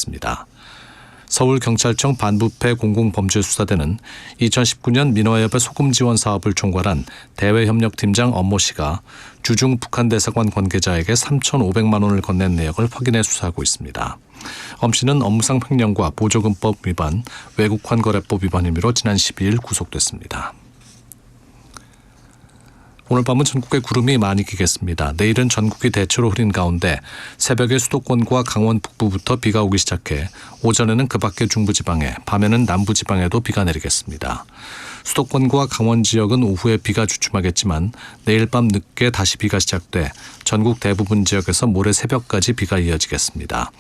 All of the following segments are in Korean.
밝혔습니다. 서울경찰청 반부패 공공범죄수사대는 2019년 민화협의 소금 지원 사업을 총괄한 대외협력팀장 엄모 씨가 주중 북한 대사관 관계자에게 3,500만 원을 건넨 내역을 확인해 수사하고 있습니다. 엄 씨는 업무상 횡령과 보조금법 위반, 외국환거래법 위반 혐의로 지난 12일 구속됐습니다. 오늘 밤은 전국에 구름이 많이 끼겠습니다. 내일은 전국이 대체로 흐린 가운데 새벽에 수도권과 강원 북부부터 비가 오기 시작해 오전에는 그 밖의 중부지방에, 밤에는 남부지방에도 비가 내리겠습니다. 수도권과 강원 지역은 오후에 비가 주춤하겠지만 내일 밤 늦게 다시 비가 시작돼 전국 대부분 지역에서 모레 새벽까지 비가 이어지겠습니다.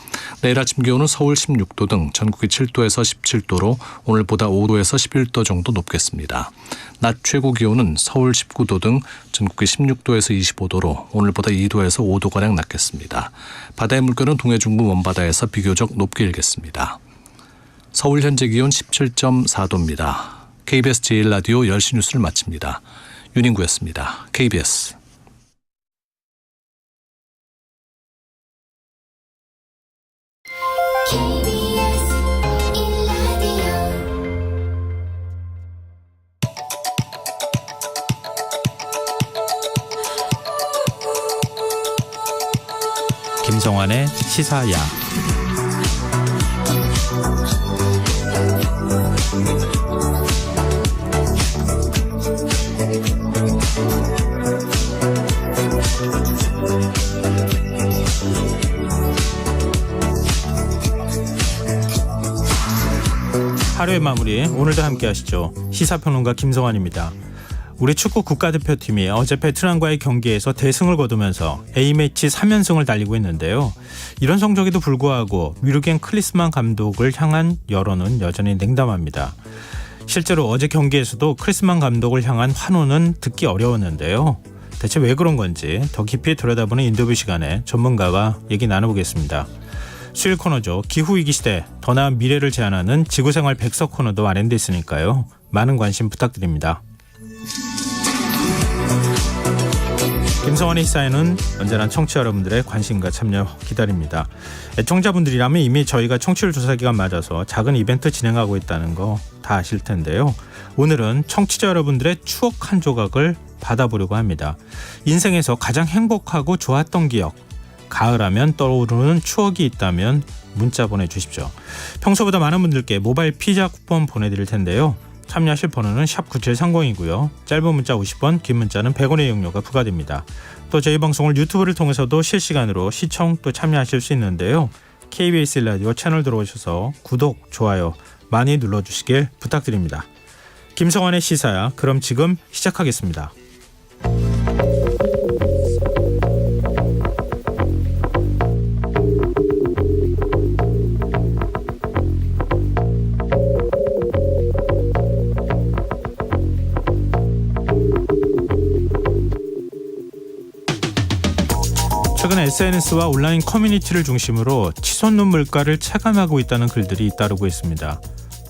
내일 아침 기온은 서울 16도 등 전국이 7도에서 17도로 오늘보다 5도에서 11도 정도 높겠습니다. 낮 최고 기온은 서울 19도 등 전국이 16도에서 25도로 오늘보다 2도에서 5도가량 낮겠습니다. 바다의 물결은 동해 중부 먼바다에서 비교적 높게 일겠습니다. 서울 현재 기온 17.4도입니다. KBS 제1라디오 10시 뉴스를 마칩니다. 윤인구였습니다. KBS. 김성환의 시사야. 하루의 마무리, 오늘도 함께 하시죠. 시사평론가 김성환입니다. 우리 축구 국가대표팀이 어제 베트남과의 경기에서 대승을 거두면서 A매치 3연승을 달리고 있는데요. 이런 성적에도 불구하고 위르겐 클리스만 감독을 향한 여론은 여전히 냉담합니다. 실제로 어제 경기에서도 클리스만 감독을 향한 환호는 듣기 어려웠는데요. 대체 왜 그런 건지 더 깊이 들여다보는 인터뷰 시간에 전문가와 얘기 나눠보겠습니다. 수요일 코너죠. 기후위기 시대 더 나은 미래를 제안하는 지구생활 백석 코너도 마련돼 있으니까요. 많은 관심 부탁드립니다. 김성환의 시사에는 언제나 청취자 여러분들의 관심과 참여 기다립니다. 애청자분들이라면 이미 저희가 청취율 조사 기간 맞아서 작은 이벤트 진행하고 있다는 거 다 아실 텐데요. 오늘은 청취자 여러분들의 추억 한 조각을 받아보려고 합니다. 인생에서 가장 행복하고 좋았던 기억, 가을하면 떠오르는 추억이 있다면 문자 보내주십시오. 평소보다 많은 분들께 모바일 피자 쿠폰 보내드릴 텐데요. 참여하실 번호는 샵9730이고요. 짧은 문자 50원, 긴 문자는 100원의 이용료가 부과됩니다. 또 저희 방송을 유튜브를 통해서도 실시간으로 시청 또 참여하실 수 있는데요. KBS 라디오 채널 들어오셔서 구독, 좋아요 많이 눌러주시길 부탁드립니다. 김성환의 시사야, 그럼 지금 시작하겠습니다. 최근 SNS와 온라인 커뮤니티를 중심으로 치솟는 물가를 체감하고 있다는 글들이 잇따르고 있습니다.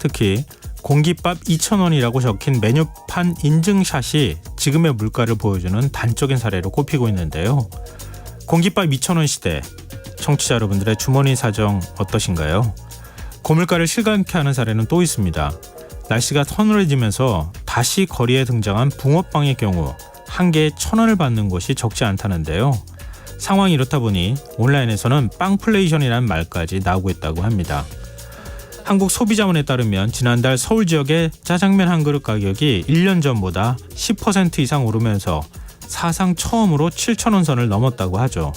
특히 공깃밥 2,000원이라고 적힌 메뉴판 인증샷이 지금의 물가를 보여주는 단적인 사례로 꼽히고 있는데요. 공깃밥 2,000원 시대, 청취자 여러분들의 주머니 사정 어떠신가요? 고물가를 실감케 하는 사례는 또 있습니다. 날씨가 서늘해지면서 다시 거리에 등장한 붕어빵의 경우 한 개에 1,000원을 받는 곳이 적지 않다는데요. 상황이 이렇다 보니 온라인에서는 빵플레이션이라는 말까지 나오고 있다고 합니다. 한국소비자원에 따르면 지난달 서울 지역의 짜장면 한 그릇 가격이 1년 전보다 10% 이상 오르면서 사상 처음으로 7,000원 선을 넘었다고 하죠.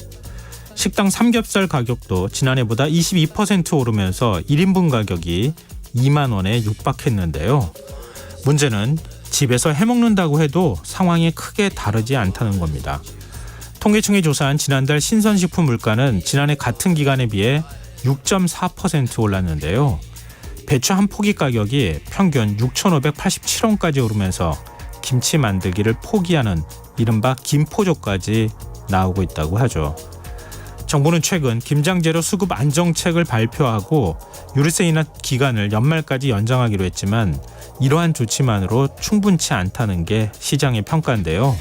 식당 삼겹살 가격도 지난해보다 22% 오르면서 1인분 가격이 2만 원에 육박했는데요. 문제는 집에서 해먹는다고 해도 상황이 크게 다르지 않다는 겁니다. 통계청이 조사한 지난달 신선식품 물가는 지난해 같은 기간에 비해 6.4% 올랐는데요. 배추 한 포기 가격이 평균 6,587원까지 오르면서 김치 만들기를 포기하는 이른바 김포조까지 나오고 있다고 하죠. 정부는 최근 김장재료 수급 안정책을 발표하고 유류세 인하 기간을 연말까지 연장하기로 했지만 이러한 조치만으로 충분치 않다는 게 시장의 평가인데요.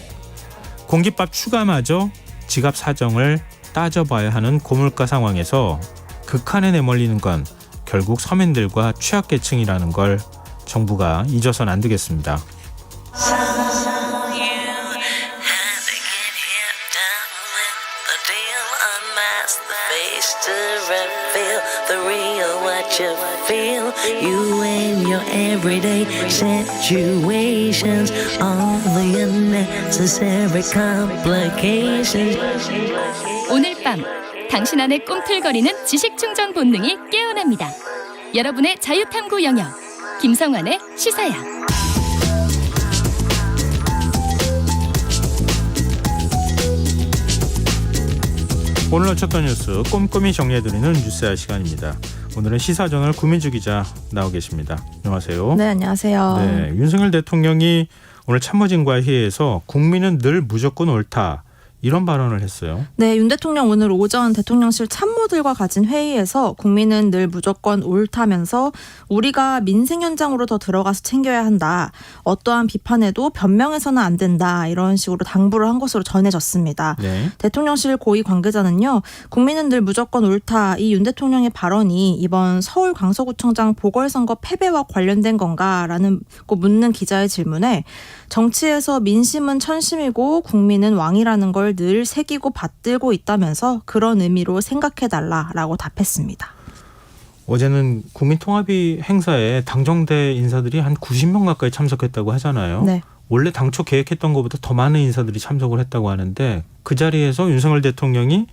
공깃밥 추가마저 지갑 사정을 따져봐야 하는 고물가 상황에서 그 극한에 내몰리는 건 결국 서민들과 취약계층이라는 걸 정부가 잊어서는 안 되겠습니다. You and your everyday situations, all the unnecessary complications. 오늘 밤 당신 안에 꿈틀거리는 지식 충전 본능이 깨어납니다. 여러분의 자유탐구 영역 김성환의 시사야. 오늘 놓쳤던 뉴스 꼼꼼히 정리해드리는 뉴스야 시간입니다. 오늘은 시사저널 구민주 기자 나와 계십니다. 안녕하세요. 네, 안녕하세요. 네, 윤석열 대통령이 오늘 참모진과의 회의에서 국민은 늘 무조건 옳다 이런 발언을 했어요. 네, 윤 대통령 오늘 오전 대통령실 참모들과 가진 회의에서 국민은 늘 무조건 옳다면서 우리가 민생 현장으로 더 들어가서 챙겨야 한다. 어떠한 비판에도 변명해서는 안 된다. 이런 식으로 당부를 한 것으로 전해졌습니다. 네. 대통령실 고위 관계자는요. 국민은 늘 무조건 옳다. 이 윤 대통령의 발언이 이번 서울 강서구청장 보궐선거 패배와 관련된 건가라는 거 묻는 기자의 질문에 정치에서 민심은 천심이고 국민은 왕이라는 걸 늘 새기고 받들고 있다면서 그런 의미로 생각해달라라고 답했습니다. 어제는 국민통합위 행사에 당정대 인사들이 한 90명 가까이 참석했다고 하잖아요. 네. 원래 당초 계획했던 것보다 더 많은 인사들이 참석을 했다고 하는데 그 자리에서 윤석열 대통령이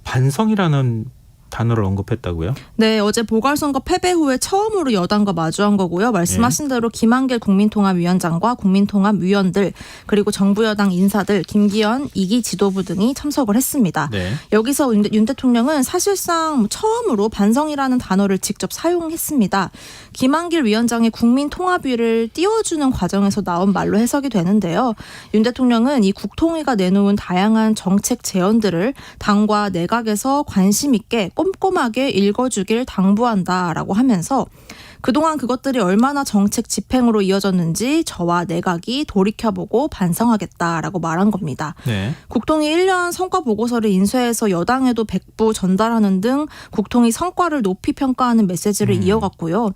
반성이라는 단어를 언급했다고요? 네, 어제 보궐선거 패배 후에 처음으로 여당과 마주한 거고요. 말씀하신 대로 김한길 국민통합위원장과 국민통합위원들 그리고 정부 여당 인사들 김기현, 이기 지도부 등이 참석을 했습니다. 네. 여기서 윤 대통령은 사실상 처음으로 반성이라는 단어를 직접 사용했습니다. 김한길 위원장의 국민통합위를 띄워주는 과정에서 나온 말로 해석이 되는데요. 윤 대통령은 이 국통위가 내놓은 다양한 정책 제언들을 당과 내각에서 관심 있게 꼼꼼하게 읽어주길 당부한다라고 하면서 그동안 그것들이 얼마나 정책 집행으로 이어졌는지 저와 내각이 돌이켜보고 반성하겠다라고 말한 겁니다. 네. 국통위 1년 성과 보고서를 인쇄해서 여당에도 백부 전달하는 등 국통위 성과를 높이 평가하는 메시지를 이어갔고요.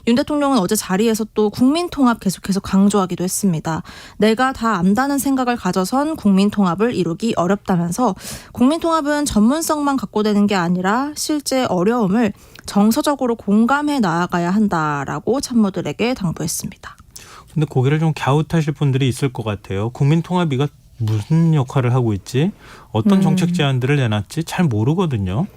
윤 대통령은 어제 자리에서 또 국민통합 계속해서 강조하기도 했습니다. 내가 다 안다는 생각을 가져선 국민통합을 이루기 어렵다면서 국민통합은 전문성만 갖고 되는 게 아니라 실제 어려움을 정서적으로 공감해 나아가야 한다라고 참모들에게 당부했습니다. 근데 고개를 좀 갸웃하실 분들이 있을 것 같아요. 국민통합위가 무슨 역할을 하고 있지? 어떤 정책 제안들을 내놨지? 잘 모르거든요.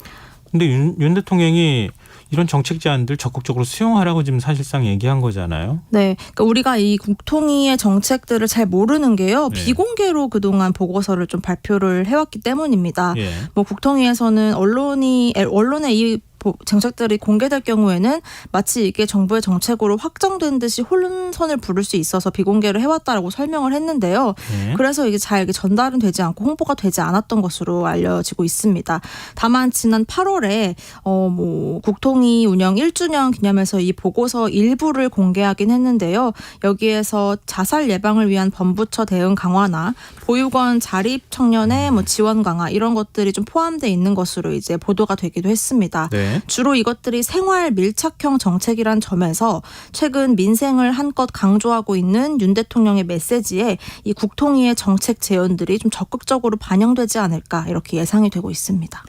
근데 윤 대통령이 이런 정책 제안들 적극적으로 수용하라고 지금 사실상 얘기한 거잖아요. 네, 그러니까 우리가 이 국통위의 정책들을 잘 모르는 게요. 네. 비공개로 그동안 보고서를 좀 발표를 해왔기 때문입니다. 예. 국통위에서는 언론에 이 정책들이 공개될 경우에는 마치 이게 정부의 정책으로 확정된 듯이 혼선을 부를 수 있어서 비공개를 해왔다라고 설명을 했는데요. 네. 그래서 이게 잘 전달은 되지 않고 홍보가 되지 않았던 것으로 알려지고 있습니다. 다만 지난 8월에 국통위 운영 1주년 기념해서 이 보고서 일부를 공개하긴 했는데요. 여기에서 자살 예방을 위한 범부처 대응 강화나 보육원 자립 청년의 지원 강화 이런 것들이 좀 포함되어 있는 것으로 이제 보도가 되기도 했습니다. 네. 주로 이것들이 생활 밀착형 정책이란 점에서 최근 민생을 한껏 강조하고 있는 윤 대통령의 메시지에 이 국통위의 정책 제언들이 좀 적극적으로 반영되지 않을까 이렇게 예상이 되고 있습니다.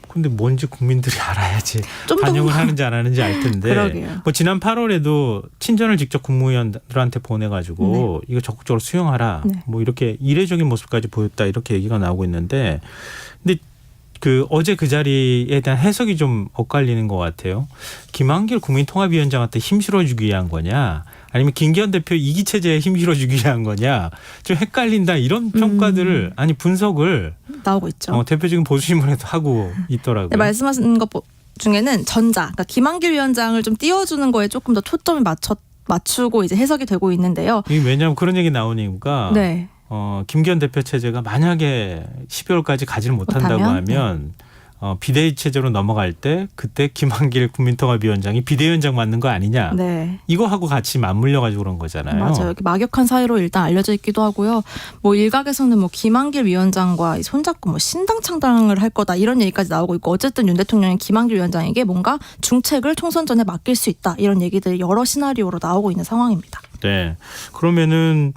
근데 뭔지 국민들이 알아야지 좀 반영을 하는지 안 하는지 알 텐데. 그러게요. 지난 8월에도 친전을 직접 국무위원들한테 보내가지고 이거 적극적으로 수용하라. 네. 이렇게 이례적인 모습까지 보였다 이렇게 얘기가 나오고 있는데, 근데 어제 그 자리에 대한 해석이 좀 엇갈리는 것 같아요. 김한길 국민통합위원장한테 힘 실어주기 위한 거냐, 아니면 김기현 대표 이기 체제에 힘 실어주기 위한 거냐, 좀 헷갈린다 이런 평가들을 분석을 나오고 있죠. 대표적인 보수신문에도 하고 있더라고요. 네, 말씀하신 것 중에는 전자, 그러니까 김한길 위원장을 좀 띄워주는 거에 조금 더 초점을 맞추고 이제 해석이 되고 있는데요. 왜냐하면 그런 얘기 나오니까. 네. 김기현 대표 체제가 만약에 12월까지 가지를 못한다고 못하면? 하면 비대위 체제로 넘어갈 때 그때 김한길 국민통합위원장이 비대위원장 맡는 거 아니냐. 네. 이거하고 같이 맞물려 가지고 그런 거잖아요. 맞아요. 이렇게 막역한 사이로 일단 알려져 있기도 하고요. 뭐 일각에서는 뭐 김한길 위원장과 손잡고 뭐 신당 창당을 할 거다 이런 얘기까지 나오고 있고 어쨌든 윤 대통령이 김한길 위원장에게 뭔가 중책을 총선 전에 맡길 수 있다 이런 얘기들이 여러 시나리오로 나오고 있는 상황입니다. 네. 그러면은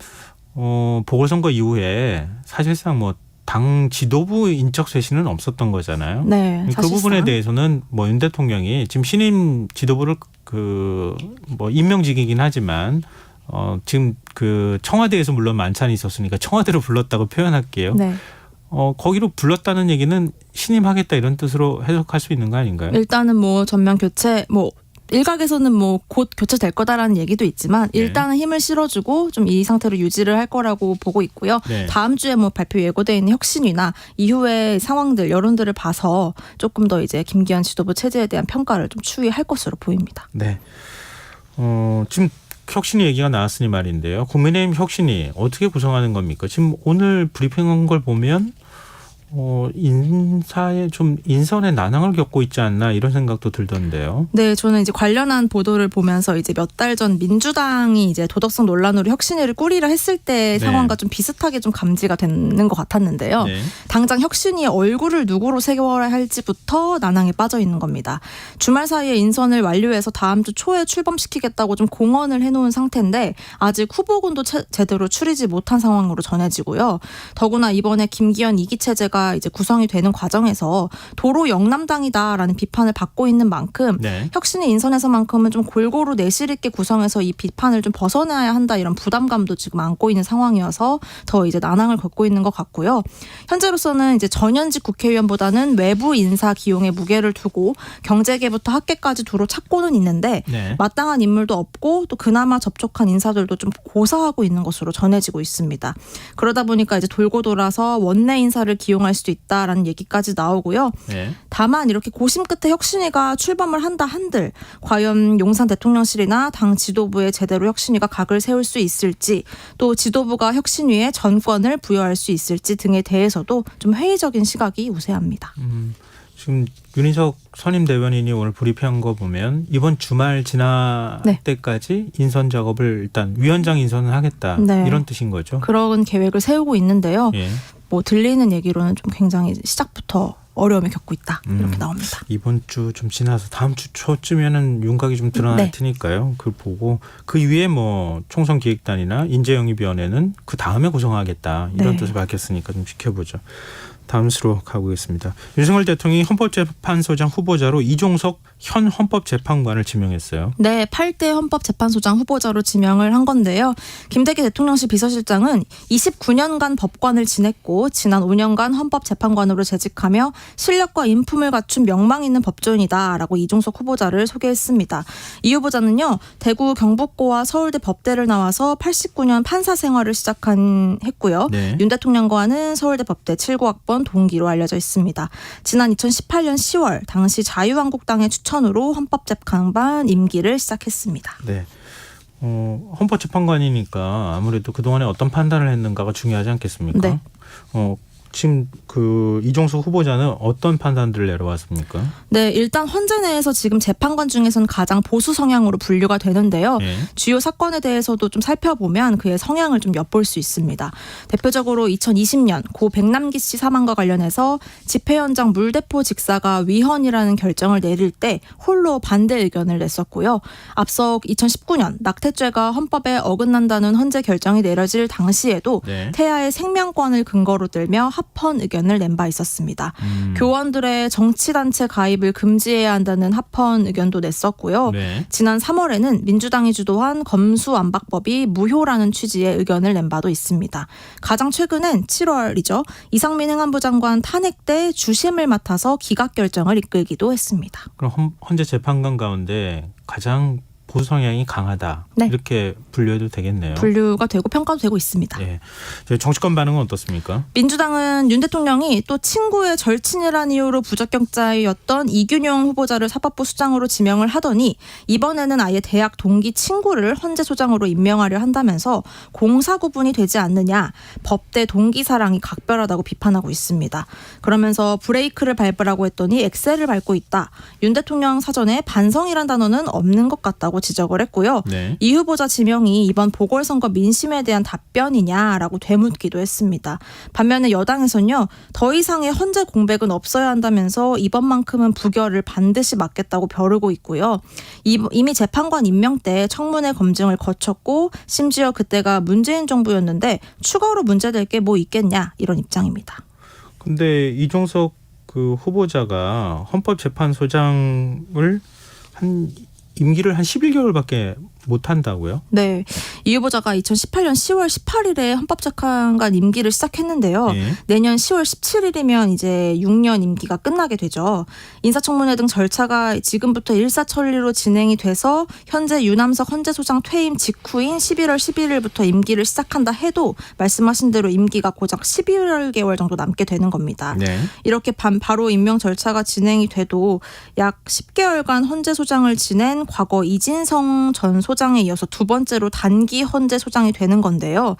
보궐선거 이후에 사실상 뭐 당 지도부 인적 쇄신은 없었던 거잖아요. 네, 그 사실상. 부분에 대해서는 뭐 윤 대통령이 지금 신임 지도부를 뭐 임명직이긴 하지만 지금 그 청와대에서 물론 만찬이 있었으니까 청와대로 불렀다고 표현할게요. 네. 거기로 불렀다는 얘기는 신임하겠다 이런 뜻으로 해석할 수 있는 거 아닌가요? 일단은 뭐 전면 교체 뭐 일각에서는 뭐 곧 교체될 거다라는 얘기도 있지만 일단은 힘을 실어주고 좀 이 상태로 유지를 할 거라고 보고 있고요. 네. 다음 주에 뭐 발표 예고돼 있는 혁신위나 이후의 상황들 여론들을 봐서 조금 더 이제 김기현 지도부 체제에 대한 평가를 좀 추이할 것으로 보입니다. 네. 지금 혁신위 얘기가 나왔으니 말인데요. 국민의힘 혁신위 어떻게 구성하는 겁니까? 지금 오늘 브리핑한 걸 보면 인선의 난항을 겪고 있지 않나 이런 생각도 들던데요. 네, 저는 이제 관련한 보도를 보면서 이제 몇 달 전 민주당이 이제 도덕성 논란으로 혁신위를 꾸리라 했을 때 네. 상황과 좀 비슷하게 좀 감지가 되는 것 같았는데요. 네. 당장 혁신위의 얼굴을 누구로 세워야 할지부터 난항에 빠져 있는 겁니다. 주말 사이에 인선을 완료해서 다음 주 초에 출범시키겠다고 좀 공언을 해놓은 상태인데 아직 후보군도 제대로 추리지 못한 상황으로 전해지고요. 더구나 이번에 김기현 2기 체제가 이제 구성이 되는 과정에서 도로 영남당이다라는 비판을 받고 있는 만큼 네. 혁신위 인선에서만큼은 좀 골고루 내실 있게 구성해서 이 비판을 좀 벗어나야 한다 이런 부담감도 지금 안고 있는 상황이어서 더 이제 난항을 겪고 있는 것 같고요. 현재로서는 이제 전현직 국회의원보다는 외부 인사 기용에 무게를 두고 경제계부터 학계까지 두루 찾고는 있는데 네. 마땅한 인물도 없고 또 그나마 접촉한 인사들도 좀 고사하고 있는 것으로 전해지고 있습니다. 그러다 보니까 이제 돌고 돌아서 원내 인사를 기용할 수도 있다라는 얘기까지 나오고요. 네. 다만 이렇게 고심 끝에 혁신위가 출범을 한다 한들 과연 용산 대통령실이나 당 지도부에 제대로 혁신위가 각을 세울 수 있을지 또 지도부가 혁신위에 전권을 부여할 수 있을지 등에 대해서도 좀 회의적인 시각이 우세합니다. 지금 윤희석 선임 대변인이 오늘 브리핑한 거 보면 이번 주말 지날 네. 때까지 인선 작업을 일단 위원장 인선을 하겠다 네. 이런 뜻인 거죠. 그런 계획을 세우고 있는데요. 예. 뭐 들리는 얘기로는 좀 굉장히 시작부터 어려움을 겪고 있다 이렇게 나옵니다. 이번 주 좀 지나서 다음 주 초쯤에는 윤곽이 좀 드러날 네. 테니까요. 그걸 보고 그 위에 뭐 총선 기획단이나 인재영입위원회는 그 다음에 구성하겠다 이런 네. 뜻을 밝혔으니까 좀 지켜보죠. 다음 수로 가보겠습니다. 윤석열 대통령이 헌법재판소장 후보자로 이종석 현 헌법재판관을 지명했어요. 네, 8대 헌법재판소장 후보자로 지명을 한 건데요. 김대기 대통령실 비서실장은 29년간 법관을 지냈고 지난 5년간 헌법재판관으로 재직하며 실력과 인품을 갖춘 명망 있는 법조인이다라고 이종석 후보자를 소개했습니다. 이 후보자는요. 대구 경북고와 서울대 법대를 나와서 89년 판사 생활을 했고요. 네. 윤 대통령과는 서울대 법대 79학번 동기로 알려져 있습니다. 지난 2018년 10월 당시 자유한국당의 추천으로 헌법재판관 임기를 시작했습니다. 네. 헌법재판관이니까 아무래도 그동안에 어떤 판단을 했는가가 중요하지 않겠습니까? 네. 지금 그 이종석 후보자는 어떤 판단들을 내려왔습니까? 네, 일단 헌재 내에서 지금 재판관 중에서는 가장 보수 성향으로 분류가 되는데요. 네. 주요 사건에 대해서도 좀 살펴보면 그의 성향을 좀 엿볼 수 있습니다. 대표적으로 2020년 고 백남기 씨 사망과 관련해서 집회 현장 물대포 직사가 위헌이라는 결정을 내릴 때 홀로 반대 의견을 냈었고요. 앞서 2019년 낙태죄가 헌법에 어긋난다는 헌재 결정이 내려질 당시에도 네. 태아의 생명권을 근거로 들며 합헌 의견을 낸 바 있었습니다. 교원들의 정치단체 가입을 금지해야 한다는 합헌 의견도 냈었고요. 네. 지난 3월에는 민주당이 주도한 검수완박법이 무효라는 취지의 의견을 낸 바도 있습니다. 가장 최근엔 7월이죠. 이상민 행안부 장관 탄핵 때 주심을 맡아서 기각 결정을 이끌기도 했습니다. 그럼 헌재 재판관 가운데 가장 보수 성향이 강하다. 네. 이렇게 분류해도 되겠네요. 분류가 되고 평가도 되고 있습니다. 예. 저희 정치권 반응은 어떻습니까? 민주당은 윤 대통령이 또 친구의 절친이라는 이유로 부적격자였던 이균용 후보자를 사법부 수장으로 지명을 하더니 이번에는 아예 대학 동기 친구를 헌재 소장으로 임명하려 한다면서 공사 구분이 되지 않느냐, 법대 동기 사랑이 각별하다고 비판하고 있습니다. 그러면서 브레이크를 밟으라고 했더니 엑셀을 밟고 있다. 윤 대통령 사전에 반성이란 단어는 없는 것 같다고 지적을 했고요. 네. 이 후보자 지명이 이번 보궐선거 민심에 대한 답변이냐라고 되묻기도 했습니다. 반면에 여당에서는요, 더 이상의 헌재 공백은 없어야 한다면서 이번만큼은 부결을 반드시 막겠다고 벼르고 있고요. 이미 재판관 임명 때 청문회 검증을 거쳤고 심지어 그때가 문재인 정부였는데 추가로 문제될 게 뭐 있겠냐 이런 입장입니다. 근데 이종석 그 후보자가 헌법재판소장을 임기를 한 11개월밖에 못 한다고요? 네. 이 후보자가 2018년 10월 18일에 헌법재판관 임기를 시작했는데요. 예. 내년 10월 17일이면 이제 6년 임기가 끝나게 되죠. 인사청문회 등 절차가 지금부터 일사천리로 진행이 돼서 현재 유남석 헌재소장 퇴임 직후인 11월 11일부터 임기를 시작한다 해도 말씀하신 대로 임기가 고작 11개월 정도 남게 되는 겁니다. 네. 이렇게 바로 임명 절차가 진행이 돼도 약 10개월간 헌재소장을 지낸 과거 이진성 전 소장에 이어서 두 번째로 단기 헌재소장이 되는 건데요.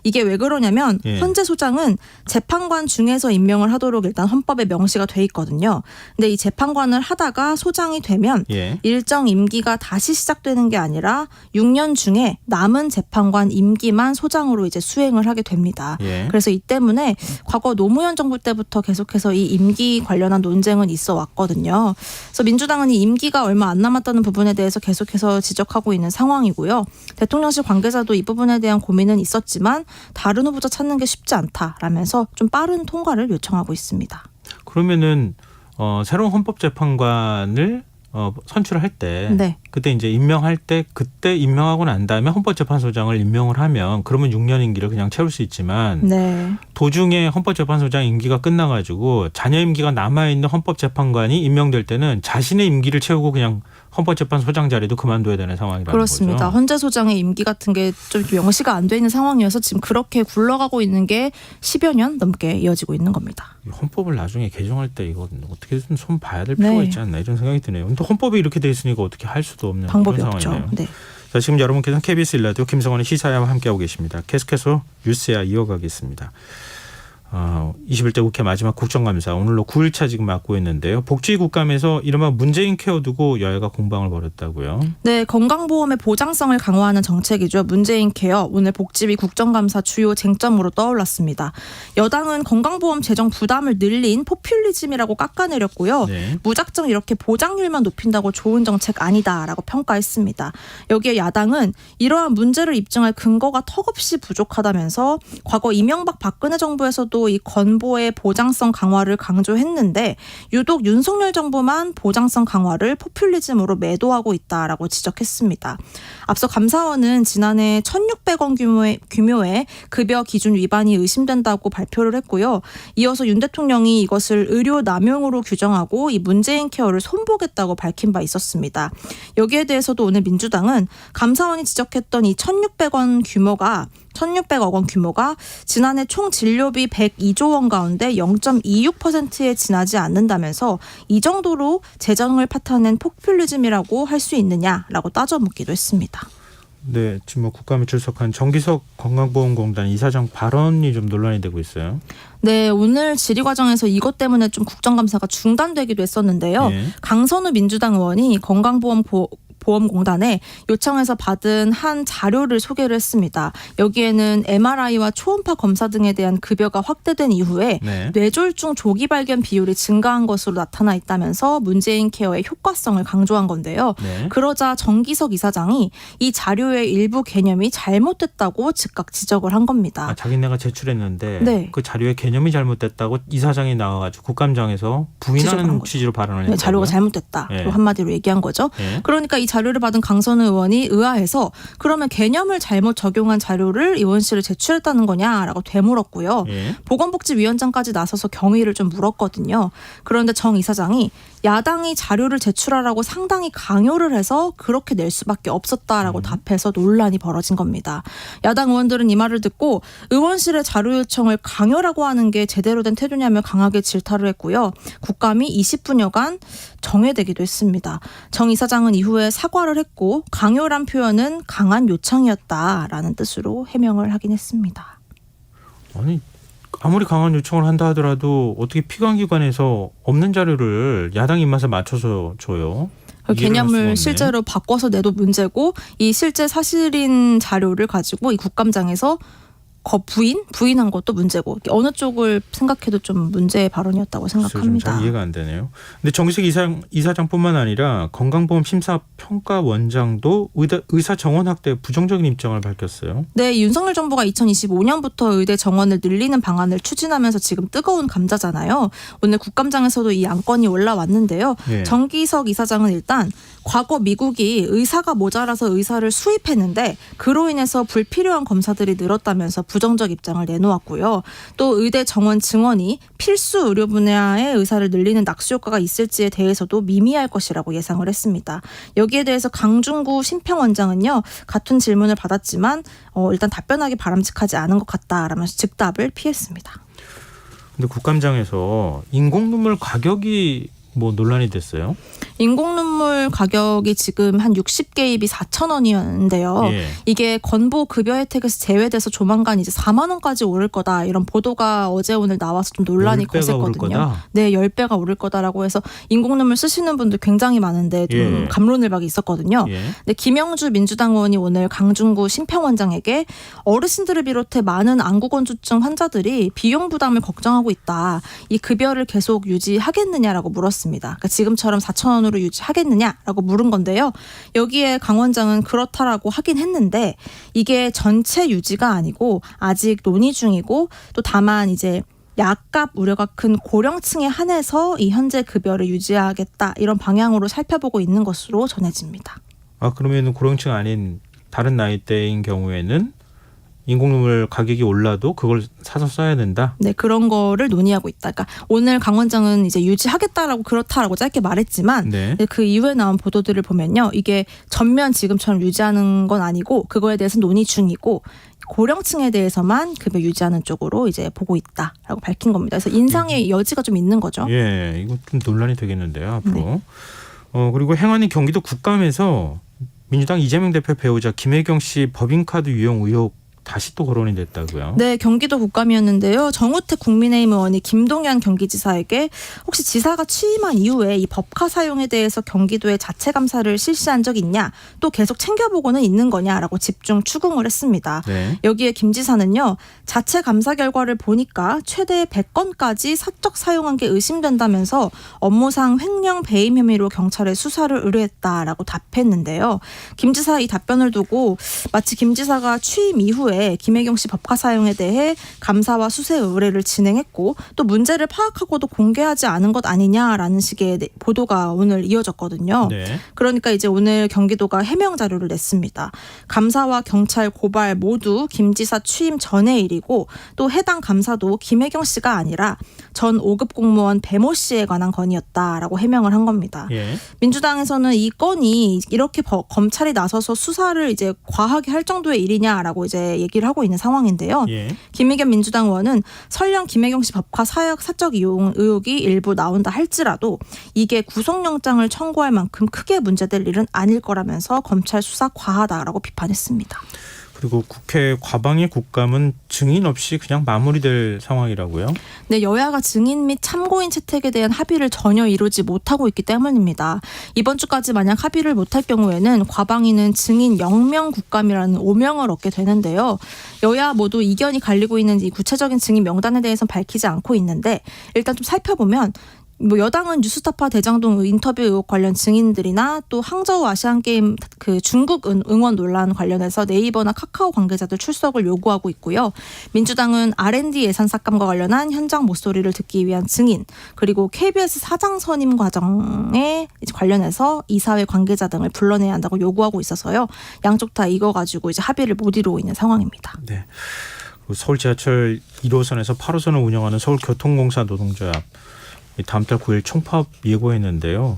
이게 왜 그러냐면 예. 헌재소장은 재판관 중에서 임명을 하도록 일단 헌법에 명시가 돼 있거든요. 근데 이 재판관을 하다가 소장이 되면 예. 일정 임기가 다시 시작되는 게 아니라 6년 중에 남은 재판관 임기만 소장으로 이제 수행을 하게 됩니다. 예. 그래서 이 때문에 과거 노무현 정부 때부터 계속해서 이 임기 관련한 논쟁은 있어 왔거든요. 그래서 민주당은 이 임기가 얼마 안 남았다는 부분에 대해서 계속해서 지적하고 있는 상황이고요. 대통령실 관계자도 이 부분에 대한 고민은 있었지만 다른 후보자 찾는 게 쉽지 않다라면서 좀 빠른 통과를 요청하고 있습니다. 그러면은 새로운 헌법재판관을 선출할 때 네. 그때 이제 임명할 때 그때 임명하고 난 다음에 헌법재판소장을 임명을 하면 그러면 6년 임기를 그냥 채울 수 있지만 네. 도중에 헌법재판소장 임기가 끝나가지고 잔여 임기가 남아있는 헌법재판관이 임명될 때는 자신의 임기를 채우고 그냥 헌법재판소장 자리도 그만둬야 되는 상황이라는 그렇습니다. 거죠. 헌재소장의 임기 같은 게 좀 명시가 안 돼 있는 상황이어서 지금 그렇게 굴러가고 있는 게 10여 년 넘게 이어지고 있는 겁니다. 헌법을 나중에 개정할 때 이거 어떻게든 손 봐야 될 필요가 네. 있지 않나 이런 생각이 드네요. 근데 헌법이 이렇게 돼 있으니까 어떻게 할 수도 없는 방법이 그런 없죠. 상황이네요. 네. 자, 지금 여러분께서는 KBS 1라디오 김성환의 시사야와 함께하고 계십니다. 계속해서 뉴스야 이어가겠습니다. 21대 국회 마지막 국정감사 오늘로 9일차 지금 맞고 있는데요. 복지국감에서 이른바 문재인 케어 두고 여야가 공방을 벌였다고요. 네, 건강보험의 보장성을 강화하는 정책이죠. 문재인 케어 오늘 복지위 국정감사 주요 쟁점으로 떠올랐습니다. 여당은 건강보험 재정 부담을 늘린 포퓰리즘이라고 깎아내렸고요. 네. 무작정 이렇게 보장률만 높인다고 좋은 정책 아니다라고 평가했습니다. 여기에 야당은 이러한 문제를 입증할 근거가 턱없이 부족하다면서 과거 이명박 박근혜 정부에서도 이 건보의 보장성 강화를 강조했는데 유독 윤석열 정부만 보장성 강화를 포퓰리즘으로 매도하고 있다라고 지적했습니다. 앞서 감사원은 지난해 1,600원 규모의 급여 기준 위반이 의심된다고 발표를 했고요. 이어서 윤 대통령이 이것을 의료 남용으로 규정하고 이 문재인 케어를 손보겠다고 밝힌 바 있었습니다. 여기에 대해서도 오늘 민주당은 감사원이 지적했던 이 1,600억 원 규모가 지난해 총 진료비 102조 원 가운데 0.26%에 지나지 않는다면서 이 정도로 재정을 파탄낸 포퓰리즘이라고 할 수 있느냐라고 따져 묻기도 했습니다. 네, 지금 뭐 국감에 출석한 정기석 건강보험공단 이사장 발언이 좀 논란이 되고 있어요. 네, 오늘 질의 과정에서 이것 때문에 좀 국정감사가 중단되기도 했었는데요. 네. 강선우 민주당 의원이 건강보험공단에 요청해서 받은 한 자료를 소개를 했습니다. 여기에는 MRI와 초음파 검사 등에 대한 급여가 확대된 이후에 네. 뇌졸중 조기 발견 비율이 증가한 것으로 나타나 있다면서 문재인 케어의 효과성을 강조한 건데요. 네. 그러자 정기석 이사장이 이 자료의 일부 개념이 잘못됐다고 즉각 지적을 한 겁니다. 자기네가 제출했는데 네. 그 자료의 개념이 잘못됐다고 이사장이 나와가지고 국감장에서 부인하는 지적을 한 취지로 발언을 네, 했다고요. 자료가 잘못됐다. 네. 한마디로 얘기한 거죠. 네. 그러니까 이 자료를 받은 강선우 의원이 의아해서 그러면 개념을 잘못 적용한 자료를 의원실에 제출했다는 거냐라고 되물었고요. 예. 보건복지위원장까지 나서서 경위를 좀 물었거든요. 그런데 정 이사장이 야당이 자료를 제출하라고 상당히 강요를 해서 그렇게 낼 수밖에 없었다라고 답해서 논란이 벌어진 겁니다. 야당 의원들은 이 말을 듣고 의원실의 자료 요청을 강요라고 하는 게 제대로 된 태도냐며 강하게 질타를 했고요. 국감이 20분여간 정회되기도 했습니다. 정 이사장은 이후에 사과를 했고 강요란 표현은 강한 요청이었다라는 뜻으로 해명을 하긴 했습니다. 아니 아무리 강한 요청을 한다 하더라도 어떻게 피감기관에서 없는 자료를 야당 입맛에 맞춰서 줘요? 개념을 실제로 바꿔서 내도 문제고 이 실제 사실인 자료를 가지고 이 국감장에서 부인한 것도 문제고 어느 쪽을 생각해도 좀 문제의 발언이었다고 생각합니다. 잘 이해가 안 되네요. 근데 정기석 이사장뿐만 아니라 건강보험심사평가원장도 의사 정원 확대 부정적인 입장을 밝혔어요. 네, 윤석열 정부가 2025년부터 의대 정원을 늘리는 방안을 추진하면서 지금 뜨거운 감자잖아요. 오늘 국감장에서도 이 안건이 올라왔는데요. 예. 정기석 이사장은 일단 과거 미국이 의사가 모자라서 의사를 수입했는데 그로 인해서 불필요한 검사들이 늘었다면서 부정적 입장을 내놓았고요. 또 의대 정원 증원이 필수 의료 분야의 의사를 늘리는 낙수 효과가 있을지에 대해서도 미미할 것이라고 예상을 했습니다. 여기에 대해서 강중구 심평원장은요. 같은 질문을 받았지만 일단 답변하기 바람직하지 않은 것 같다라면서 즉답을 피했습니다. 근데 국감장에서 인공눈물 가격이 논란이 됐어요? 인공눈물 가격이 지금 한 60개입이 4,000원이었는데요. 예. 이게 건보 급여 혜택에서 제외돼서 조만간 이제 4만 원까지 오를 거다. 이런 보도가 어제 오늘 나와서 좀 논란이 10배가 오를 거셌거든요. 거다? 네, 10배가 오를 거다라고 해서 인공눈물 쓰시는 분들 굉장히 많은데 좀 예. 갑론을박이 있었거든요. 예. 근데 김영주 민주당 의원이 오늘 강중구 심평원장에게 어르신들을 비롯해 많은 안구건조증 환자들이 비용 부담을 걱정하고 있다. 이 급여를 계속 유지하겠느냐라고 물었습니다. 그러니까 지금처럼 4,000원으로 유지하겠느냐라고 물은 건데요. 여기에 강 원장은 그렇다라고 하긴 했는데 이게 전체 유지가 아니고 아직 논의 중이고 또 다만 이제 약값 우려가 큰 고령층에 한해서 이 현재 급여를 유지하겠다 이런 방향으로 살펴보고 있는 것으로 전해집니다. 아 그러면 고령층 아닌 다른 나이대인 경우에는 인공눈물 가격이 올라도 그걸 사서 써야 된다? 네, 그런 거를 논의하고 있다. 그러니까 오늘 강 원장은 이제 유지하겠다라고 그렇다라고 짧게 말했지만 네. 그 이후에 나온 보도들을 보면요. 이게 전면 지금처럼 유지하는 건 아니고 그거에 대해서 논의 중이고 고령층에 대해서만 급여 유지하는 쪽으로 이제 보고 있다라고 밝힌 겁니다. 그래서 인상의 여지가 좀 있는 거죠. 예, 이거 좀 논란이 되겠는데요, 앞으로. 네. 그리고 행안위 경기도 국감에서 민주당 이재명 대표 배우자 김혜경 씨 법인카드 유용 의혹 다시 또 거론이 됐다고요? 네, 경기도 국감이었는데요. 정우택 국민의힘 의원이 김동연 경기지사에게 혹시 지사가 취임한 이후에 이 법카 사용에 대해서 경기도에 자체 감사를 실시한 적 있냐, 또 계속 챙겨보고는 있는 거냐라고 집중 추궁을 했습니다. 네. 여기에 김 지사는요, 자체 감사 결과를 보니까 최대 100건까지 사적 사용한 게 의심된다면서 업무상 횡령 배임 혐의로 경찰에 수사를 의뢰했다라고 답했는데요. 김 지사 이 답변을 두고 마치 김 지사가 취임 이후에 김혜경 씨 법카 사용에 대해 감사와 수사 의뢰를 진행했고 또 문제를 파악하고도 공개하지 않은 것 아니냐라는 식의 보도가 오늘 이어졌거든요. 네. 그러니까 이제 오늘 경기도가 해명 자료를 냈습니다. 감사와 경찰 고발 모두 김 지사 취임 전의 일이고 또 해당 감사도 김혜경 씨가 아니라 전 5급 공무원 배모 씨에 관한 건이었다라고 해명을 한 겁니다. 예. 민주당에서는 이 건이 이렇게 검찰이 나서서 수사를 이제 과하게 할 정도의 일이냐라고 이제 얘기를 하고 있는 상황인데요. 예. 김의겸 민주당 의원은 설령 김혜경 씨 법카 사적 이용 의혹이 일부 나온다 할지라도 이게 구속영장을 청구할 만큼 크게 문제될 일은 아닐 거라면서 검찰 수사 과하다라고 비판했습니다. 그리고 국회 과방위 국감은 증인 없이 그냥 마무리될 상황이라고요? 네, 여야가 증인 및 참고인 채택에 대한 합의를 전혀 이루지 못하고 있기 때문입니다. 이번 주까지 만약 합의를 못할 경우에는 과방위는 증인 0명 국감이라는 오명을 얻게 되는데요. 여야 모두 이견이 갈리고 있는 이 구체적인 증인 명단에 대해서는 밝히지 않고 있는데 일단 좀 살펴보면 여당은 뉴스타파 대장동 인터뷰 의혹 관련 증인들이나 또 항저우 아시안게임 그 중국 응원 논란 관련해서 네이버나 카카오 관계자들 출석을 요구하고 있고요. 민주당은 R&D 예산 삭감과 관련한 현장 목소리를 듣기 위한 증인, 그리고 KBS 사장 선임 과정에 관련해서 이사회 관계자 등을 불러내야 한다고 요구하고 있어서요. 양쪽 다 이거 가지고 이제 합의를 못 이루고 있는 상황입니다. 네. 서울 지하철 1호선에서 8호선을 운영하는 서울교통공사 노동조합 다음 달 9일 총파업 예고했는데요.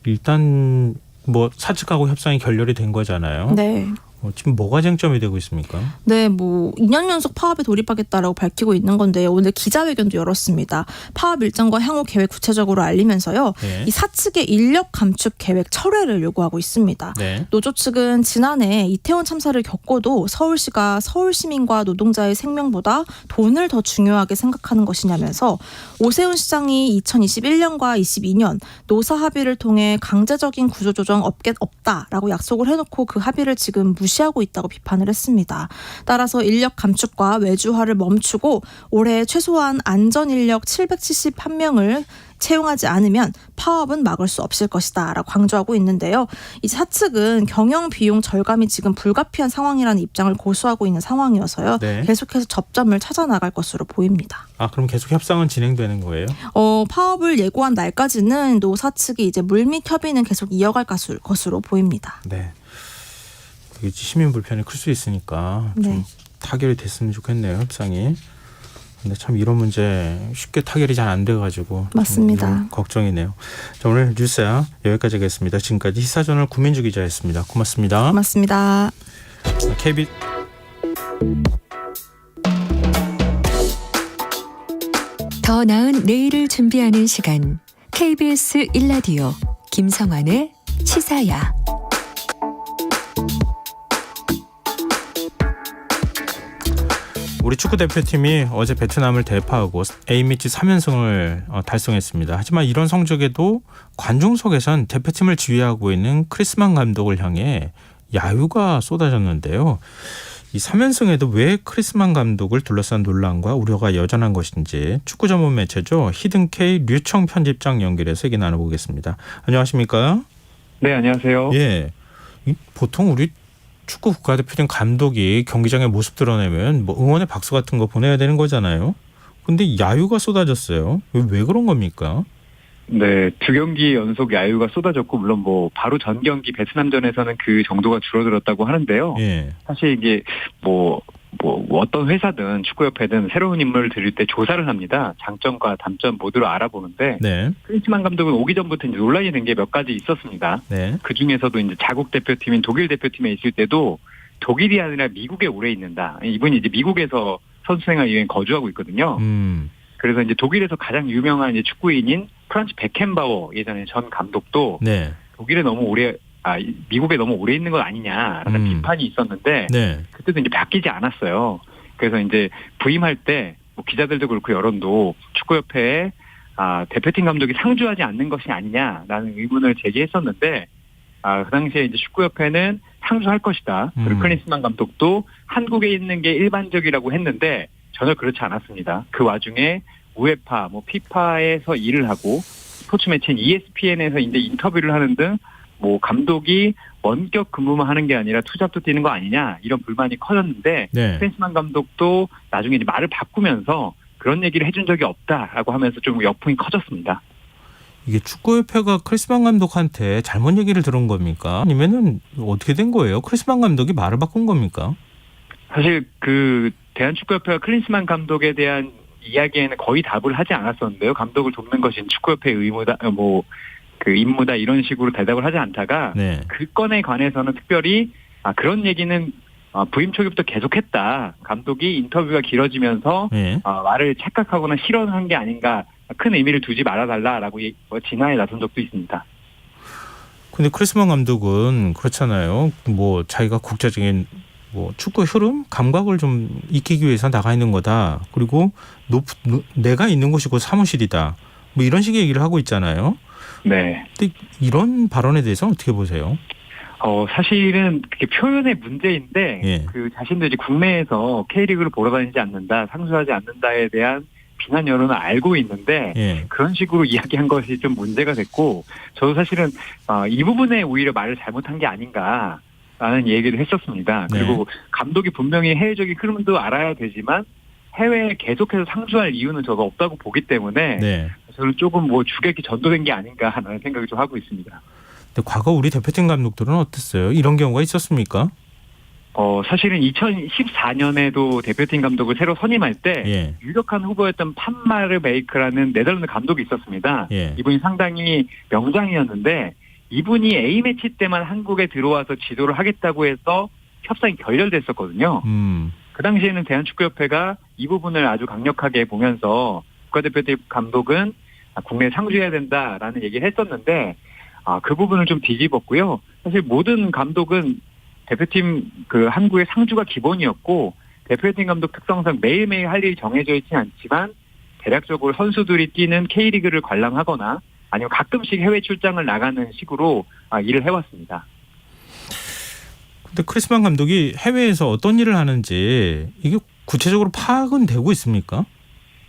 일단 뭐 사측하고 협상이 결렬이 된 거잖아요. 네. 지금 뭐가 쟁점이 되고 있습니까? 네, 2년 연속 파업에 돌입하겠다라고 밝히고 있는 건데요. 오늘 기자회견도 열었습니다. 파업 일정과 향후 계획 구체적으로 알리면서요. 네. 이 사측의 인력 감축 계획 철회를 요구하고 있습니다. 네. 노조 측은 지난해 이태원 참사를 겪고도 서울시가 서울 시민과 노동자의 생명보다 돈을 더 중요하게 생각하는 것이냐면서 오세훈 시장이 2021년과 22년 노사 합의를 통해 강제적인 구조조정 없다라고 약속을 해놓고 그 합의를 지금 무시하고 있다고 비판을 했습니다. 따라서 인력 감축과 외주화를 멈추고 올해 최소한 안전인력 771명을 채용하지 않으면 파업은 막을 수 없을 것이다 라고 강조하고 있는데요. 이 사측은 경영 비용 절감이 지금 불가피한 상황이라는 입장을 고수하고 있는 상황이어서요. 네. 계속해서 접점을 찾아 나갈 것으로 보입니다. 그럼 계속 협상은 진행되는 거예요? 파업을 예고한 날까지는 노사 측이 이제 물밑 협의는 계속 이어갈 것으로 보입니다. 네. 시민 불편이 클 수 있으니까 좀 네. 타결이 됐으면 좋겠네요, 협상이. 근데 참 이런 문제 쉽게 타결이 잘 안 돼가지고 맞습니다. 걱정이네요. 자, 오늘 뉴스야 여기까지 하겠습니다. 지금까지 시사저널 구민주 기자였습니다. 고맙습니다. 고맙습니다. KB 더 나은 내일을 준비하는 시간 KBS 1라디오 김성환의 시사야. 우리 축구 대표팀이 어제 베트남을 대파하고 A매치 3연승을 달성했습니다. 하지만 이런 성적에도 관중석에선 대표팀을 지휘하고 있는 크리스만 감독을 향해 야유가 쏟아졌는데요. 이 3연승에도 왜 크리스만 감독을 둘러싼 논란과 우려가 여전한 것인지 축구 전문 매체죠. 히든K 류청 편집장 연결해서 얘기 나눠보겠습니다. 안녕하십니까? 네, 안녕하세요. 예, 보통 우리 축구 국가대표팀 감독이 경기장에 모습 드러내면 응원의 박수 같은 거 보내야 되는 거잖아요. 근데 야유가 쏟아졌어요. 왜 그런 겁니까? 네, 2경기 연속 야유가 쏟아졌고 물론 바로 전 경기 베트남전에서는 그 정도가 줄어들었다고 하는데요. 예. 사실 이게 어떤 회사든 축구협회든 새로운 인물을 들일 때 조사를 합니다. 장점과 단점 모두를 알아보는데 네. 크리스만 감독은 오기 전부터 이제 논란이 된 게 몇 가지 있었습니다. 네. 그 중에서도 이제 자국 대표팀인 독일 대표팀에 있을 때도 독일이 아니라 미국에 오래 있는다. 이분이 이제 미국에서 선수생활 이후에 거주하고 있거든요. 그래서 이제 독일에서 가장 유명한 이제 축구인인 프란츠 베켄바워 예전에 전 감독도 네. 미국에 너무 오래 있는 것 아니냐라는 비판이 있었는데 네. 그때도 이제 바뀌지 않았어요. 그래서 이제 부임할 때 기자들도 그렇고 여론도 축구협회에 대표팀 감독이 상주하지 않는 것이 아니냐라는 의문을 제기했었는데 그 당시에 이제 축구협회는 상주할 것이다. 그리고 클린스만 감독도 한국에 있는 게 일반적이라고 했는데 전혀 그렇지 않았습니다. 그 와중에 우에파, 피파에서 일을 하고 스포츠 매체인 ESPN에서 이제 인터뷰를 하는 등 감독이 원격 근무만 하는 게 아니라 투잡도 뛰는 거 아니냐 이런 불만이 커졌는데 네. 클린스만 감독도 나중에 이제 말을 바꾸면서 그런 얘기를 해준 적이 없다라고 하면서 좀 역풍이 커졌습니다. 이게 축구협회가 크리스만 감독한테 잘못 얘기를 들은 겁니까? 아니면은 어떻게 된 거예요? 크리스만 감독이 말을 바꾼 겁니까? 사실 그 대한축구협회가 클린스만 감독에 대한 이야기에는 거의 답을 하지 않았었는데요. 감독을 돕는 것이 축구협회의 의무다, 임무다 이런 식으로 대답을 하지 않다가 네. 그 건에 관해서는 특별히 그런 얘기는 부임 초기부터 계속했다. 감독이 인터뷰가 길어지면서 네. 말을 착각하거나 실언한 게 아닌가 큰 의미를 두지 말아달라라고 진화에 나선 적도 있습니다. 근데 크리스만 감독은 그렇잖아요. 자기가 국제적인 축구 흐름, 감각을 좀 익히기 위해서 나가 있는 거다. 그리고 내가 있는 곳이 곧 사무실이다. 이런 식의 얘기를 하고 있잖아요. 네. 근데 이런 발언에 대해서 어떻게 보세요? 사실은 그게 표현의 문제인데 예. 그 자신들이 국내에서 K리그를 보러 다니지 않는다, 상주하지 않는다에 대한 비난 여론을 알고 있는데 예. 그런 식으로 이야기한 것이 좀 문제가 됐고 저도 사실은 이 부분에 오히려 말을 잘못한 게 아닌가라는 얘기를 했었습니다. 네. 그리고 감독이 분명히 해외적인 흐름도 알아야 되지만 해외에 계속해서 상주할 이유는 저도 없다고 보기 때문에 네. 저는 조금 주객이 전도된 게 아닌가라는 생각을 좀 하고 있습니다. 근데 과거 우리 대표팀 감독들은 어땠어요? 이런 경우가 있었습니까? 사실은 2014년에도 대표팀 감독을 새로 선임할 때 예. 유력한 후보였던 판마르 메이크라는 네덜란드 감독이 있었습니다. 예. 이분이 상당히 명장이었는데 이분이 A매치 때만 한국에 들어와서 지도를 하겠다고 해서 협상이 결렬됐었거든요. 그 당시에는 대한축구협회가 이 부분을 아주 강력하게 보면서 국가대표팀 감독은 국내에 상주해야 된다라는 얘기를 했었는데 그 부분을 좀 뒤집었고요. 사실 모든 감독은 대표팀 한국의 상주가 기본이었고 대표팀 감독 특성상 매일매일 할 일이 정해져 있지는 않지만 대략적으로 선수들이 뛰는 K리그를 관람하거나 아니면 가끔씩 해외 출장을 나가는 식으로 일을 해왔습니다. 근데 크리스만 감독이 해외에서 어떤 일을 하는지 이게 구체적으로 파악은 되고 있습니까?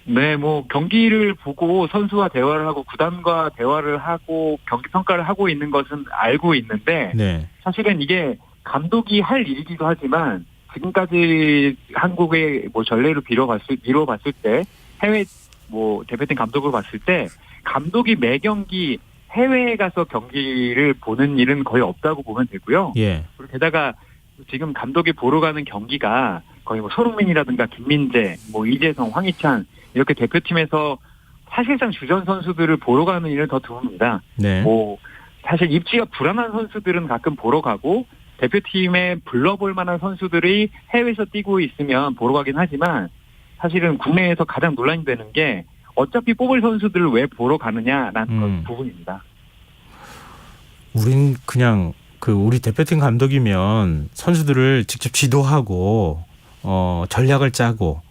네, 경기를 보고 선수와 대화를 하고 구단과 대화를 하고 경기 평가를 하고 있는 것은 알고 있는데 네. 사실은 이게 감독이 할 일이기도 하지만 지금까지 한국의 전례를 미뤄봤을 때 해외 대표팀 감독을 봤을 때 감독이 매 경기 해외에 가서 경기를 보는 일은 거의 없다고 보면 되고요. 예. 그리고 게다가 지금 감독이 보러 가는 경기가 거의 손흥민이라든가 김민재, 이재성, 황희찬 이렇게 대표팀에서 사실상 주전 선수들을 보러 가는 일은 더 드뭅니다. 네. 사실 입지가 불안한 선수들은 가끔 보러 가고 대표팀에 불러볼 만한 선수들이 해외에서 뛰고 있으면 보러 가긴 하지만 사실은 국내에서 가장 논란이 되는 게 어차피 뽑을 선수들을 왜 보러 가느냐라는 부분입니다. 우린 그냥 우리 대표팀 감독이면 선수들을 직접 지도하고 전략을 짜고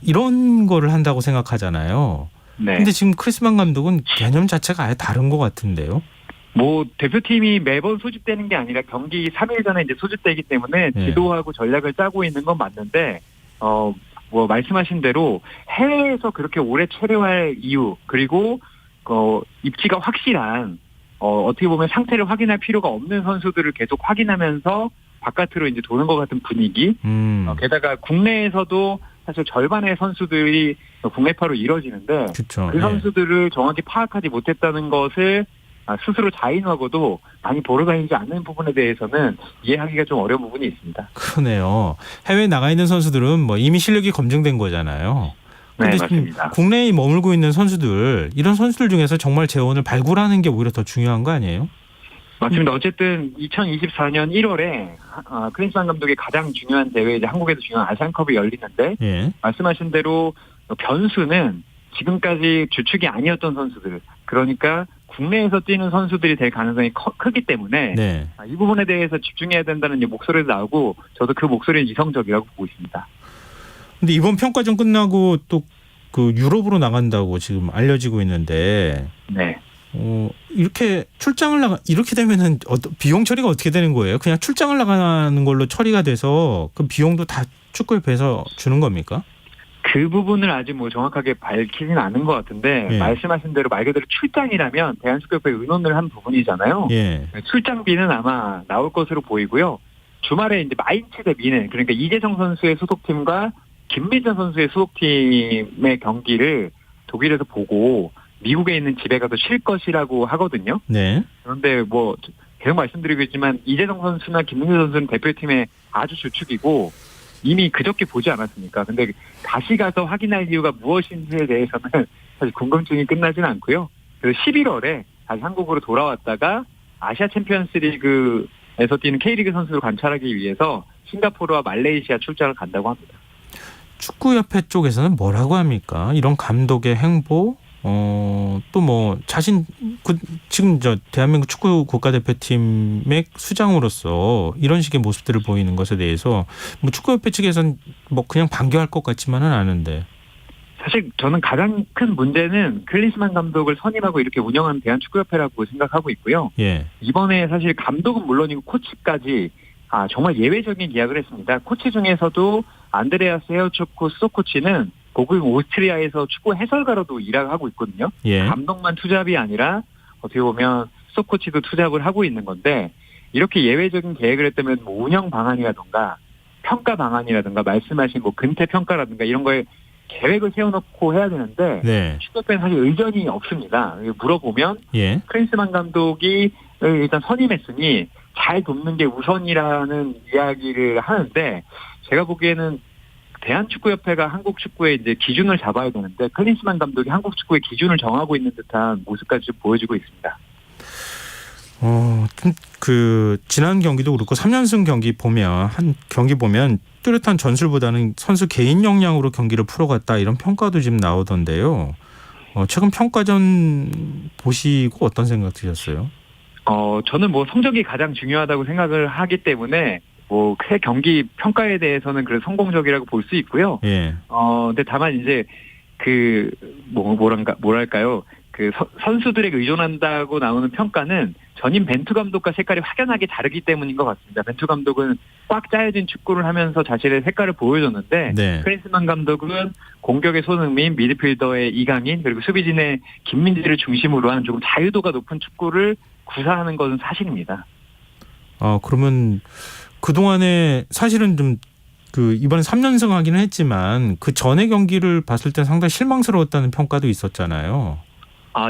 이런 거를 한다고 생각하잖아요. 네. 근데 지금 크리스만 감독은 개념 자체가 아예 다른 것 같은데요. 대표팀이 매번 소집되는 게 아니라 경기 3일 전에 이제 소집되기 때문에 네. 지도하고 전략을 짜고 있는 건 맞는데, 말씀하신 대로 해외에서 그렇게 오래 체류할 이유, 그리고, 입지가 확실한, 어떻게 보면 상태를 확인할 필요가 없는 선수들을 계속 확인하면서 바깥으로 이제 도는 것 같은 분위기, 게다가 국내에서도 사실 절반의 선수들이 국내파로 이뤄지는데, 그쵸. 그 선수들을 정확히 파악하지 못했다는 것을 스스로 자인하고도 많이 보러 다니지 않는 부분에 대해서는 이해하기가 좀 어려운 부분이 있습니다. 그러네요. 해외에 나가 있는 선수들은 이미 실력이 검증된 거잖아요. 네, 근데 맞습니다. 국내에 머물고 있는 선수들, 이런 선수들 중에서 정말 재원을 발굴하는 게 오히려 더 중요한 거 아니에요? 맞습니다. 어쨌든 2024년 1월에 크리스만 감독의 가장 중요한 대회, 이제 한국에서 중요한 아시안컵이 열리는데, 예. 말씀하신 대로 변수는 지금까지 주축이 아니었던 선수들, 그러니까 국내에서 뛰는 선수들이 될 가능성이 크기 때문에 네. 이 부분에 대해서 집중해야 된다는 목소리도 나오고 저도 그 목소리는 이성적이라고 보고 있습니다. 근데 이번 평가전 끝나고 또 유럽으로 나간다고 지금 알려지고 있는데, 네. 이렇게 이렇게 되면은 비용 처리가 어떻게 되는 거예요? 그냥 출장을 나가는 걸로 처리가 돼서 그 비용도 다 축구협회에서 주는 겁니까? 그 부분을 아직 정확하게 밝히진 않은 것 같은데, 예. 말씀하신 대로 말 그대로 출장이라면 대한축구협회 의논을 한 부분이잖아요. 예. 출장비는 아마 나올 것으로 보이고요. 주말에 이제 마인츠 대 미넨, 그러니까 이재성 선수의 소속팀과 김민재 선수의 소속팀의 경기를 독일에서 보고 미국에 있는 집에 가서 쉴 것이라고 하거든요. 네. 그런데 계속 말씀드리고 있지만 이재성 선수나 김민재 선수는 대표팀의 아주 주축이고 이미 그저께 보지 않았습니까? 근데 다시 가서 확인할 이유가 무엇인지에 대해서는 사실 궁금증이 끝나진 않고요. 그래서 11월에 다시 한국으로 돌아왔다가 아시아 챔피언스 리그에서 뛰는 K리그 선수를 관찰하기 위해서 싱가포르와 말레이시아 출장을 간다고 합니다. 축구협회 쪽에서는 뭐라고 합니까? 이런 감독의 행보, 또 지금 대한민국 축구 국가대표팀의 수장으로서 이런 식의 모습들을 보이는 것에 대해서 축구협회 측에서는 그냥 반겨할 것 같지만은 않은데. 사실 저는 가장 큰 문제는 클린스만 감독을 선임하고 이렇게 운영하는 대한축구협회라고 생각하고 있고요. 예. 이번에 사실 감독은 물론이고 코치까지 정말 예외적인 계약을 했습니다. 코치 중에서도 안드레아스 헤어초코 수석 코치는 고국 오스트리아에서 축구 해설가로도 일을 하고 있거든요. 예. 감독만 투잡이 아니라 어떻게 보면 수석 코치도 투잡을 하고 있는 건데 이렇게 예외적인 계획을 했다면 운영 방안이라든가 평가 방안이라든가 말씀하신 근태 평가라든가 이런 거에 계획을 세워놓고 해야 되는데 네. 축구협회는 사실 의전이 없습니다. 물어보면 예. 클린스만 감독이 일단 선임했으니 잘 돕는 게 우선이라는 이야기를 하는데 제가 보기에는 대한축구협회가 한국 축구의 이제 기준을 잡아야 되는데 클린스만 감독이 한국 축구의 기준을 정하고 있는 듯한 모습까지 좀 보여지고 있습니다. 그 지난 경기도 그렇고 3연승 경기 보면 뚜렷한 전술보다는 선수 개인 역량으로 경기를 풀어갔다 이런 평가도 지금 나오던데요. 최근 평가전 보시고 어떤 생각 드셨어요? 저는 뭐 성적이 가장 중요하다고 생각을 하기 때문에 뭐 새 경기 평가에 대해서는 그래도 성공적이라고 볼 수 있고요. 예. 근데 다만 이제 그 뭐랄까요? 그 선수들에게 의존한다고 나오는 평가는 전임 벤투 감독과 색깔이 확연하게 다르기 때문인 것 같습니다. 벤투 감독은 꽉 짜여진 축구를 하면서 자신의 색깔을 보여줬는데 네. 클린스만 감독은 공격의 손흥민, 미드필더의 이강인 그리고 수비진의 김민재를 중심으로 한 조금 자유도가 높은 축구를 구사하는 것은 사실입니다. 그러면 그동안에 사실은 좀 그 이번에 3연승 하기는 했지만 그 전의 경기를 봤을 때 상당히 실망스러웠다는 평가도 있었잖아요.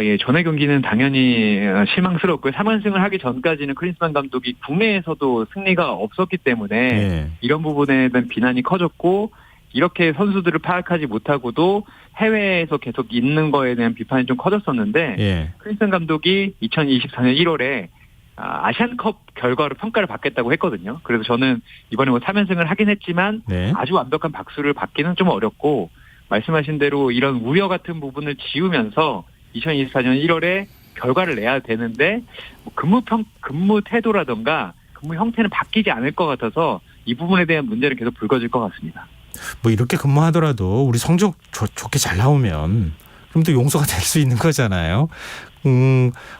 예. 전의 경기는 당연히 실망스럽고요. 3연승을 하기 전까지는 클린스만 감독이 국내에서도 승리가 없었기 때문에 예. 이런 부분에 대한 비난이 커졌고 이렇게 선수들을 파악하지 못하고도 해외에서 계속 있는 거에 대한 비판이 좀 커졌었는데 예. 클린스만 감독이 2024년 1월에 아시안컵 결과로 평가를 받겠다고 했거든요. 그래서 저는 이번에 뭐 3연승을 하긴 했지만 네. 아주 완벽한 박수를 받기는 좀 어렵고 말씀하신 대로 이런 우려 같은 부분을 지우면서 2024년 1월에 결과를 내야 되는데 뭐 근무 태도라든가 근무 형태는 바뀌지 않을 것 같아서 이 부분에 대한 문제는 계속 불거질 것 같습니다. 뭐 이렇게 근무하더라도 우리 성적 좋게 잘 나오면 그럼 또 용서가 될 수 있는 거잖아요.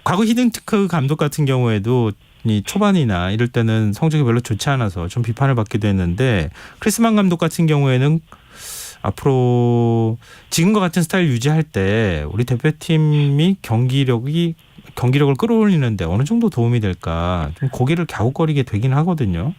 과거 히든티크 감독 같은 경우에도 이 초반이나 이럴 때는 성적이 별로 좋지 않아서 좀 비판을 받기도 했는데 클린스만 감독 같은 경우에는 앞으로 지금과 같은 스타일 유지할 때 우리 대표팀이 경기력을 끌어올리는데 어느 정도 도움이 될까 좀 고개를 갸웃거리게 되긴 하거든요.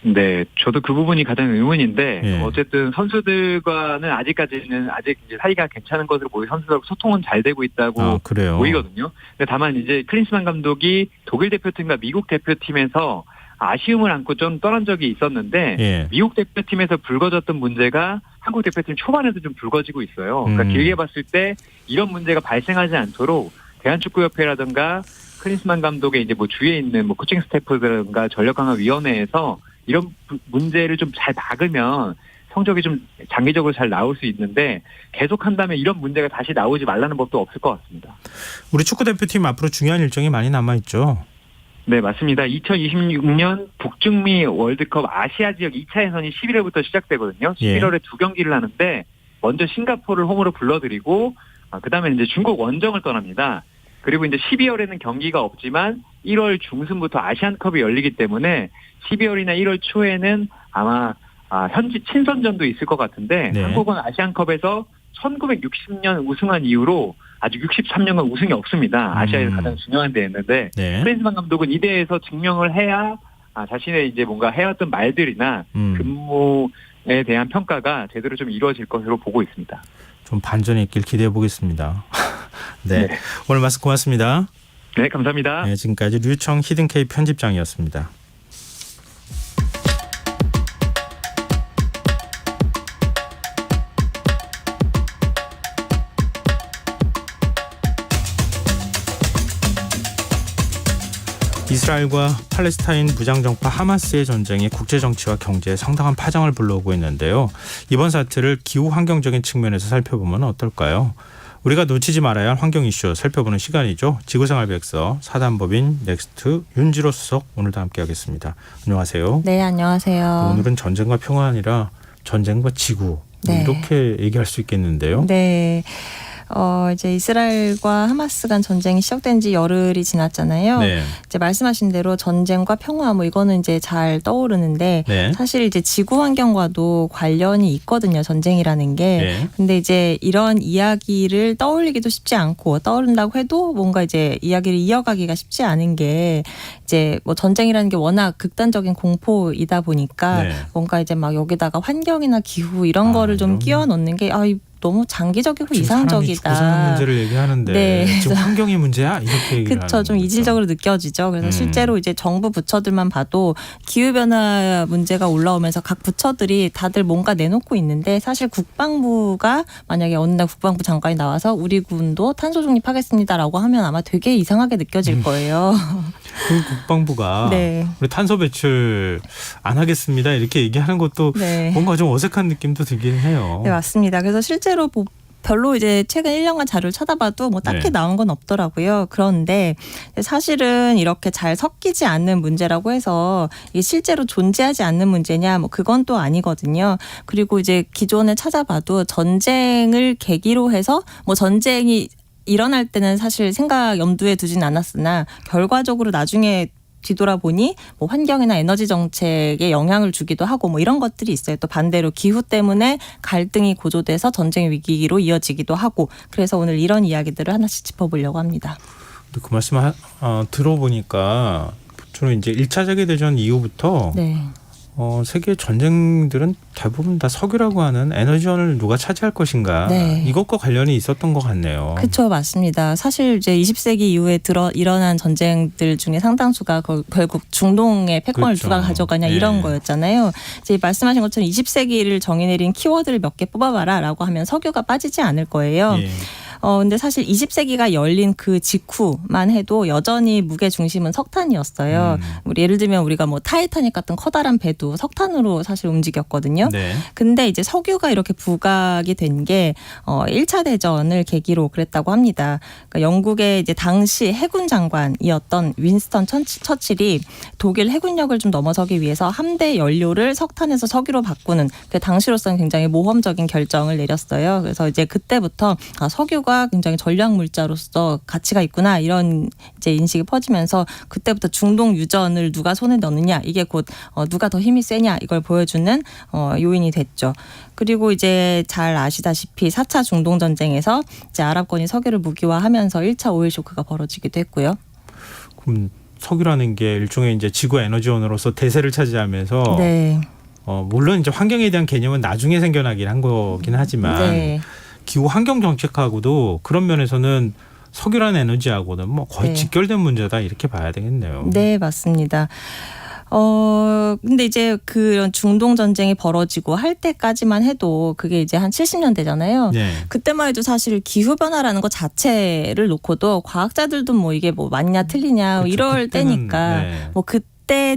네, 저도 그 부분이 가장 의문인데 예. 어쨌든 선수들과는 아직까지는 아직 이제 사이가 괜찮은 것으로 보이 선수들하고 소통은 잘 되고 있다고 그래요. 보이거든요. 근데 다만 이제 클린스만 감독이 독일 대표팀과 미국 대표팀에서 아쉬움을 안고 좀 떠난 적이 있었는데 예. 미국 대표팀에서 불거졌던 문제가 한국 대표팀 초반에도 좀 불거지고 있어요. 그러니까 길게 봤을 때 이런 문제가 발생하지 않도록 대한축구협회라든가 클린스만 감독의 이제 뭐 주위에 있는 뭐 코칭 스태프라든가 전력강화위원회에서 이런 문제를 좀 잘 막으면 성적이 좀 장기적으로 잘 나올 수 있는데 계속한다면 이런 문제가 다시 나오지 말라는 법도 없을 것 같습니다. 우리 축구 대표팀 앞으로 중요한 일정이 많이 남아 있죠. 네, 맞습니다. 2026년 북중미 월드컵 아시아 지역 2차 예선이 11월부터 시작되거든요. 11월에 두 경기를 하는데 먼저 싱가포르를 홈으로 불러들이고 그다음에 이제 중국 원정을 떠납니다. 그리고 이제 12월에는 경기가 없지만 1월 중순부터 아시안컵이 열리기 때문에 12월이나 1월 초에는 아마 현지 친선전도 있을 것 같은데 네. 한국은 아시안컵에서 1960년 우승한 이후로 아직 63년간 우승이 없습니다. 아시아에서 가장 중요한 대회였는데 네. 클린스만 감독은 이 대회에서 증명을 해야 자신의 이제 뭔가 해왔던 말들이나 근무에 대한 평가가 제대로 좀 이루어질 것으로 보고 있습니다. 좀 반전이 있길 기대해 보겠습니다. 네. 네. 오늘 말씀 고맙습니다. 네, 감사합니다. 네, 지금까지 류청 히든K 편집장이었습니다. 이스라엘과 팔레스타인 무장정파 하마스의 전쟁이 국제정치와 경제에 상당한 파장을 불러오고 있는데요. 이번 사태를 기후환경적인 측면에서 살펴보면 어떨까요? 우리가 놓치지 말아야 할 환경 이슈 살펴보는 시간이죠. 지구생활백서 사단법인 넥스트 윤지로 수석 오늘도 함께하겠습니다. 안녕하세요. 네, 안녕하세요. 오늘은 전쟁과 평화 아니라 전쟁과 지구 네. 이렇게 얘기할 수 있겠는데요. 네. 이제 이스라엘과 하마스 간 전쟁이 시작된 지 열흘이 지났잖아요. 네. 이제 말씀하신 대로 전쟁과 평화 뭐 이거는 이제 잘 떠오르는데 네. 사실 이제 지구 환경과도 관련이 있거든요. 전쟁이라는 게. 네. 근데 이제 이런 이야기를 떠올리기도 쉽지 않고 떠오른다고 해도 뭔가 이제 이야기를 이어가기가 쉽지 않은 게 이제 뭐 전쟁이라는 게 워낙 극단적인 공포이다 보니까 네. 뭔가 이제 막 여기다가 환경이나 기후 이런 거를 좀 그럼. 끼워 넣는 게 너무 장기적이고 지금 사람이 이상적이다. 죽고 사는 문제를 얘기하는데 네. 지금 환경이 문제야 이렇게 얘기를 그렇죠. 하는 좀 거죠. 이질적으로 느껴지죠. 그래서 실제로 이제 정부 부처들만 봐도 기후 변화 문제가 올라오면서 각 부처들이 다들 뭔가 내놓고 있는데 사실 국방부가 만약에 어느 날 국방부 장관이 나와서 우리 군도 탄소 중립하겠습니다라고 하면 아마 되게 이상하게 느껴질 거예요. 그 국방부가 네. 우리 탄소 배출 안 하겠습니다 이렇게 얘기하는 것도 네. 뭔가 좀 어색한 느낌도 들긴 해요. 네, 맞습니다. 그래서 실제로 별로 이제 최근 1년간 자료를 찾아봐도 뭐 딱히 네. 나온 건 없더라고요. 그런데 사실은 이렇게 잘 섞이지 않는 문제라고 해서 이게 실제로 존재하지 않는 문제냐 뭐 그건 또 아니거든요. 그리고 이제 기존에 찾아봐도 전쟁을 계기로 해서 뭐 전쟁이 일어날 때는 사실 생각 염두에 두진 않았으나 결과적으로 나중에 뒤돌아보니 뭐 환경이나 에너지 정책에 영향을 주기도 하고 뭐 이런 것들이 있어요. 또 반대로 기후 때문에 갈등이 고조돼서 전쟁의 위기로 이어지기도 하고 그래서 오늘 이런 이야기들을 하나씩 짚어보려고 합니다. 근데 그 말씀 들어보니까 주로 이제 1차 세계대전 이후부터 네. 세계 전쟁들은 대부분 다 석유라고 하는 에너지원을 누가 차지할 것인가 네. 이것과 관련이 있었던 것 같네요. 그렇죠, 맞습니다. 사실 이제 20세기 이후에 일어난 전쟁들 중에 상당수가 결국 중동의 패권을 그렇죠. 누가 가져가냐 네. 이런 거였잖아요. 이제 말씀하신 것처럼 20세기를 정의 내린 키워드를 몇 개 뽑아봐라라고 하면 석유가 빠지지 않을 거예요. 예. 근데 사실 20세기가 열린 그 직후만 해도 여전히 무게 중심은 석탄이었어요. 우리 예를 들면 우리가 뭐 타이타닉 같은 커다란 배도 석탄으로 사실 움직였거든요. 네. 근데 이제 석유가 이렇게 부각이 된 게 1차 대전을 계기로 그랬다고 합니다. 그러니까 영국의 이제 당시 해군 장관이었던 윈스턴 처칠이 독일 해군력을 좀 넘어서기 위해서 함대 연료를 석탄에서 석유로 바꾸는 그 당시로서는 굉장히 모험적인 결정을 내렸어요. 그래서 이제 그때부터 석유가 굉장히 전략 물자로서 가치가 있구나 이런 이제 인식이 퍼지면서 그때부터 중동 유전을 누가 손에 넣느냐 이게 곧 누가 더 힘이 세냐 이걸 보여주는 요인이 됐죠. 그리고 이제 잘 아시다시피 4차 중동 전쟁에서 이제 아랍권이 석유를 무기화하면서 1차 오일 쇼크가 벌어지기도 했고요. 그럼 석유라는 게 일종의 이제 지구 에너지원으로서 대세를 차지하면서 네. 물론 이제 환경에 대한 개념은 나중에 생겨나긴 한 거긴 하지만 네. 기후 환경 정책하고도 그런 면에서는 석유라는 에너지하고는 뭐 거의 네. 직결된 문제다 이렇게 봐야 되겠네요. 네, 맞습니다. 근데 이제 그런 중동 전쟁이 벌어지고 할 때까지만 해도 그게 이제 한 70년대잖아요. 네. 그때만 해도 사실 기후 변화라는 것 자체를 놓고도 과학자들도 뭐 이게 뭐 맞냐 틀리냐 그렇죠. 이럴 그때는, 때니까 네. 뭐 그때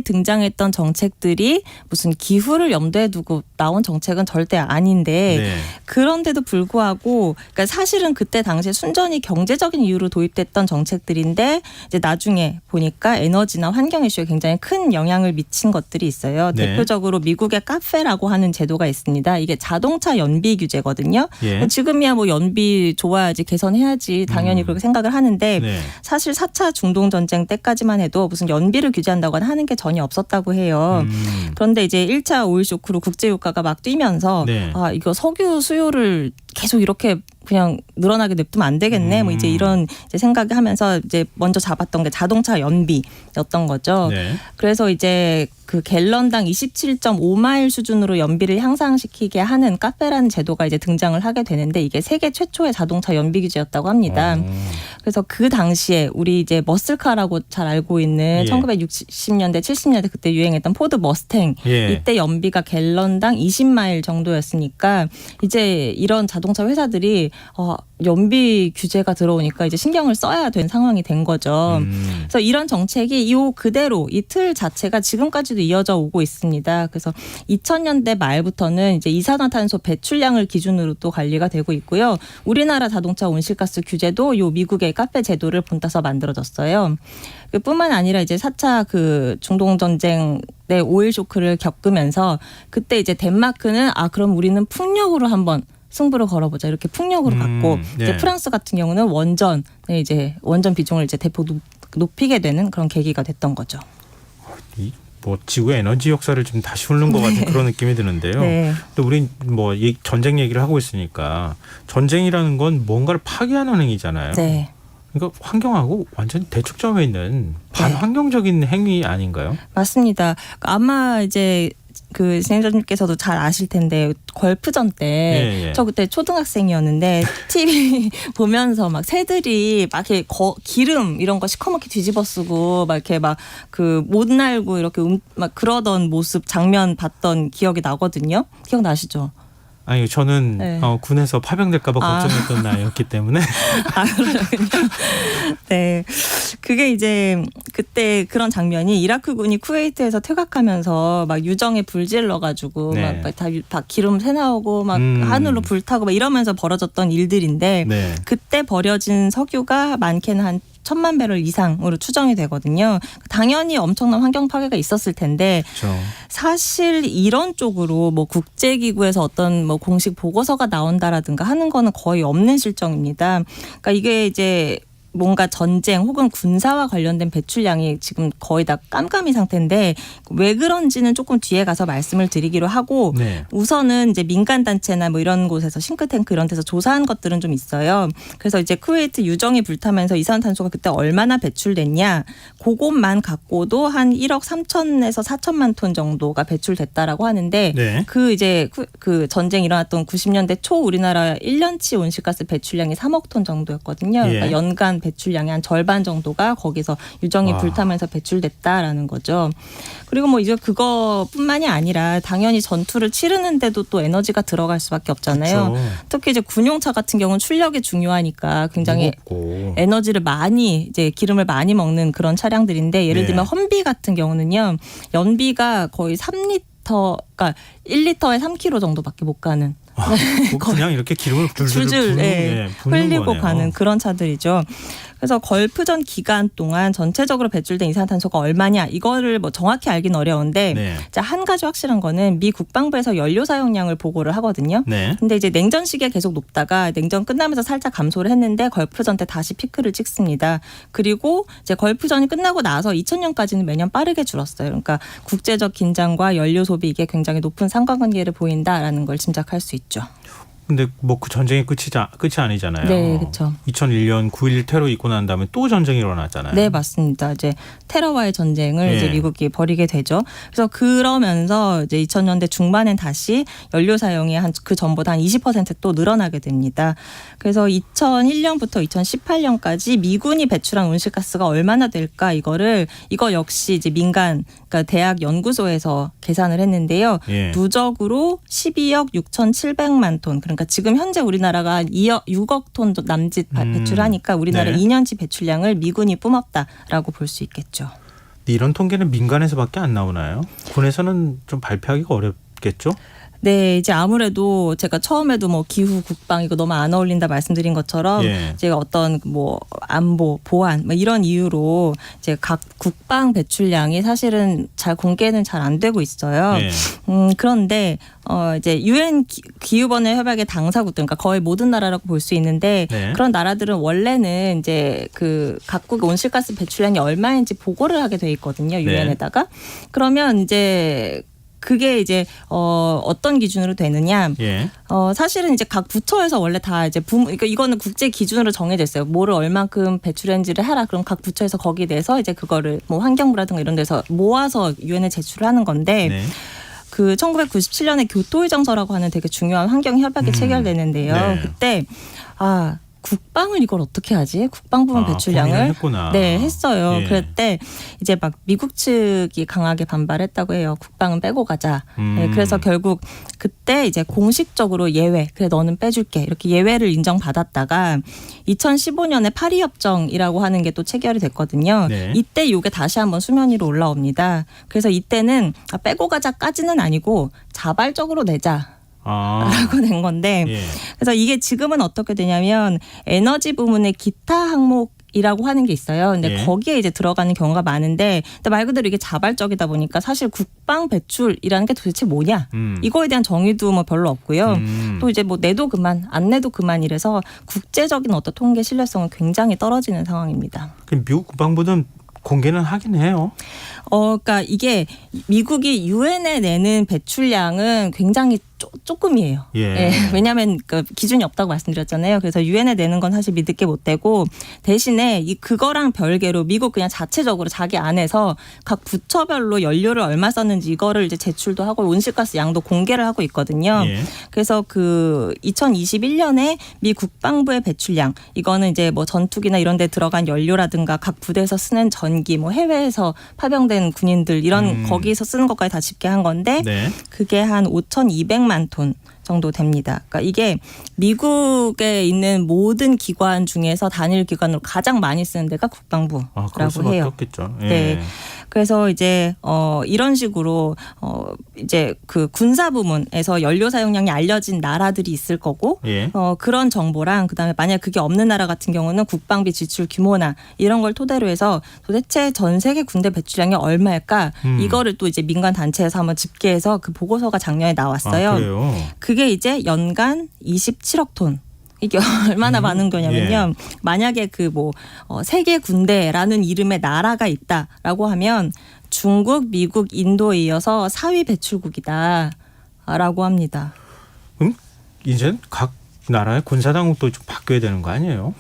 등장했던 정책들이 무슨 기후를 염두에 두고 나온 정책은 절대 아닌데 네. 그런데도 불구하고 그러니까 사실은 그때 당시에 순전히 경제적인 이유로 도입됐던 정책들인데 이제 나중에 보니까 에너지나 환경 이슈에 굉장히 큰 영향을 미친 것들이 있어요. 네. 대표적으로 미국의 카페라고 하는 제도가 있습니다. 이게 자동차 연비 규제거든요. 예. 지금이야 뭐 연비 좋아야지 개선해야지 당연히 그렇게 생각을 하는데 네. 사실 4차 중동 전쟁 때까지만 해도 무슨 연비를 규제한다거나 하는 게 전혀 없었다고 해요. 그런데 이제 1차 오일 쇼크로 국제 유가가 막 뛰면서 네. 이거 석유 수요를 계속 이렇게 그냥 늘어나게 냅두면 안 되겠네. 뭐 이제 이런 이제 생각을 하면서 이제 먼저 잡았던 게 자동차 연비였던 거죠. 네. 그래서 이제 그 갤런당 27.5마일 수준으로 연비를 향상시키게 하는 카페라는 제도가 이제 등장을 하게 되는데 이게 세계 최초의 자동차 연비 규제였다고 합니다. 그래서 그 당시에 우리 이제 머슬카라고 잘 알고 있는 예. 1960년대 70년대 그때 유행했던 포드 머스탱 예. 이때 연비가 갤런당 20마일 정도였으니까 이제 이런 자동차 회사들이 연비 규제가 들어오니까 이제 신경을 써야 된 상황이 된 거죠. 그래서 이런 정책이 이 그대로 이 틀 자체가 지금까지도 이어져 오고 있습니다. 그래서 2000년대 말부터는 이제 이산화탄소 배출량을 기준으로 또 관리가 되고 있고요. 우리나라 자동차 온실가스 규제도 요 미국의 카페 제도를 본따서 만들어졌어요. 뿐만 아니라 이제 4차 그 중동 전쟁 때 오일 쇼크를 겪으면서 그때 이제 덴마크는 그럼 우리는 풍력으로 한번 승부를 걸어보자 이렇게 풍력으로 갔고 네. 이제 프랑스 같은 경우는 원전 비중을 이제 대폭 높이게 되는 그런 계기가 됐던 거죠. 뭐 지구 에너지 역사를 좀 다시 훑는 것 같은 그런 느낌이 드는데요. 네. 또 우리 뭐 전쟁 얘기를 하고 있으니까 전쟁이라는 건 뭔가를 파괴하는 행위잖아요. 네. 그러니까 환경하고 완전히 대척점에 있는 반환경적인 행위 아닌가요? 맞습니다. 아마 이제 그 진행자님께서도 잘 아실 텐데 걸프전 때 저 그때 초등학생이었는데 TV 보면서 막 새들이 막 이렇게 기름 이런 거 시커멓게 뒤집어 쓰고 막 이렇게 막 그 못 날고 이렇게 막 그러던 모습 장면 봤던 기억이 나거든요. 기억나시죠? 아니 저는 네. 군에서 파병될까봐 걱정했던 나이였기 때문에. 그렇군요. 네, 그게 이제 그때 그런 장면이 이라크군이 쿠웨이트에서 퇴각하면서 막 유정에 불질러가지고 네. 막 기름 새 나오고 막 하늘로 불타고 막 이러면서 벌어졌던 일들인데 네. 그때 버려진 석유가 많게는 한 1,000만 배럴 이상으로 추정이 되거든요. 당연히 엄청난 환경 파괴가 있었을 텐데 그렇죠. 사실 이런 쪽으로 뭐 국제기구에서 어떤 뭐 공식 보고서가 나온다라든가 하는 거는 거의 없는 실정입니다. 그러니까 이게 이제 뭔가 전쟁 혹은 군사와 관련된 배출량이 지금 거의 다 깜깜이 상태인데 왜 그런지는 조금 뒤에 가서 말씀을 드리기로 하고 네. 우선은 이제 민간 단체나 뭐 이런 곳에서 싱크탱크 이런 데서 조사한 것들은 좀 있어요. 그래서 이제 쿠웨이트 유정이 불타면서 이산화탄소가 그때 얼마나 배출됐냐 그것만 갖고도 한 1억 3천에서 4천만 톤 정도가 배출됐다라고 하는데 네. 그 이제 그 전쟁이 일어났던 90년대 초 우리나라 1년치 온실가스 배출량이 3억 톤 정도였거든요. 그러니까 예. 연간 배출량의 한 절반 정도가 거기서 유정이 와. 불타면서 배출됐다라는 거죠. 그리고 뭐 이제 그거뿐만이 아니라 당연히 전투를 치르는데도 또 에너지가 들어갈 수밖에 없잖아요. 그렇죠. 특히 이제 군용차 같은 경우는 출력이 중요하니까 굉장히 무겁고. 에너지를 많이 이제 기름을 많이 먹는 그런 차량들인데 예를 네. 들면 험비 같은 경우는요. 연비가 거의 3리터 그러니까 1리터에 3km 정도밖에 못 가는 뭐 그냥 이렇게 기름을 줄줄 부는 흘리고 거네요. 가는 그런 차들이죠. 그래서 걸프전 기간 동안 전체적으로 배출된 이산화탄소가 얼마냐 이거를 뭐 정확히 알긴 어려운데 네. 자, 한 가지 확실한 거는 미 국방부에서 연료 사용량을 보고를 하거든요. 네. 근데 이제 냉전 시기에 계속 높다가 냉전 끝나면서 살짝 감소를 했는데 걸프전 때 다시 피크를 찍습니다. 그리고 이제 걸프전이 끝나고 나서 2000년까지는 매년 빠르게 줄었어요. 그러니까 국제적 긴장과 연료 소비 이게 굉장히 높은 상관관계를 보인다라는 걸 짐작할 수 있죠. 근데 뭐 그 전쟁이 끝이 아니잖아요. 네, 그렇죠. 2001년 9.11 테러 있고 난 다음에 또 전쟁이 일어났잖아요. 네, 맞습니다. 이제 테러와의 전쟁을 이제 미국이 벌이게 되죠. 그래서 그러면서 이제 2000년대 중반엔 다시 연료 사용이 그 전보다 한 20% 또 늘어나게 됩니다. 그래서 2001년부터 2018년까지 미군이 배출한 온실가스가 얼마나 될까 이거 역시 이제 민간 그러니까 대학 연구소에서 계산을 했는데요. 예. 누적으로 12억 6,700만 톤. 그러니까 지금 현재 우리나라가 6억 톤 남짓 배출하니까 우리나라 네. 2년치 배출량을 미군이 뿜었다라고 볼 수 있겠죠. 이런 통계는 민간에서밖에 안 나오나요? 군에서는 좀 발표하기가 어렵겠죠? 네, 이제 아무래도 제가 처음에도 뭐 기후 국방 이거 너무 안 어울린다 말씀드린 것처럼 예. 제가 어떤 뭐 안보 보안 뭐 이런 이유로 이제 각 국방 배출량이 사실은 잘 공개는 잘 안 되고 있어요. 예. 그런데 이제 유엔 기후변화 협약의 당사국들 그러니까 거의 모든 나라라고 볼 수 있는데 네. 그런 나라들은 원래는 이제 그 각국의 온실가스 배출량이 얼마인지 보고를 하게 돼 있거든요. 유엔에다가. 그러면 이제 그게 이제 어떤 기준으로 되느냐? 예. 사실은 이제 각 부처에서 원래 다 이제 그러니까 이거는 국제 기준으로 정해져 있어요. 뭐를 얼만큼 배출했는지를 해라. 그럼 각 부처에서 거기에 대해서 이제 그거를 뭐 환경부라든가 이런 데서 모아서 유엔에 제출을 하는 건데. 네. 그 1997년에 교토의정서라고 하는 되게 중요한 환경 협약이 체결되는데요. 네. 그때 국방을 이걸 어떻게 하지? 국방 부문 배출량을 고민을 했구나. 네, 했어요. 예. 그때 이제 막 미국 측이 강하게 반발했다고 해요. 국방은 빼고 가자. 네, 그래서 결국 그때 이제 공식적으로 예외. 그래 너는 빼줄게. 이렇게 예외를 인정받았다가 2015년에 파리 협정이라고 하는 게 또 체결이 됐거든요. 네. 이때 이게 다시 한번 수면 위로 올라옵니다. 그래서 이때는 빼고 가자까지는 아니고 자발적으로 내자. 라고 된 건데 예. 그래서 이게 지금은 어떻게 되냐면 에너지 부문의 기타 항목이라고 하는 게 있어요. 근데 예. 거기에 이제 들어가는 경우가 많은데 근데 말 그대로 이게 자발적이다 보니까 사실 국방 배출이라는 게 도대체 뭐냐 이거에 대한 정의도 뭐 별로 없고요. 또 이제 뭐 내도 그만 안 내도 그만 이래서 국제적인 어떤 통계 신뢰성은 굉장히 떨어지는 상황입니다. 그럼 미국 국방부는 공개는 하긴 해요. 그러니까 이게 미국이 유엔에 내는 배출량은 굉장히 조금이에요. 예. 왜냐하면 그 기준이 없다고 말씀드렸잖아요. 그래서 유엔에 내는 건 사실 믿을 게 못 되고 대신에 그거랑 별개로 미국 그냥 자체적으로 자기 안에서 각 부처별로 연료를 얼마 썼는지 이거를 이제 제출도 하고 온실가스 양도 공개를 하고 있거든요. 예. 그래서 그 2021년에 미 국방부의 배출량 이거는 이제 뭐 전투기나 이런 데 들어간 연료라든가 각 부대에서 쓰는 전기 뭐 해외에서 파병된 군인들 이런 거기서 쓰는 것까지 다 집계한 건데 네. 그게 한 5,200만 톤 정도 됩니다. 그러니까 이게 미국에 있는 모든 기관 중에서 단일 기관으로 가장 많이 쓰는 데가 그럴 국방부라고 수밖에 해요. 없겠죠. 예. 네. 그래서 이제 이런 식으로 이제 그 군사 부문에서 연료 사용량이 알려진 나라들이 있을 거고 예. 그런 정보랑 그다음에 만약 그게 없는 나라 같은 경우는 국방비 지출 규모나 이런 걸 토대로 해서 도대체 전 세계 군대 배출량이 얼마일까 이거를 또 이제 민간 단체에서 한번 집계해서 그 보고서가 작년에 나왔어요. 아, 그래요? 그게 이제 연간 27억 톤. 이게 얼마나 많은 거냐면요. 만약에 그 뭐 세계 군대라는 이름의 나라가 있다라고 하면 중국, 미국, 인도에 이어서 4위 배출국이다라고 합니다. 이제 각 나라의 군사 당국도 좀 바뀌어야 되는 거 아니에요?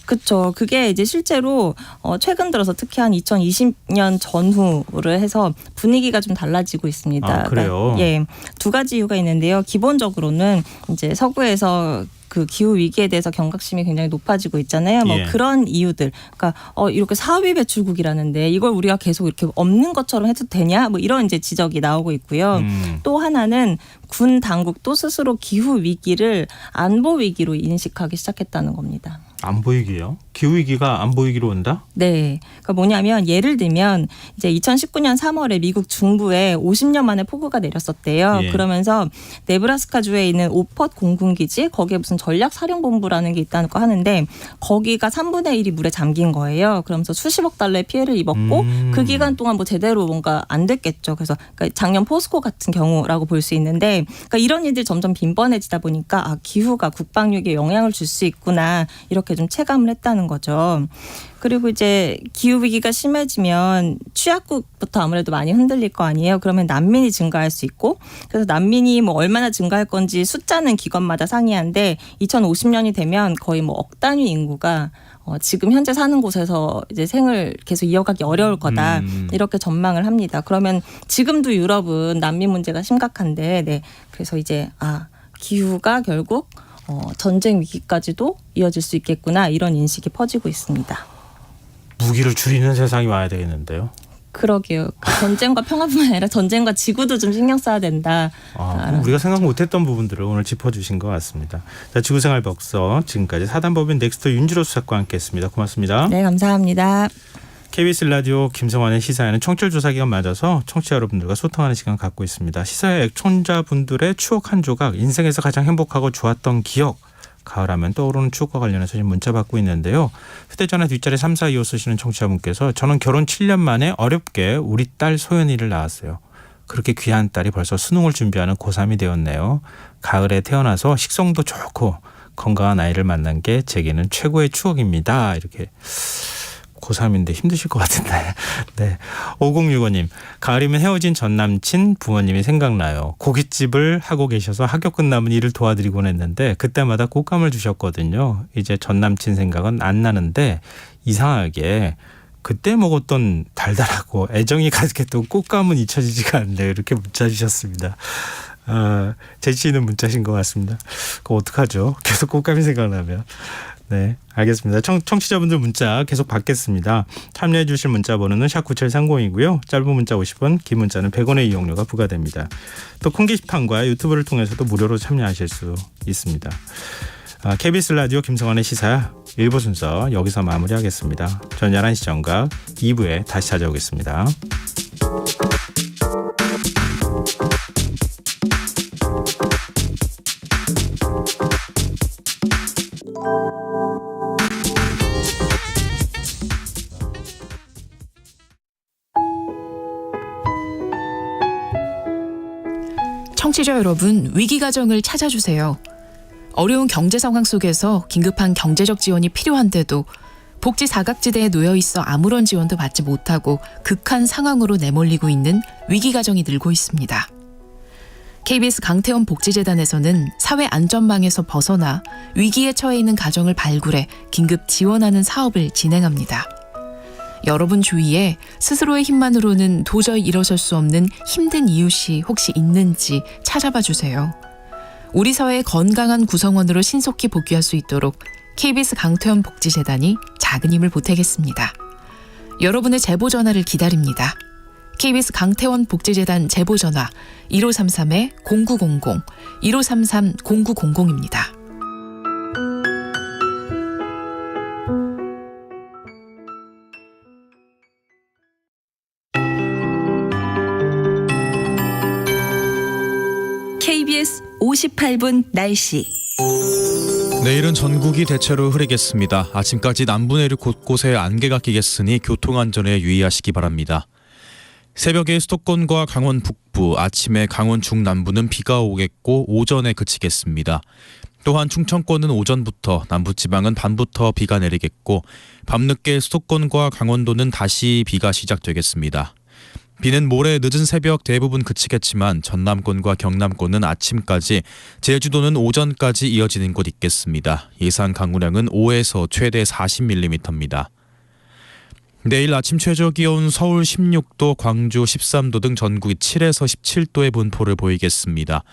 그렇죠. 그게 이제 실제로 최근 들어서 특히 한 2020년 전후를 해서 분위기가 좀 달라지고 있습니다. 아, 그래요? 그러니까, 예, 두 가지 이유가 있는데요. 기본적으로는 이제 서구에서 그 기후 위기에 대해서 경각심이 굉장히 높아지고 있잖아요. 뭐 예. 그런 이유들. 그러니까 이렇게 4위 배출국이라는데 이걸 우리가 계속 이렇게 없는 것처럼 해도 되냐? 뭐 이런 이제 지적이 나오고 있고요. 또 하나는 군 당국도 스스로 기후 위기를 안보 위기로 인식하기 시작했다는 겁니다. 안 보이기요? 기후위기가 안 보이기로 온다? 네. 그러니까 뭐냐면 예를 들면 이제 2019년 3월에 미국 중부에 50년 만에 폭우가 내렸었대요. 예. 그러면서 네브라스카주에 있는 오펫 공군기지 거기에 무슨 전략사령본부라는 게 있다고 하는데 거기가 3분의 1이 물에 잠긴 거예요. 그러면서 수십억 달러의 피해를 입었고 그 기간 동안 뭐 제대로 뭔가 안 됐겠죠. 그래서 그러니까 작년 포스코 같은 경우라고 볼 수 있는데 그러니까 이런 일들이 점점 빈번해지다 보니까 아, 기후가 국방력에 영향을 줄 수 있구나 이렇게 좀 체감을 했다는 거죠. 그리고 이제 기후위기가 심해지면 취약국부터 아무래도 많이 흔들릴 거 아니에요. 그러면 난민이 증가할 수 있고 그래서 난민이 뭐 얼마나 증가할 건지 숫자는 기관마다 상이한데 2050년이 되면 거의 뭐 억 단위 인구가 지금 현재 사는 곳에서 이제 생을 계속 이어가기 어려울 거다 이렇게 전망을 합니다. 그러면 지금도 유럽은 난민 문제가 심각한데 네. 그래서 이제 기후가 결국 전쟁 위기까지도 이어질 수 있겠구나 이런 인식이 퍼지고 있습니다. 무기를 줄이는 세상이 와야 되겠는데요. 그러게요. 전쟁과 평화뿐만 아니라 전쟁과 지구도 좀 신경 써야 된다. 우리가 생각 못했던 부분들을 오늘 짚어주신 것 같습니다. 자, 지구생활 벽서 지금까지 사단법인 넥스트 윤주로 수석과 함께했습니다. 고맙습니다. 네, 감사합니다. KBS 라디오 김성환의 시사회는 청취율 조사 기간 맞아서 청취자 여러분들과 소통하는 시간 갖고 있습니다. 시사회 애청자분들의 추억 한 조각, 인생에서 가장 행복하고 좋았던 기억, 가을하면 떠오르는 추억과 관련해서 지금 문자 받고 있는데요. 휴대전화 뒷자리 3425 쓰시는 청취자분께서 저는 결혼 7년 만에 어렵게 우리 딸 소연이를 낳았어요. 그렇게 귀한 딸이 벌써 수능을 준비하는 고3이 되었네요. 가을에 태어나서 식성도 좋고 건강한 아이를 만난 게 제게는 최고의 추억입니다. 이렇게. 고3인데 힘드실 것 같은데. 네. 5065님. 가을이면 헤어진 전 남친 부모님이 생각나요. 고깃집을 하고 계셔서 학교 끝나면 일을 도와드리곤 했는데 그때마다 꽃감을 주셨거든요. 이제 전 남친 생각은 안 나는데 이상하게 그때 먹었던 달달하고 애정이 가득했던 꽃감은 잊혀지지가 않네요. 이렇게 문자 주셨습니다. 재치 있는 문자신 것 같습니다. 그거 어떡하죠? 계속 꽃감이 생각나면. 네, 알겠습니다. 청취자분들 문자 계속 받겠습니다. 참여해 주실 문자 번호는 샵 9730이고요. 짧은 문자 50원, 긴 문자는 100원의 이용료가 부과됩니다. 또 콩 게시판과 유튜브를 통해서도 무료로 참여하실 수 있습니다. KBS 라디오 김성환의 시사 1부 순서 여기서 마무리하겠습니다. 저는 11시 정각 2부에 다시 찾아오겠습니다. 청취자 여러분, 위기가정을 찾아주세요. 어려운 경제 상황 속에서 긴급한 경제적 지원이 필요한데도 복지 사각지대에 놓여 있어 아무런 지원도 받지 못하고 극한 상황으로 내몰리고 있는 위기가정이 늘고 있습니다. KBS 강태원 복지재단에서는 사회안전망에서 벗어나 위기에 처해 있는 가정을 발굴해 긴급 지원하는 사업을 진행합니다. 여러분 주위에 스스로의 힘만으로는 도저히 일어설 수 없는 힘든 이웃이 혹시 있는지 찾아봐 주세요. 우리 사회의 건강한 구성원으로 신속히 복귀할 수 있도록 KBS 강태원 복지재단이 작은 힘을 보태겠습니다. 여러분의 제보 전화를 기다립니다. KBS 강태원 복지재단 제보 전화 1533-0900, 1533-0900입니다. KBS 58분 날씨. 내일은 전국이 대체로 흐리겠습니다. 아침까지 남부 내륙 곳곳에 안개가 끼겠으니 교통안전에 유의하시기 바랍니다. 새벽에 수도권과 강원 북부, 아침에 강원 중남부는 비가 오겠고 오전에 그치겠습니다. 또한 충청권은 오전부터, 남부지방은 밤부터 비가 내리겠고 밤늦게 수도권과 강원도는 다시 비가 시작되겠습니다. 비는 모레 늦은 새벽 대부분 그치겠지만 전남권과 경남권은 아침까지, 제주도는 오전까지 이어지는 곳 있겠습니다. 예상 강우량은 5에서 최대 40mm입니다. 내일 아침 최저기온 서울 16도, 광주 13도 등 전국이 7에서 17도의 분포를 보이겠습니다.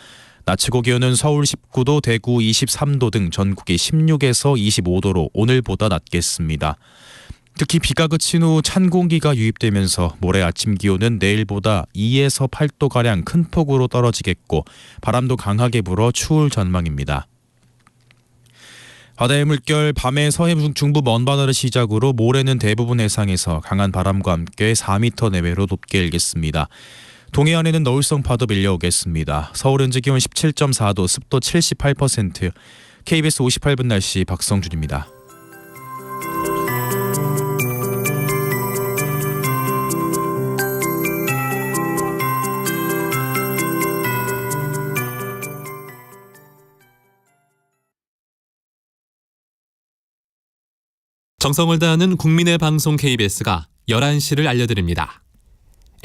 낮 최고기온은 서울 19도, 대구 23도 등 전국이 16에서 25도로 오늘보다 낮겠습니다. 특히 비가 그친 후 찬 공기가 유입되면서 모레 아침 기온은 내일보다 2에서 8도가량 큰 폭으로 떨어지겠고 바람도 강하게 불어 추울 전망입니다. 바다의 물결 밤에 서해 중부 먼바다를 시작으로 모레는 대부분 해상에서 강한 바람과 함께 4m 내외로 높게 일겠습니다. 동해안에는 너울성 파도 밀려오겠습니다. 서울 현재 기온 17.4도, 습도 78%. KBS 58분 날씨 박성준입니다. 정성을 다하는 국민의 방송 KBS가 11시를 알려드립니다.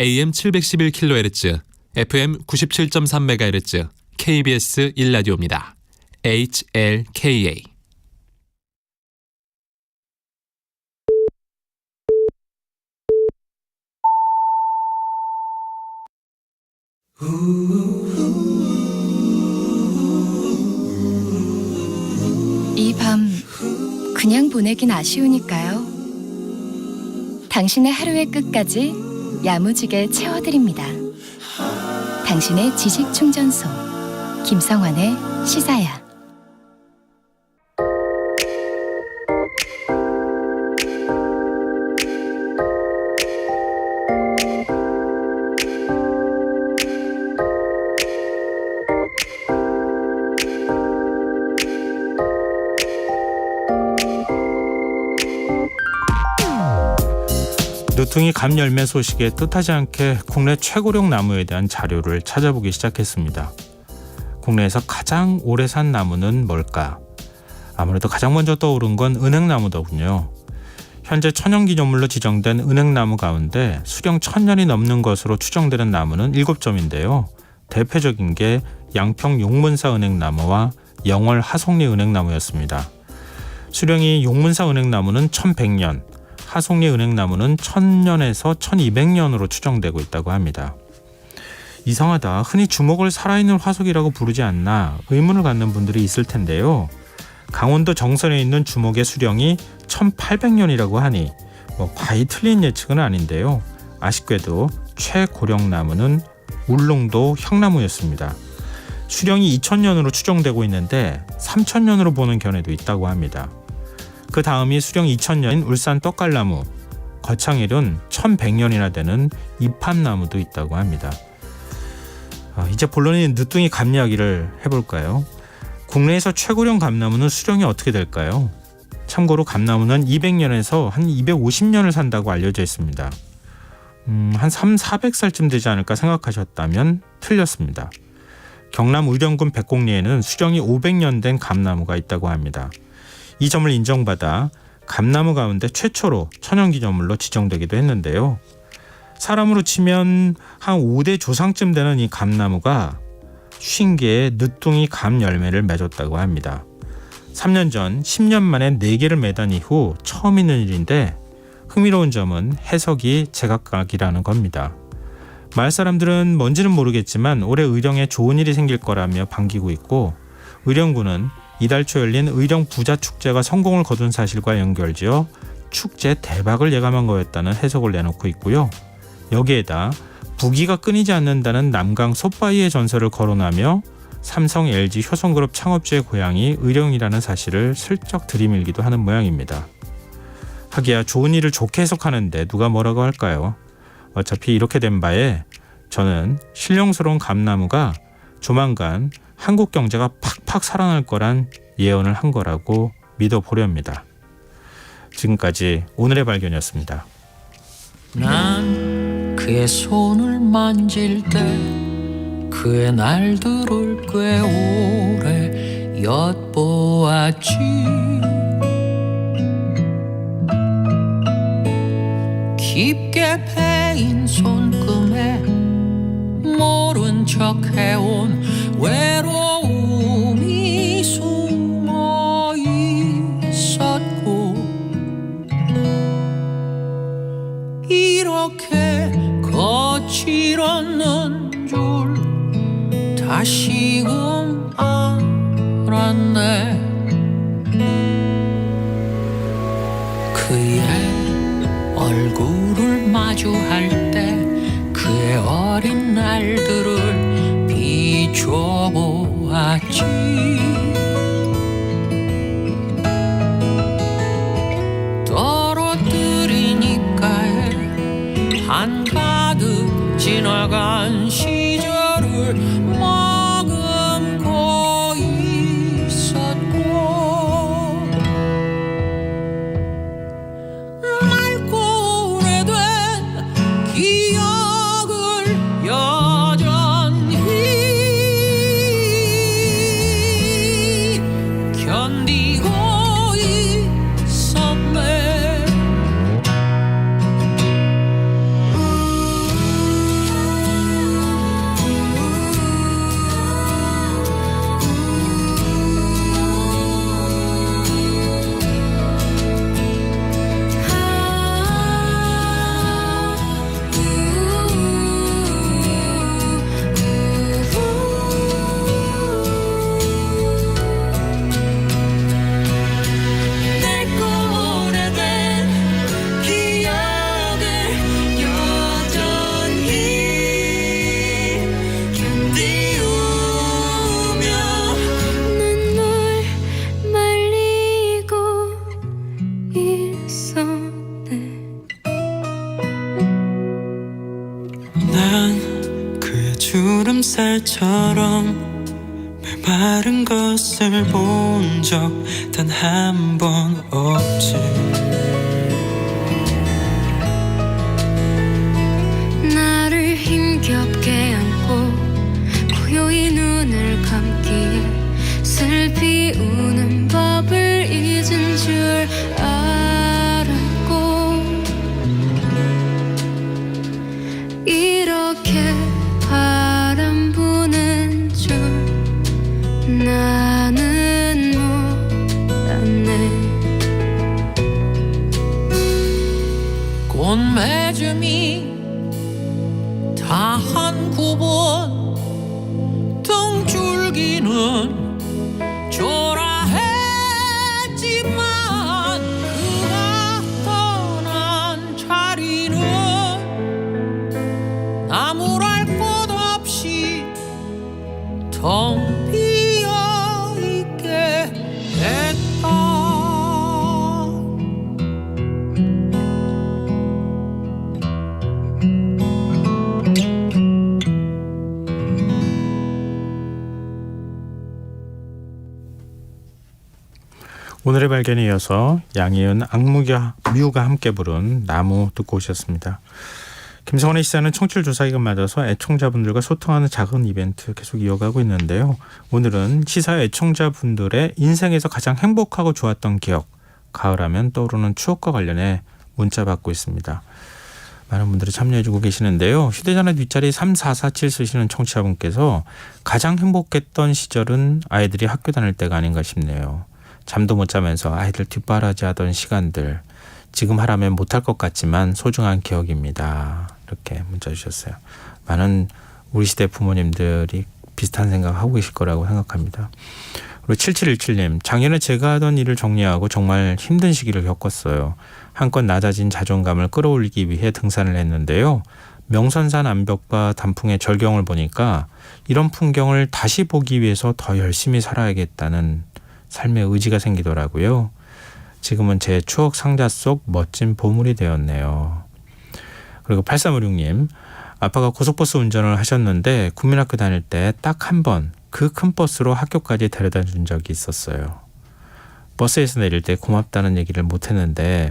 AM 711kHz, FM 97.3MHz, KBS 1라디오입니다. HLKA. 이 밤 그냥 보내긴 아쉬우니까요. 당신의 하루의 끝까지 야무지게 채워드립니다. 당신의 지식 충전소 김성환의 시사야. 누퉁이 감열매 소식에 뜻하지 않게 국내 최고령 나무에 대한 자료를 찾아보기 시작했습니다. 국내에서 가장 오래 산 나무는 뭘까? 아무래도 가장 먼저 떠오른 건 은행나무더군요. 현재 천연기념물로 지정된 은행나무 가운데 수령 1000년이 넘는 것으로 추정되는 나무는 7점인데요. 대표적인 게 양평 용문사 은행나무와 영월 하송리 은행나무였습니다. 수령이 용문사 은행나무는 1100년, 하송리 은행나무는 1000년에서 1200년으로 추정되고 있다고 합니다. 이상하다, 흔히 주목을 살아있는 화석이라고 부르지 않나 의문을 갖는 분들이 있을 텐데요. 강원도 정선에 있는 주목의 수령이 1800년이라고 하니 과히 틀린 예측은 아닌데요. 아쉽게도 최고령 나무는 울릉도 형나무였습니다. 수령이 2000년으로 추정되고 있는데 3000년으로 보는 견해도 있다고 합니다. 그 다음이 수령 2000년인 울산 떡갈나무, 거창일은 1100년이나 되는 이팝나무도 있다고 합니다. 이제 본론인 늦둥이 감 이야기를 해볼까요? 국내에서 최고령 감나무는 수령이 어떻게 될까요? 참고로 감나무는 200년에서 한 250년을 산다고 알려져 있습니다. 한 300~400살쯤 되지 않을까 생각하셨다면 틀렸습니다. 경남 의령군 백곡리에는 수령이 500년 된 감나무가 있다고 합니다. 이 점을 인정받아 감나무 가운데 최초로 천연기념물로 지정되기도 했는데요. 사람으로 치면 한 5대 조상쯤 되는 이 감나무가 50개의 늦둥이 감 열매를 맺었다고 합니다. 3년 전 10년 만에 4개를 매단 이후 처음 있는 일인데 흥미로운 점은 해석이 제각각이라는 겁니다. 마을 사람들은 뭔지는 모르겠지만 올해 의령에 좋은 일이 생길 거라며 반기고 있고, 의령군은 이달 초 열린 의령 부자 축제가 성공을 거둔 사실과 연결지어 축제 대박을 예감한 거였다는 해석을 내놓고 있고요. 여기에다 부기가 끊이지 않는다는 남강 솥바위의 전설을 거론하며 삼성, LG, 효성그룹 창업주의 고향이 의령이라는 사실을 슬쩍 들이밀기도 하는 모양입니다. 하기야 좋은 일을 좋게 해석하는데 누가 뭐라고 할까요? 어차피 이렇게 된 바에 저는 신령스러운 감나무가 조만간 한국 경제가 팍팍 살아날 거란 예언을 한 거라고 믿어보렵니다. 지금까지 오늘의 발견이었습니다. 난 그의 손을 만질 때 그의 날들을 꽤 오래 엿보았지. 깊게 패인 손금에 모른 척 해온 외로움이 숨어 있었고, 이렇게 거칠었는 줄 다시금 알았네. 그의 얼굴을 마주할 때 그의 어린 날들을 비춰보았지. 떨어뜨린 입가에 한가득 지나간 시절을 머금고 있었고, 맑고 오래된 기억을 여전히 견디고 있었네. 난 그의 주름살처럼 메마른 것을 본 적 단 한 번 없지. 나를 힘겹게 안고 고요히 눈을 감기에 슬피 우는 법을 잊은 줄 알았고, 이렇게 바람 부는 줄 나는 몰랐네. 꽃맺음이 다 한 구번 등줄기는 초라했지만 그가 떠난 자리는 나무랄 것 없이 텅 비어 있게 됐다. 오늘의 발견에 이어서 양희은, 악뮤가 함께 부른 나무 듣고 오셨습니다. 김성원의 시사는 청취율 조사 기간 맞아서 애청자분들과 소통하는 작은 이벤트 계속 이어가고 있는데요. 오늘은 시사 애청자분들의 인생에서 가장 행복하고 좋았던 기억, 가을하면 떠오르는 추억과 관련해 문자 받고 있습니다. 많은 분들이 참여해주고 계시는데요. 휴대전화 뒷자리 3447 쓰시는 청취자분께서 가장 행복했던 시절은 아이들이 학교 다닐 때가 아닌가 싶네요. 잠도 못 자면서 아이들 뒷바라지 하던 시간들. 지금 하라면 못할 것 같지만 소중한 기억입니다. 이렇게 문자 주셨어요. 많은 우리 시대 부모님들이 비슷한 생각하고 계실 거라고 생각합니다. 그리고 7717님, 작년에 제가 하던 일을 정리하고 정말 힘든 시기를 겪었어요. 한껏 낮아진 자존감을 끌어올리기 위해 등산을 했는데요. 명선산 암벽과 단풍의 절경을 보니까 이런 풍경을 다시 보기 위해서 더 열심히 살아야겠다는 삶의 의지가 생기더라고요. 지금은 제 추억 상자 속 멋진 보물이 되었네요. 그리고 8356님, 아빠가 고속버스 운전을 하셨는데 국민학교 다닐 때 딱 한 번 그 큰 버스로 학교까지 데려다 준 적이 있었어요. 버스에서 내릴 때 고맙다는 얘기를 못했는데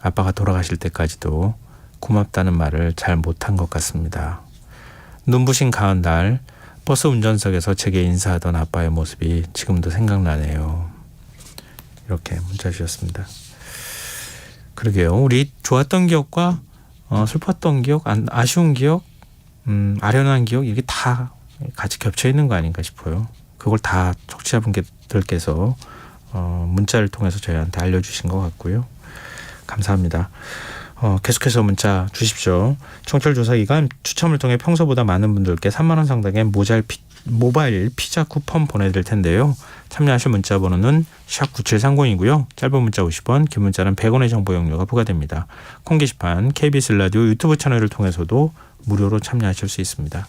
아빠가 돌아가실 때까지도 고맙다는 말을 잘 못한 것 같습니다. 눈부신 가을 날 버스 운전석에서 제게 인사하던 아빠의 모습이 지금도 생각나네요. 이렇게 문자 주셨습니다. 그러게요. 우리 좋았던 기억과 슬펐던 기억, 아쉬운 기억, 아련한 기억 이게 다 같이 겹쳐 있는 거 아닌가 싶어요. 그걸 다 청취자분들께서 문자를 통해서 저희한테 알려주신 것 같고요. 감사합니다. 계속해서 문자 주십시오. 청취율 조사 기간 추첨을 통해 평소보다 많은 분들께 3만 원 상당의 모바일 피자 쿠폰 보내드릴 텐데요. 참여하실 문자 번호는 샵 9730이고요. 짧은 문자 50원, 긴 문자는 100원의 정보 용료가 부과됩니다. 콩 게시판, KBS 라디오 유튜브 채널을 통해서도 무료로 참여하실 수 있습니다.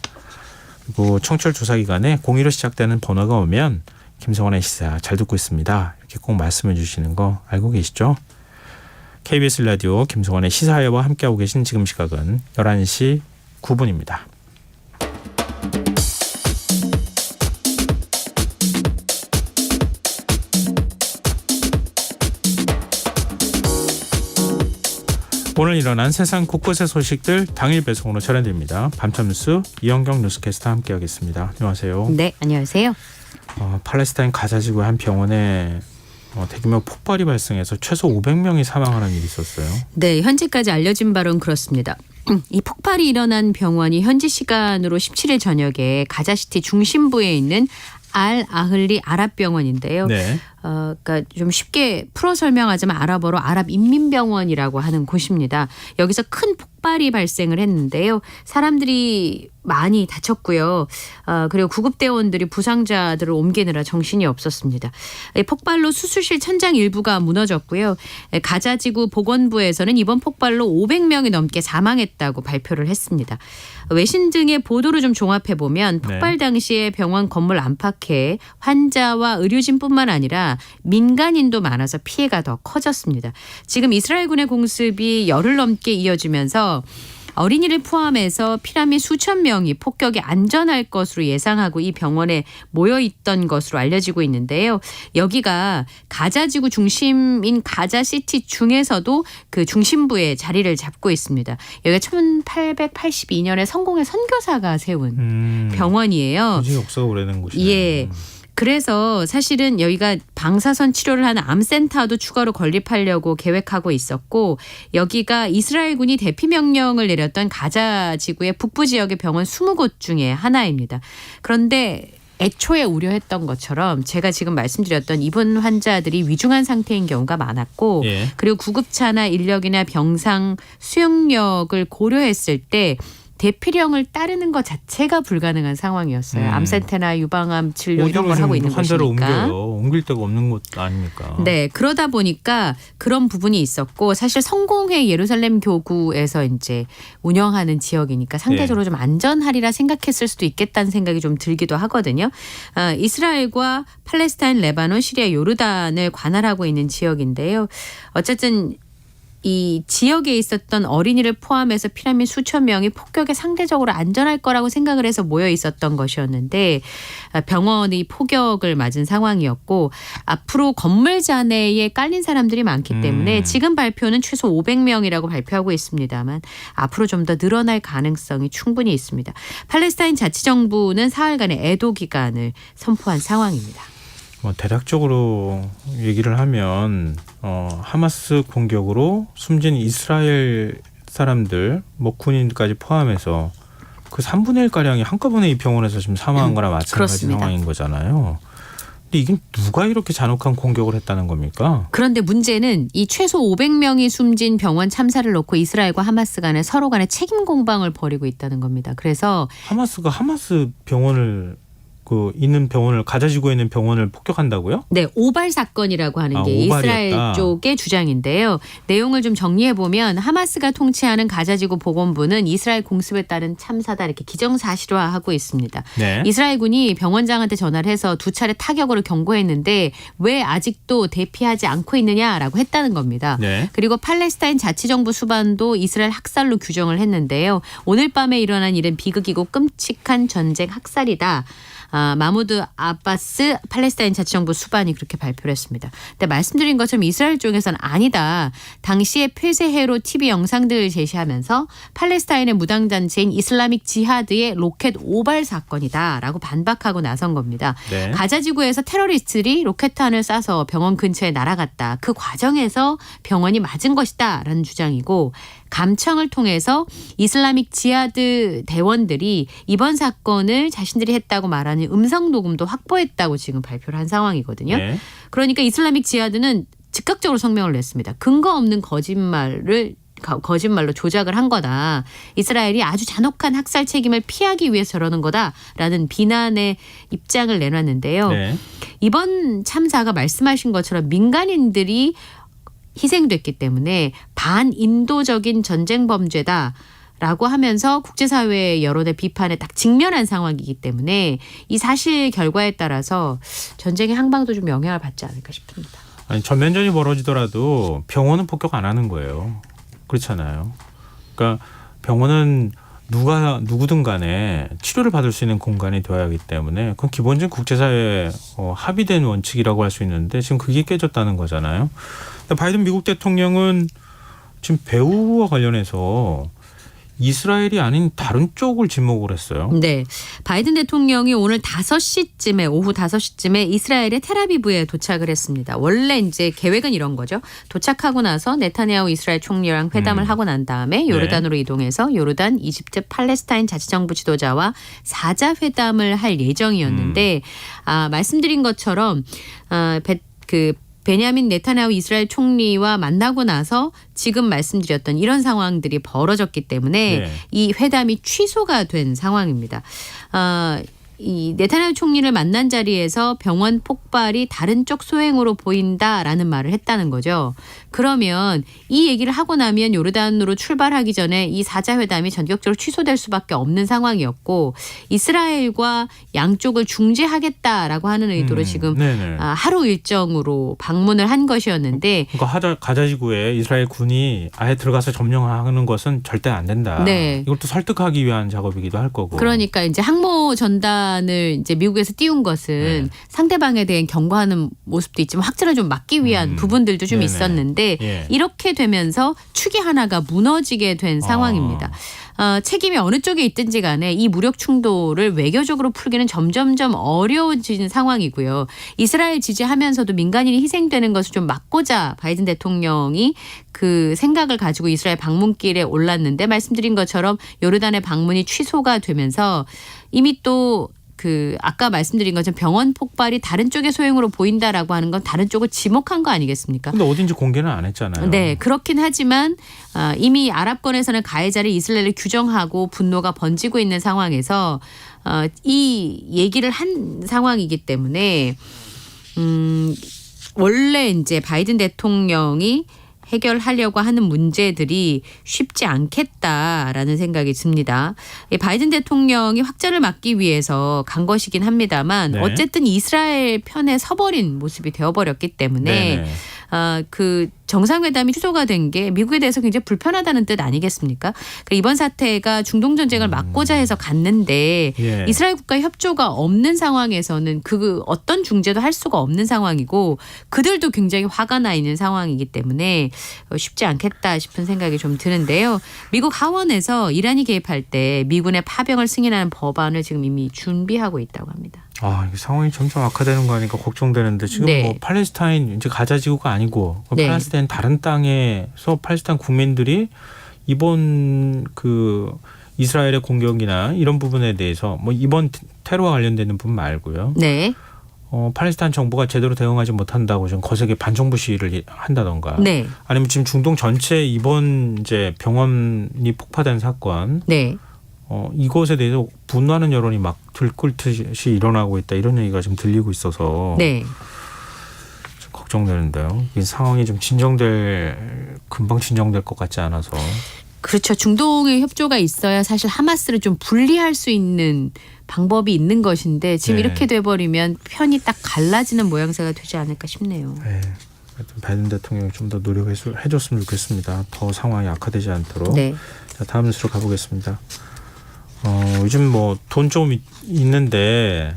그리고 청취율 조사 기간에 02로 시작되는 번호가 오면 김성환의 시사 잘 듣고 있습니다. 이렇게 꼭 말씀해 주시는 거 알고 계시죠? KBS 라디오 김성환의 시사회와 함께하고 계신 지금 시각은 11시 9분입니다. 오늘 일어난 세상 곳곳의 소식들 당일 배송으로 전해드립니다. 밤참뉴스 이현경 뉴스캐스터 함께하겠습니다. 안녕하세요. 네, 안녕하세요. 팔레스타인 가자지구 한 병원에 대규모 폭발이 발생해서 최소 500명이 사망하는 일이 있었어요. 네, 현재까지 알려진 바로는 그렇습니다. 이 폭발이 일어난 병원이 현지 시간으로 17일 저녁에 가자시티 중심부에 있는 알 아흘리 아랍병원인데요. 네. 그러니까 좀 쉽게 풀어 설명하자면 아랍어로 아랍인민병원이라고 하는 곳입니다. 여기서 큰 폭발이 발생을 했는데요. 사람들이 많이 다쳤고요. 그리고 구급대원들이 부상자들을 옮기느라 정신이 없었습니다. 폭발로 수술실 천장 일부가 무너졌고요. 가자지구 보건부에서는 이번 폭발로 500명이 넘게 사망했다고 발표를 했습니다. 외신 등의 보도를 좀 종합해 보면 폭발 당시에 병원 건물 안팎에 환자와 의료진뿐만 아니라 민간인도 많아서 피해가 더 커졌습니다. 지금 이스라엘군의 공습이 열흘 넘게 이어지면서 어린이를 포함해서 피라미 수천 명이 폭격에 안전할 것으로 예상하고 이 병원에 모여있던 것으로 알려지고 있는데요. 여기가 가자지구 중심인 가자시티 중에서도 그 중심부에 자리를 잡고 있습니다. 여기가 1882년에 성공의 선교사가 세운 병원이에요. 굉장히 역사가 오래된 곳이에요. 예. 그래서 사실은 여기가 방사선 치료를 하는 암센터도 추가로 건립하려고 계획하고 있었고 여기가 이스라엘군이 대피 명령을 내렸던 가자 지구의 북부 지역의 병원 20곳 중에 하나입니다. 그런데 애초에 우려했던 것처럼 제가 지금 말씀드렸던 입원 환자들이 위중한 상태인 경우가 많았고 그리고 구급차나 인력이나 병상 수용력을 고려했을 때 대피령을 따르는 것 자체가 불가능한 상황이었어요. 암센테나 유방암 진료 이런 걸 하고 있는 환자를 곳이니까. 옮길 데가 없는 곳 아닙니까? 네. 그러다 보니까 그런 부분이 있었고 사실 성공회 예루살렘 교구에서 이제 운영하는 지역이니까 상대적으로 좀 안전하리라 생각했을 수도 있겠다는 생각이 좀 들기도 하거든요. 이스라엘과 팔레스타인, 레바논, 시리아, 요르단을 관할하고 있는 지역인데요. 어쨌든 이 지역에 있었던 어린이를 포함해서 피라미 수천 명이 폭격에 상대적으로 안전할 거라고 생각을 해서 모여 있었던 것이었는데 병원이 폭격을 맞은 상황이었고 앞으로 건물 잔해에 깔린 사람들이 많기 때문에 지금 발표는 최소 500명이라고 발표하고 있습니다만 앞으로 좀 더 늘어날 가능성이 충분히 있습니다. 팔레스타인 자치정부는 사흘간의 애도 기간을 선포한 상황입니다. 대략적으로 얘기를 하면 하마스 공격으로 숨진 이스라엘 사람들, 뭐 군인까지 포함해서 그 3분의 1가량이 한꺼번에 이 병원에서 지금 사망한 거나 마찬가지 그렇습니다. 상황인 거잖아요. 근데 이게 누가 이렇게 잔혹한 공격을 했다는 겁니까? 그런데 문제는 이 최소 500명이 숨진 병원 참사를 놓고 이스라엘과 하마스 간에 서로 간에 책임 공방을 벌이고 있다는 겁니다. 그래서 하마스가 하마스 병원을 있는 병원을 가자지구에 있는 병원을 폭격한다고요? 네, 오발 사건이라고 하는 게 이스라엘 쪽의 주장인데요. 내용을 좀 정리해 보면 하마스가 통치하는 가자지구 보건부는 이스라엘 공습에 따른 참사다 이렇게 기정사실화하고 있습니다. 네. 이스라엘군이 병원장한테 전화를 해서 2차례 타격으로 경고했는데 왜 아직도 대피하지 않고 있느냐라고 했다는 겁니다. 네. 그리고 팔레스타인 자치정부 수반도 이스라엘 학살로 규정을 했는데요. 오늘 밤에 일어난 일은 비극이고 끔찍한 전쟁 학살이다. 마무드 아바스 팔레스타인 자치정부 수반이 그렇게 발표를 했습니다. 근데 말씀드린 것처럼 이스라엘 쪽에서는 아니다. 당시의 폐쇄해로 TV 영상들을 제시하면서 팔레스타인의 무당단체인 이슬라믹 지하드의 로켓 오발 사건이다라고 반박하고 나선 겁니다. 네. 가자지구에서 테러리스트들이 로켓탄을 쏴서 병원 근처에 날아갔다. 그 과정에서 병원이 맞은 것이다라는 주장이고 감청을 통해서 이슬라믹 지하드 대원들이 이번 사건을 자신들이 했다고 말하는 음성 녹음도 확보했다고 지금 발표를 한 상황이거든요. 네. 그러니까 이슬라믹 지하드는 즉각적으로 성명을 냈습니다. 근거 없는 거짓말로 조작을 한 거다. 이스라엘이 아주 잔혹한 학살 책임을 피하기 위해서 저러는 거다라는 비난의 입장을 내놨는데요. 네. 이번 참사가 말씀하신 것처럼 민간인들이 희생됐기 때문에 반인도적인 전쟁 범죄다. 라고 하면서 국제사회의 여론의 비판에 딱 직면한 상황이기 때문에 이 사실 결과에 따라서 전쟁의 항방도 좀 영향을 받지 않을까 싶습니다. 아니, 전면전이 벌어지더라도 병원은 폭격 안 하는 거예요. 그렇잖아요. 그러니까 병원은 누구든 간에 치료를 받을 수 있는 공간이 되어야 하기 때문에 그건 기본적인 국제사회에 합의된 원칙이라고 할 수 있는데 지금 그게 깨졌다는 거잖아요. 바이든 미국 대통령은 지금 배우와 관련해서 이스라엘이 아닌 다른 쪽을 지목을 했어요. 네. 바이든 대통령이 오늘 오후 5시쯤에 이스라엘의 텔아비브에 도착을 했습니다. 원래 이제 계획은 이런 거죠. 도착하고 나서 네타냐후 이스라엘 총리랑 회담을 하고 난 다음에 요르단으로 이동해서 요르단, 이집트, 팔레스타인 자치정부 지도자와 4자 회담을 할 예정이었는데 말씀드린 것처럼 베냐민 네타냐후 이스라엘 총리와 만나고 나서 지금 말씀드렸던 이런 상황들이 벌어졌기 때문에 이 회담이 취소가 된 상황입니다. 이 네타냐후 총리를 만난 자리에서 병원 폭발이 다른 쪽 소행으로 보인다라는 말을 했다는 거죠. 그러면 이 얘기를 하고 나면 요르단으로 출발하기 전에 이 4자 회담이 전격적으로 취소될 수밖에 없는 상황이었고 이스라엘과 양쪽을 중재하겠다라고 하는 의도로 지금 하루 일정으로 방문을 한 것이었는데 그러니까 가자지구에 이스라엘 군이 아예 들어가서 점령하는 것은 절대 안 된다. 네. 이걸 또 설득하기 위한 작업이기도 할 거고. 그러니까 이제 항모 전단을 이제 미국에서 띄운 것은 상대방에 대한 경고하는 모습도 있지만 확전을 좀 막기 위한 부분들도 좀 있었는데 이렇게 되면서 축이 하나가 무너지게 된 상황입니다. 책임이 어느 쪽에 있든지 간에 이 무력 충돌을 외교적으로 풀기는 점점점 어려워지는 상황이고요. 이스라엘 지지하면서도 민간인이 희생되는 것을 좀 막고자 바이든 대통령이 그 생각을 가지고 이스라엘 방문길에 올랐는데 말씀드린 것처럼 요르단의 방문이 취소가 되면서 이미 또 아까 말씀드린 것처럼 병원 폭발이 다른 쪽의 소행으로 보인다라고 하는 건 다른 쪽을 지목한 거 아니겠습니까? 근데 어딘지 공개는 안 했잖아요. 네, 그렇긴 하지만 이미 아랍권에서는 가해자를 이스라엘을 규정하고 분노가 번지고 있는 상황에서 이 얘기를 한 상황이기 때문에 원래 이제 바이든 대통령이 해결하려고 하는 문제들이 쉽지 않겠다라는 생각이 듭니다. 바이든 대통령이 확전을 막기 위해서 간 것이긴 합니다만 어쨌든 이스라엘 편에 서버린 모습이 되어버렸기 때문에 그 정상회담이 취소가 된 게 미국에 대해서 굉장히 불편하다는 뜻 아니겠습니까? 이번 사태가 중동 전쟁을 막고자 해서 갔는데 이스라엘 국가 협조가 없는 상황에서는 그 어떤 중재도 할 수가 없는 상황이고 그들도 굉장히 화가 나 있는 상황이기 때문에 쉽지 않겠다 싶은 생각이 좀 드는데요. 미국 하원에서 이란이 개입할 때 미군의 파병을 승인하는 법안을 지금 이미 준비하고 있다고 합니다. 이 상황이 점점 악화되는 거 아니까 걱정되는데 지금 뭐 팔레스타인 이제 가자지구가 아니고 팔레스타인 다른 땅에서 팔레스타인 국민들이 이번 그 이스라엘의 공격이나 이런 부분에 대해서 뭐 이번 테러와 관련되는 부분 말고요. 네. 팔레스타인 정부가 제대로 대응하지 못한다고 좀 거세게 반정부 시위를 한다던가. 네. 아니면 지금 중동 전체 이번 이제 병원이 폭파된 사건. 네. 이것에 대해서 분노하는 여론이 막 들끓듯이 일어나고 있다 이런 얘기가 지금 들리고 있어서 네. 좀 걱정되는데요. 이 상황이 좀 금방 진정될 것 같지 않아서. 그렇죠. 중동의 협조가 있어야 사실 하마스를 좀 분리할 수 있는 방법이 있는 것인데 지금 네. 이렇게 돼버리면 편이 딱 갈라지는 모양새가 되지 않을까 싶네요. 네. 바이든 대통령이 좀 더 노력해줬으면 좋겠습니다. 더 상황이 악화되지 않도록. 네. 자, 다음 뉴스로 가보겠습니다. 요즘 뭐 돈 좀 있는데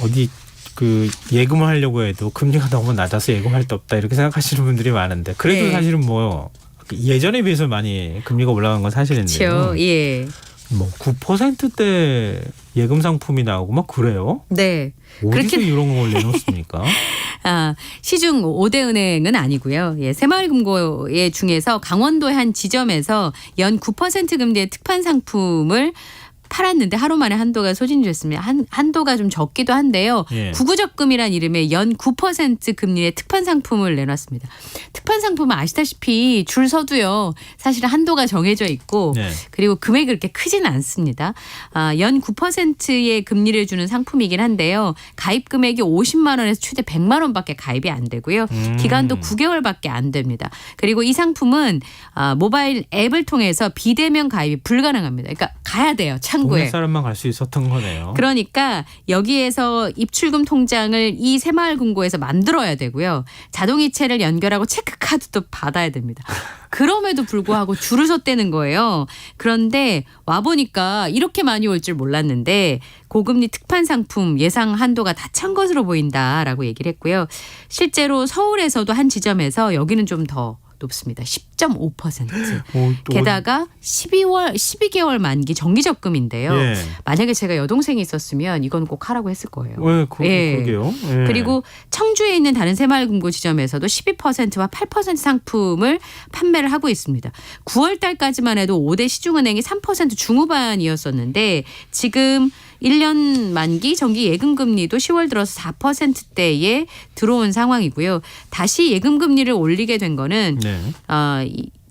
어디 그 예금을 하려고 해도 금리가 너무 낮아서 예금할 데 없다 이렇게 생각하시는 분들이 많은데 그래도 네. 사실은 뭐 예전에 비해서 많이 금리가 올라간 건 사실인데요. 그렇죠. 예. 뭐 9%대 예금 상품이 나오고 막 그래요? 네. 어디서 이런 걸 내놓습니까? 시중 5대 은행은 아니고요. 예, 새마을금고의 중에서 강원도의 한 지점에서 연 9% 금리의 특판 상품을 팔았는데 하루 만에 한도가 소진됐습니다. 한도가 좀 적기도 한데요. 예. 구구적금이란 이름의 연 9% 금리의 특판 상품을 내놨습니다. 특판 상품은 아시다시피 줄 서도요. 사실은 한도가 정해져 있고 네. 그리고 금액이 그렇게 크지는 않습니다. 연 9%의 금리를 주는 상품이긴 한데요. 가입 금액이 50만 원에서 최대 100만 원밖에 가입이 안 되고요. 기간도 9개월밖에 안 됩니다. 그리고 이 상품은 모바일 앱을 통해서 비대면 가입이 불가능합니다. 그러니까 가야 돼요. 창구에. 동네 사람만 갈 수 있었던 거네요. 그러니까 여기에서 입출금 통장을 이 새마을금고에서 만들어야 되고요. 자동이체를 연결하고 체크카드도 받아야 됩니다. 그럼에도 불구하고 줄을 섰다는 거예요. 그런데 와보니까 이렇게 많이 올 줄 몰랐는데 고금리 특판 상품 예상 한도가 다 찬 것으로 보인다라고 얘기를 했고요. 실제로 서울에서도 한 지점에서 여기는 좀 더 높습니다. 10.5%. 게다가 12개월 만기 정기적금인데요. 예. 만약에 제가 여동생이 있었으면 이건 꼭 하라고 했을 거예요. 그러게요. 예. 그리고 청주에 있는 다른 새마을금고 지점에서도 12%와 8% 상품을 판매를 하고 있습니다. 9월 달까지만 해도 5대 시중은행이 3% 중후반이었었는데 지금 1년 만기 정기 예금금리도 10월 들어서 4%대에 들어온 상황이고요. 다시 예금금리를 올리게 된 거는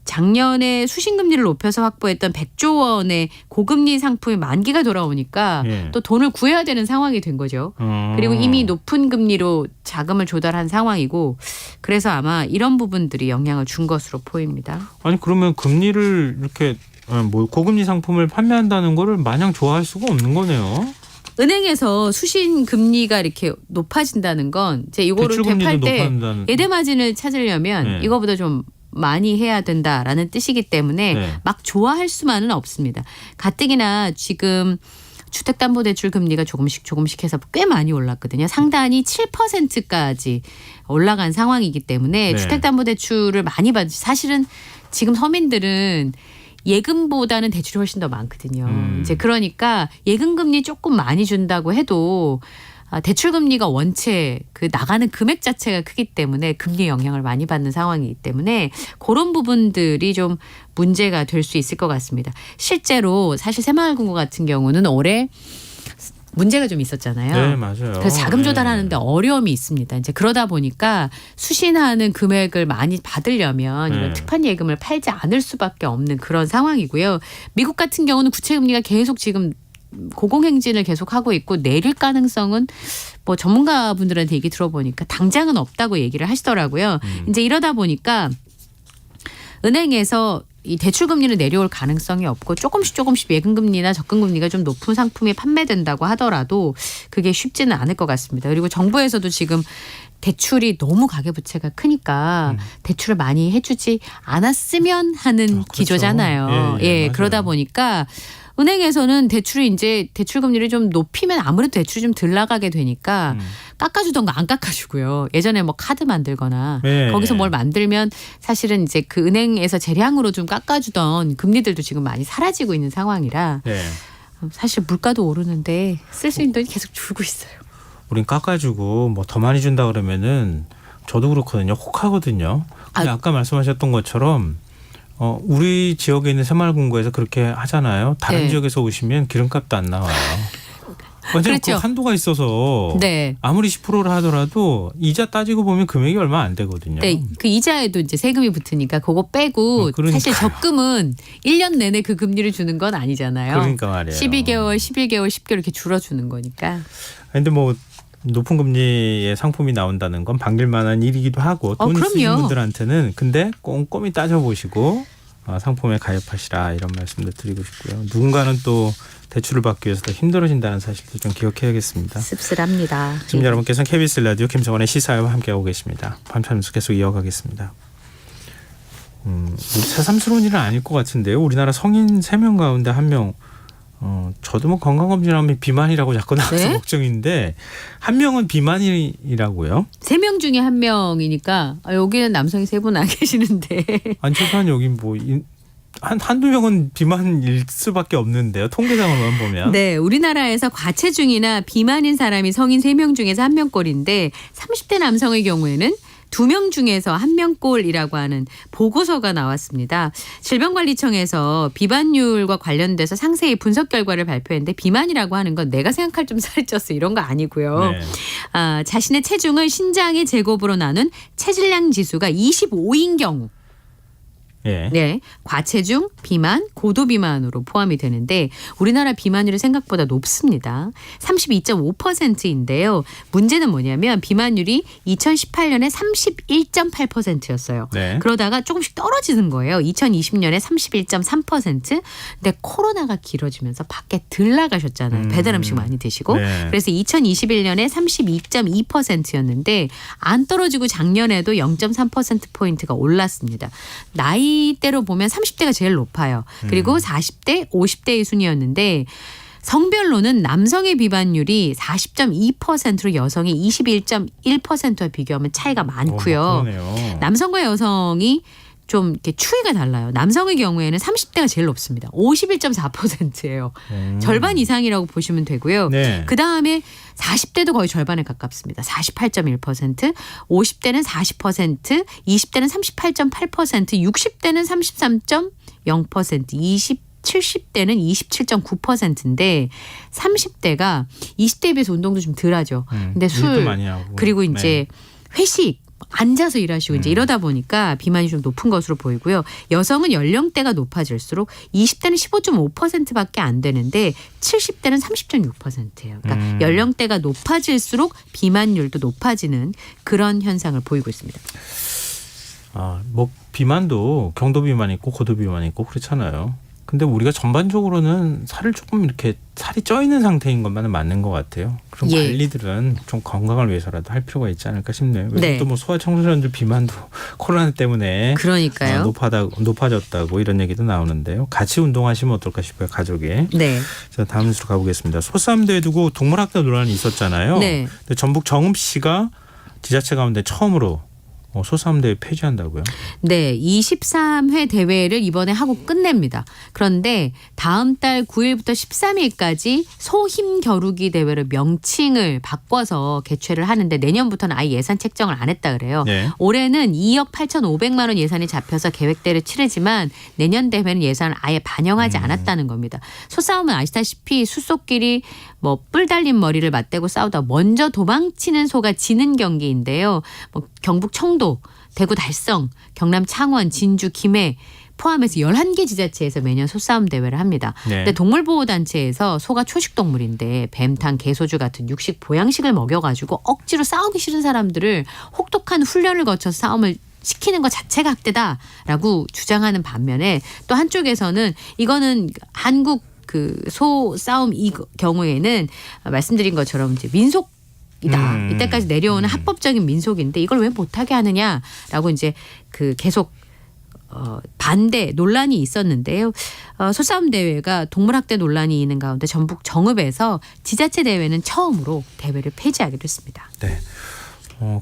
작년에 수신금리를 높여서 확보했던 100조 원의 고금리 상품의 만기가 돌아오니까 또 돈을 구해야 되는 상황이 된 거죠. 그리고 이미 높은 금리로 자금을 조달한 상황이고 그래서 아마 이런 부분들이 영향을 준 것으로 보입니다. 아니 그러면 금리를 이렇게 뭐 고금리 상품을 판매한다는 거를 마냥 좋아할 수가 없는 거네요. 은행에서 수신 금리가 이렇게 높아진다는 건 이제 이거를 대팔 때 예대 마진을 찾으려면 이거보다 좀 많이 해야 된다라는 뜻이기 때문에 막 좋아할 수만은 없습니다. 가뜩이나 지금 주택담보대출 금리가 조금씩 해서 꽤 많이 올랐거든요. 상단이 7%까지 올라간 상황이기 때문에 주택담보대출을 많이 사실은 지금 서민들은 예금보다는 대출이 훨씬 더 많거든요. 이제 그러니까 예금금리 조금 많이 준다고 해도 대출금리가 원체 그 나가는 금액 자체가 크기 때문에 금리 영향을 많이 받는 상황이기 때문에 그런 부분들이 좀 문제가 될 수 있을 것 같습니다. 실제로 사실 새마을금고 같은 경우는 올해 문제가 좀 있었잖아요. 네, 맞아요. 그래서 자금 조달하는데 어려움이 있습니다. 이제 그러다 보니까 수신하는 금액을 많이 받으려면 이런 특판 예금을 팔지 않을 수밖에 없는 그런 상황이고요. 미국 같은 경우는 구체 금리가 계속 지금 고공행진을 계속하고 있고 내릴 가능성은 뭐 전문가분들한테 얘기 들어보니까 당장은 없다고 얘기를 하시더라고요. 이제 이러다 보니까 은행에서 이 대출 금리는 내려올 가능성이 없고 조금씩 예금금리나 적금금리가 좀 높은 상품이 판매된다고 하더라도 그게 쉽지는 않을 것 같습니다. 그리고 정부에서도 지금 대출이 너무 가계부채가 크니까 대출을 많이 해주지 않았으면 하는 그렇죠. 기조잖아요. 그러다 보니까 은행에서는 대출 금리를 좀 높이면 아무래도 대출이 좀 덜 나가게 되니까 깎아주던 거 안 깎아주고요. 예전에 뭐 카드 만들거나 거기서 뭘 만들면 사실은 이제 그 은행에서 재량으로 좀 깎아주던 금리들도 지금 많이 사라지고 있는 상황이라 사실 물가도 오르는데 쓸 수 있는 돈이 계속 줄고 있어요. 우린 깎아주고 뭐 더 많이 준다 그러면은 저도 그렇거든요. 혹하거든요. 근데 아까 말씀하셨던 것처럼 우리 지역에 있는 새마을금고에서 그렇게 하잖아요. 다른 네. 지역에서 오시면 기름값도 안 나와요. 왜냐면 그렇죠. 그 한도가 있어서 네. 아무리 10%를 하더라도 이자 따지고 보면 금액이 얼마 안 되거든요. 네, 그 이자에도 이제 세금이 붙으니까 그거 빼고 그러니까요. 사실 적금은 1년 내내 그 금리를 주는 건 아니잖아요. 그러니까 말이에요. 12개월, 11개월, 10개월 이렇게 줄어주는 거니까. 근데 뭐 높은 금리의 상품이 나온다는 건 반길 만한 일이기도 하고 돈 있으신 그럼요. 분들한테는 근데 꼼꼼히 따져보시고 상품에 가입하시라 이런 말씀도 드리고 싶고요. 누군가는 또 대출을 받기 위해서 더 힘들어진다는 사실도 좀 기억해야겠습니다. 씁쓸합니다. 지금 여러분께서는 KBS 라디오 김정원의 시사회와 함께하고 계십니다. 밤참수 계속 이어가겠습니다. 새삼스러운 일은 아닐 것 같은데요. 우리나라 성인 3명 가운데 1명 저도 뭐 건강검진하면 비만이라고 자꾸 나와서 네? 걱정인데 한 명은 비만이라고요? 3명 중에 1명이니까 여기는 남성이 3분 안 계시는데. 아니 최소한 여기 뭐 한두 명은 비만일 수밖에 없는데요. 통계상으로만 보면. 네, 우리나라에서 과체중이나 비만인 사람이 성인 3명 중에서 1명꼴인데 30대 남성의 경우에는 2명 중에서 1명꼴이라고 하는 보고서가 나왔습니다. 질병관리청에서 비만율과 관련돼서 상세히 분석 결과를 발표했는데 비만이라고 하는 건 내가 생각할 좀 살이 쪘어 이런 거 아니고요. 네. 자신의 체중을 신장의 제곱으로 나눈 체질량 지수가 25인 경우 예. 네, 과체중, 비만, 고도비만으로 포함이 되는데 우리나라 비만율이 생각보다 높습니다. 32.5%인데요. 문제는 뭐냐면 비만율이 2018년에 31.8%였어요. 네. 그러다가 조금씩 떨어지는 거예요. 2020년에 31.3%. 근데 코로나가 길어지면서 밖에 덜 나가셨잖아요. 배달 음식 많이 드시고. 네. 그래서 2021년에 32.2%였는데 안 떨어지고 작년에도 0.3%포인트가 올랐습니다. 나이대로 보면 30대가 제일 높아요. 그리고 40대, 50대의 순이었는데 성별로는 남성의 비만율이 40.2%로 여성이 21.1%와 비교하면 차이가 많고요. 그러네요. 남성과 여성이 좀 이렇게 추이가 달라요. 남성의 경우에는 30대가 제일 높습니다. 51.4%예요. 절반 이상이라고 보시면 되고요. 네. 그다음에 40대도 거의 절반에 가깝습니다. 48.1%, 50대는 40%, 20대는 38.8%, 60대는 33.0%, 70대는 27.9%인데 30대가 20대에 비해서 운동도 좀 덜하죠. 근데 일도 술 많이 하고. 그리고 이제 회식 앉아서 일하시고 이제 이러다 보니까 비만이 좀 높은 것으로 보이고요. 여성은 연령대가 높아질수록 20대는 15.5%밖에 안 되는데 70대는 30.6%예요. 그러니까 연령대가 높아질수록 비만율도 높아지는 그런 현상을 보이고 있습니다. 뭐 비만도 경도 비만 있고 고도 비만 있고 그렇잖아요. 근데 우리가 전반적으로는 살을 조금 이렇게 살이 쪄 있는 상태인 것만은 맞는 것 같아요. 그럼 예. 관리들은 좀 건강을 위해서라도 할 필요가 있지 않을까 싶네요. 네. 또 뭐 소아청소년들 비만도 코로나 때문에 그러니까요. 높아졌다고 이런 얘기도 나오는데요. 같이 운동하시면 어떨까 싶어요. 가족이. 네. 자, 다음 뉴스로 가보겠습니다. 소싸움대회 두고 동물학대 논란이 있었잖아요. 네. 근데 전북 정읍시가 지자체 가운데 처음으로 소싸움대회 폐지한다고요? 네, 23회 대회를 이번에 하고 끝냅니다. 그런데 다음 달 9일부터 13일까지 소힘겨루기 대회로 명칭을 바꿔서 개최를 하는데 내년부터는 아예 예산 책정을 안 했다 그래요. 네. 올해는 2억 8,500만 원 예산이 잡혀서 계획대로 치르지만 내년 대회는 예산을 아예 반영하지 않았다는 겁니다. 소싸움은 아시다시피 숫소끼리 뭐 뿔 달린 머리를 맞대고 싸우다 먼저 도망치는 소가 지는 경기인데요. 뭐 경북 청도, 대구 달성, 경남 창원, 진주, 김해 포함해서 11개 지자체에서 매년 소싸움 대회를 합니다. 네. 근데 동물보호단체에서 소가 초식동물인데 뱀탕, 개소주 같은 육식 보양식을 먹여가지고 억지로 싸우기 싫은 사람들을 혹독한 훈련을 거쳐서 싸움을 시키는 것 자체가 학대다라고 주장하는 반면에 또 한쪽에서는 이거는 한국 그 소 싸움 이 경우에는 말씀드린 것처럼 이제 민속이다. 이때까지 내려오는 합법적인 민속인데 이걸 왜 못하게 하느냐라고 이제 그 계속 반대 논란이 있었는데요. 소싸움 대회가 동물학대 논란이 있는 가운데 전북 정읍에서 지자체 대회는 처음으로 대회를 폐지하기로 했습니다. 네.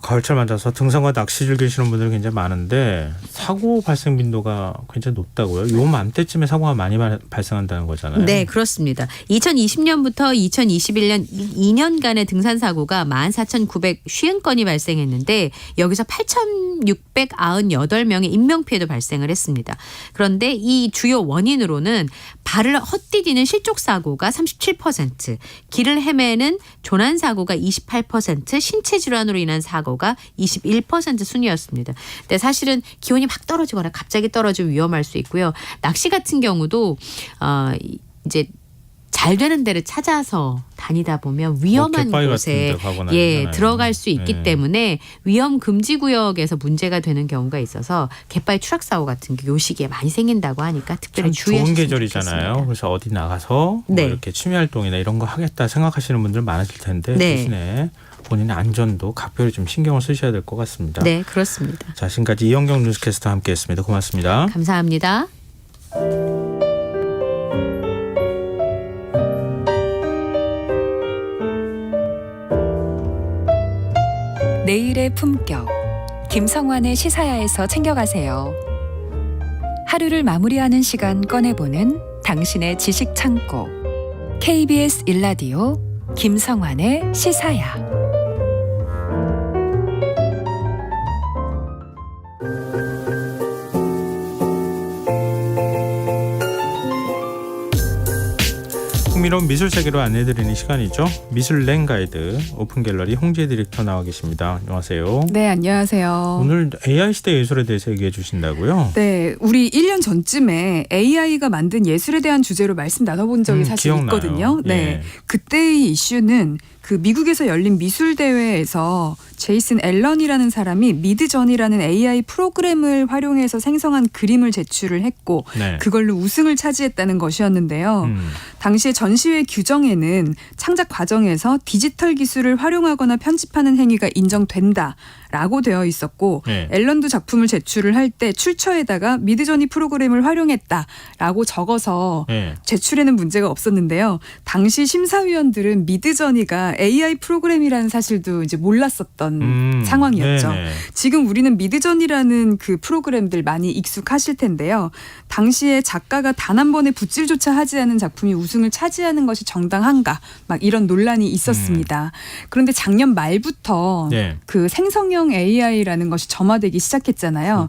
가을철 맞아서 등산과 낚시 즐기시는 분들이 굉장히 많은데 사고 발생 빈도가 굉장히 높다고요? 요맘때쯤에 사고가 많이 발생한다는 거잖아요. 네, 그렇습니다. 2020년부터 2021년 2년간의 등산 사고가 14,950건이 발생했는데 여기서 8,698명의 인명피해도 발생을 했습니다. 그런데 이 주요 원인으로는 발을 헛디디는 실족사고가 37%, 길을 헤매는 조난사고가 28%, 신체질환으로 인한 사고가 21% 순이었습니다. 근데 사실은 기온이 막 떨어지거나 갑자기 떨어지면 위험할 수 있고요. 낚시 같은 경우도 이제 잘 되는 데를 찾아서 다니다 보면 위험한 곳에 들어갈 수 있기 때문에 위험 금지 구역에서 문제가 되는 경우가 있어서 갯바위 추락 사고 같은 게 요 시기에 많이 생긴다고 하니까 특별히 주의하시면 좋은 계절이잖아요. 좋겠습니다. 그래서 어디 나가서 뭐 이렇게 취미 활동이나 이런 거 하겠다 생각하시는 분들 많으실 텐데 대신에 본인의 안전도 각별히 좀 신경을 쓰셔야 될 것 같습니다. 네, 그렇습니다. 자, 지금까지 이영경 뉴스캐스터와 함께했습니다. 고맙습니다. 감사합니다. 내일의 품격 김성환의 시사야에서 챙겨가세요. 하루를 마무리하는 시간 꺼내보는 당신의 지식 창고 KBS 1라디오 김성환의 시사야. 흥미로운 미술 세계로 안내드리는 시간이죠. 미술랭 가이드 오픈갤러리 홍지혜 디렉터 나와 계십니다. 안녕하세요. 네, 안녕하세요. 오늘 AI 시대 예술에 대해서 얘기해 주신다고요? 네, 우리 1년 전쯤에 AI가 만든 예술에 대한 주제로 말씀 나눠본 적이 사실 기억나요. 있거든요. 네, 예. 그때의 이슈는 그 미국에서 열린 미술 대회에서 제이슨 앨런이라는 사람이 미드전이라는 AI 프로그램을 활용해서 생성한 그림을 제출을 했고 그걸로 우승을 차지했다는 것이었는데요. 당시에 전시회 규정에는 창작 과정에서 디지털 기술을 활용하거나 편집하는 행위가 인정된다라고 되어 있었고 앨런도 작품을 제출을 할 때 출처에다가 미드저니 프로그램을 활용했다라고 적어서 제출에는 문제가 없었는데요. 당시 심사위원들은 미드저니가 AI 프로그램이라는 사실도 이제 몰랐었던 상황이었죠. 네네. 지금 우리는 미드전이라는 그 프로그램들 많이 익숙하실 텐데요. 당시에 작가가 단 한 번의 붓질조차 하지 않은 작품이 우승을 차지하는 것이 정당한가 막 이런 논란이 있었습니다. 그런데 작년 말부터 그 생성형 AI라는 것이 점화되기 시작했잖아요.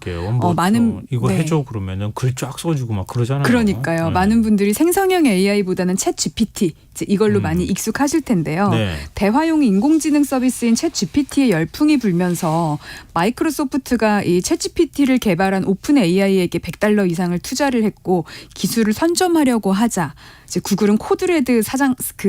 많은 이거 해줘 그러면은 글 쫙 써주고 막 그러잖아요. 그러니까요. 많은 분들이 생성형 AI보다는 챗 GPT 이걸로 많이 익숙하실 텐데요. 대화용 인공지능 서비스인 챗 GPT의 열풍이 불면서 마이크로소프트가 이 챗 GPT를 개발한 오픈 AI에게 $100 이상을 투자를 했고 기술을 선점하려고 하자 이제 구글은 코드레드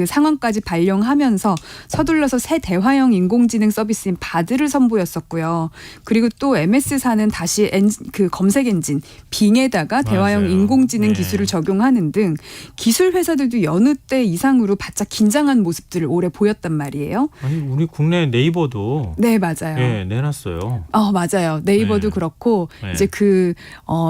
상황까지 발령하면서 서둘러서 새 대화형 인공지능 서비스인 바드를 선보였었고요. 그리고 또 MS사는 다시 그 검색 엔진 빙에다가 대화형 인공지능 기술을 적용하는 등 기술 회사들도 여느 때 이상으로 바짝 긴장한 모습들을 올해 보였단 말이에요. 아니 우리 국내 네이버도 네, 맞아요. 내놨어요. 맞아요. 네이버도 그렇고 이제 그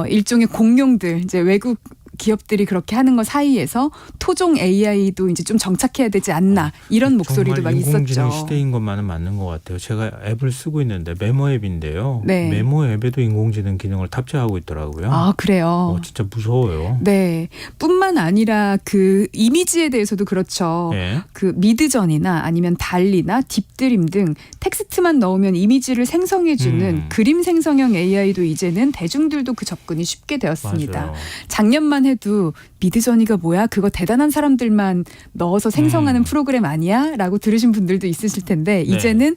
일종의 공룡들 이제 외국 기업들이 그렇게 하는 것 사이에서 토종 AI도 이제 좀 정착해야 되지 않나 이런 목소리도 막 있었죠. 인공지능 시대인 것만은 맞는 것 같아요. 제가 앱을 쓰고 있는데 메모 앱인데요. 네. 메모 앱에도 인공지능 기능을 탑재하고 있더라고요. 아, 그래요? 진짜 무서워요. 네. 뿐만 아니라 그 이미지에 대해서도 그렇죠. 그 미드전이나 아니면 달리나 딥드림 등 텍스트만 넣으면 이미지를 생성해주는 그림 생성형 AI도 이제는 대중들도 그 접근이 쉽게 되었습니다. 맞아요. 작년만 해도 미드저니가 뭐야? 그거 대단한 사람들만 넣어서 생성하는 프로그램 아니야? 라고 들으신 분들도 있으실 텐데 이제는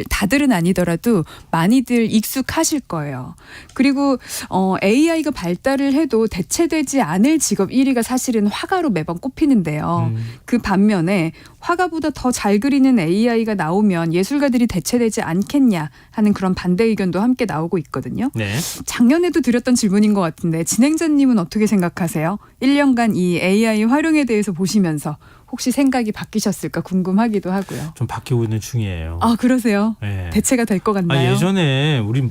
다들은 아니더라도 많이들 익숙하실 거예요. 그리고 AI가 발달을 해도 대체되지 않을 직업 1위가 사실은 화가로 매번 꼽히는데요. 그 반면에 화가보다 더 잘 그리는 AI가 나오면 예술가들이 대체되지 않겠냐 하는 그런 반대 의견도 함께 나오고 있거든요. 작년에도 드렸던 질문인 것 같은데 진행자님은 어떻게 생각하세요? 1년간 이 AI 활용에 대해서 보시면서 혹시 생각이 바뀌셨을까 궁금하기도 하고요. 좀 바뀌고 있는 중이에요. 아, 그러세요? 네. 대체가 될 것 같나요? 예전에 우리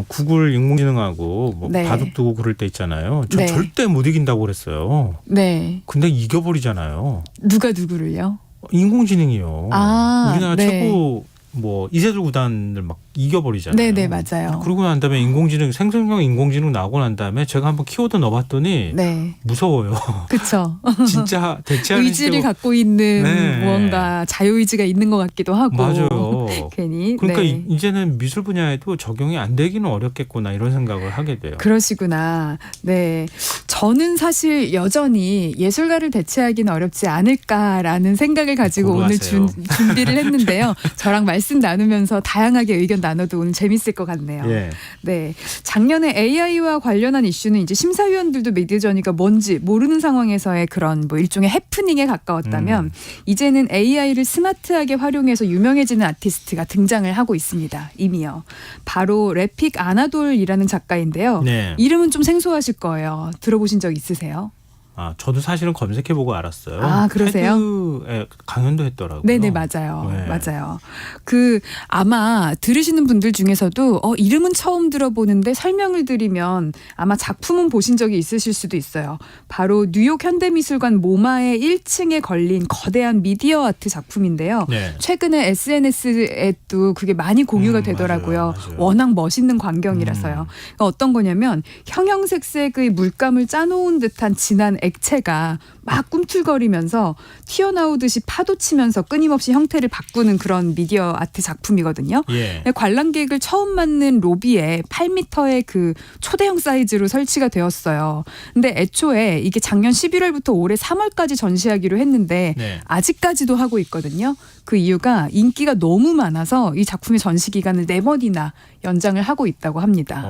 구글 인공지능하고 바둑 두고 그럴 때 있잖아요. 전 절대 못 이긴다고 그랬어요. 네. 근데 이겨버리잖아요. 누가 누구를요? 인공지능이요. 우리나라 최고 뭐 이세돌 구단을 막 이겨버리잖아요. 네네 맞아요. 그러고 난 다음에 인공지능 생성형 인공지능 나오고 난 다음에 제가 한번 키워드 넣어봤더니 네. 무서워요. 그렇죠. 진짜 대체하는 의지를 시대가- 갖고 있는 네. 무언가 자유의지가 있는 것 같기도 하고. 맞아요. 괜히. 그러니까 네. 이제는 미술 분야에도 적용이 안 되기는 어렵겠구나 이런 생각을 하게 돼요. 그러시구나. 네. 저는 사실 여전히 예술가를 대체하기는 어렵지 않을까라는 생각을 가지고 오늘 고루하세요. 준비를 했는데요. 저랑 말씀 나누면서 다양하게 의견 나눠도 오늘 재밌을 것 같네요. 예. 네. 작년에 AI와 관련한 이슈는 이제 심사위원들도 미드저니가 뭔지 모르는 상황에서의 그런 뭐 일종의 해프닝에 가까웠다면 이제는 AI를 스마트하게 활용해서 유명해지는 아티스트가 등장을 하고 있습니다. 이미요. 바로 레픽 아나돌이라는 작가인데요. 네. 이름은 좀 생소하실 거예요. 들어보신 적 있으세요? 아, 저도 사실은 검색해보고 알았어요. 아, 그러세요? 테드에 강연도 했더라고요. 네네 맞아요. 네. 맞아요. 그 아마 들으시는 분들 중에서도 이름은 처음 들어보는데 설명을 드리면 아마 작품은 보신 적이 있으실 수도 있어요. 바로 뉴욕 현대미술관 모마의 1층에 걸린 거대한 미디어 아트 작품인데요. 네. 최근에 SNS에도 그게 많이 공유가 되더라고요. 맞아요. 워낙 멋있는 광경이라서요. 그러니까 어떤 거냐면 형형색색의 물감을 짜놓은 듯한 진한 액체가 막 꿈틀거리면서 튀어나오듯이 파도치면서 끊임없이 형태를 바꾸는 그런 미디어 아트 작품이거든요. 예. 관람객을 처음 맞는 로비에 8m의 그 초대형 사이즈로 설치가 되었어요. 근데 애초에 이게 작년 11월부터 올해 3월까지 전시하기로 했는데 네. 아직까지도 하고 있거든요. 그 이유가 인기가 너무 많아서 이 작품의 전시 기간을 4번이나 연장을 하고 있다고 합니다.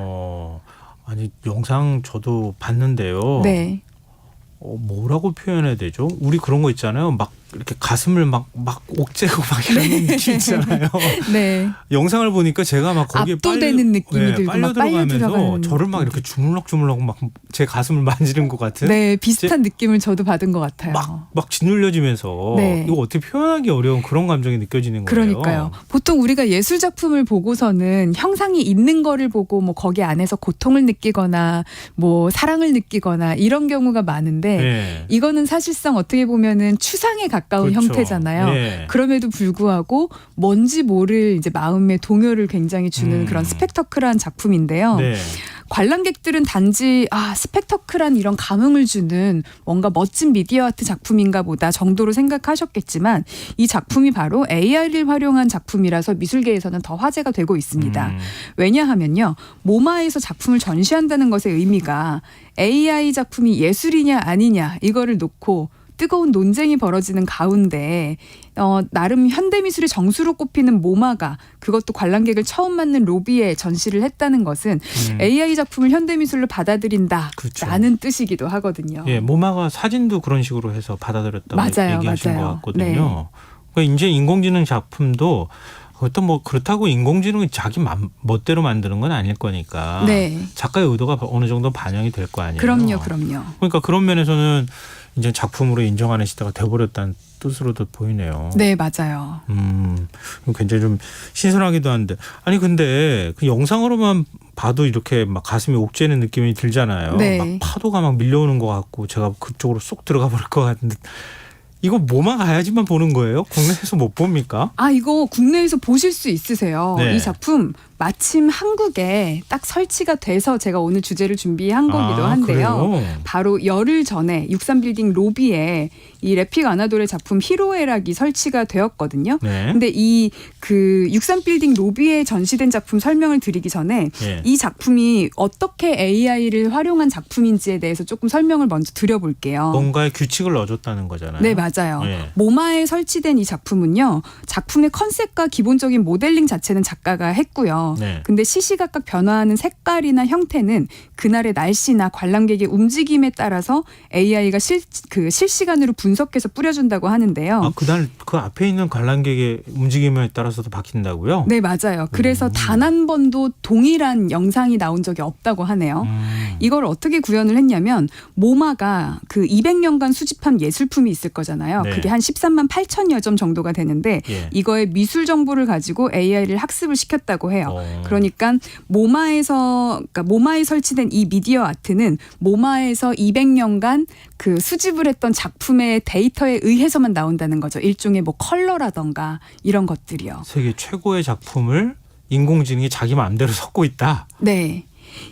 아니 영상 저도 봤는데요. 네. 뭐라고 표현해야 되죠? 우리 그런 거 있잖아요. 막 이렇게 가슴을 막 옥죄고 막 이런 느낌 있잖아요. 네. 영상을 보니까 제가 막 거기에 압도되는 느낌이 들고 빨려 막 빨려 들어가면서 들어가는 저를 막 이렇게 주물럭주물럭 막 제 가슴을 만지는 것 같은. 네, 비슷한 느낌을 저도 받은 것 같아요. 막 짓눌려지면서 네. 이거 어떻게 표현하기 어려운 그런 감정이 느껴지는 거예요. 그러니까요. 보통 우리가 예술 작품을 보고서는 형상이 있는 거를 보고 뭐 거기 안에서 고통을 느끼거나 뭐 사랑을 느끼거나 이런 경우가 많은데 네. 이거는 사실상 어떻게 보면은 추상에 가까운 그렇죠. 형태잖아요. 네. 그럼에도 불구하고 뭔지 모를 이제 마음의 동요를 굉장히 주는 그런 스펙터클한 작품인데요. 네. 관람객들은 단지 스펙터클한 이런 감흥을 주는 뭔가 멋진 미디어 아트 작품인가 보다 정도로 생각하셨겠지만 이 작품이 바로 AI를 활용한 작품이라서 미술계에서는 더 화제가 되고 있습니다. 왜냐하면요. 모마에서 작품을 전시한다는 것의 의미가 AI 작품이 예술이냐 아니냐 이거를 놓고 뜨거운 논쟁이 벌어지는 가운데 나름 현대미술의 정수로 꼽히는 모마가 그것도 관람객을 처음 맞는 로비에 전시를 했다는 것은 AI 작품을 현대미술로 받아들인다라는 뜻이기도 하거든요. 예, 모마가 사진도 그런 식으로 해서 받아들였다고 맞아요, 얘기하신 맞아요. 것 같거든요. 네. 그러니까 이제 인공지능 작품도 어떤 뭐 그렇다고 인공지능이 자기 멋대로 만드는 건 아닐 거니까 네. 작가의 의도가 어느 정도 반영이 될 거 아니에요. 그럼요. 그러니까 그런 면에서는 이제 작품으로 인정하는 시대가 돼버렸다는 뜻으로도 보이네요. 네, 맞아요. 굉장히 좀 신선하기도 한데 아니 근데 그 영상으로만 봐도 이렇게 막 가슴이 옥죄는 느낌이 들잖아요. 네. 막 파도가 막 밀려오는 것 같고 제가 그쪽으로 쏙 들어가 버릴 것 같은데 이거 뭐만 가야지만 보는 거예요? 국내에서 못 봅니까? 이거 국내에서 보실 수 있으세요. 네. 이 작품 마침 한국에 딱 설치가 돼서 제가 오늘 주제를 준비한 거기도 한데요. 그래요? 바로 열흘 전에 63빌딩 로비에 이 레픽 아나돌의 작품 히로에락이 설치가 되었거든요. 네. 근데 이 그 63빌딩 로비에 전시된 작품 설명을 드리기 전에 네. 이 작품이 어떻게 AI를 활용한 작품인지에 대해서 조금 설명을 먼저 드려볼게요. 뭔가의 규칙을 넣어줬다는 거잖아요. 네, 맞아요. 네. 모마에 설치된 이 작품은요. 작품의 컨셉과 기본적인 모델링 자체는 작가가 했고요. 네. 근데 시시각각 변화하는 색깔이나 형태는 그날의 날씨나 관람객의 움직임에 따라서 AI가 실시간으로 분석해서 뿌려준다고 하는데요. 그날 그 앞에 있는 관람객의 움직임에 따라서도 바뀐다고요? 네, 맞아요. 그래서 단 한 번도 동일한 영상이 나온 적이 없다고 하네요. 이걸 어떻게 구현을 했냐면 모마가 그 200년간 수집한 예술품이 있을 거잖아요. 네. 그게 한 13만 8천여 점 정도가 되는데 예. 이거의 미술 정보를 가지고 AI를 학습을 시켰다고 해요. 그러니까 모마에 설치된 이 미디어 아트는 모마에서 200년간 그 수집을 했던 작품의 데이터에 의해서만 나온다는 거죠. 일종의 뭐 컬러라던가 이런 것들이요. 세계 최고의 작품을 인공지능이 자기 마음대로 섞고 있다. 네.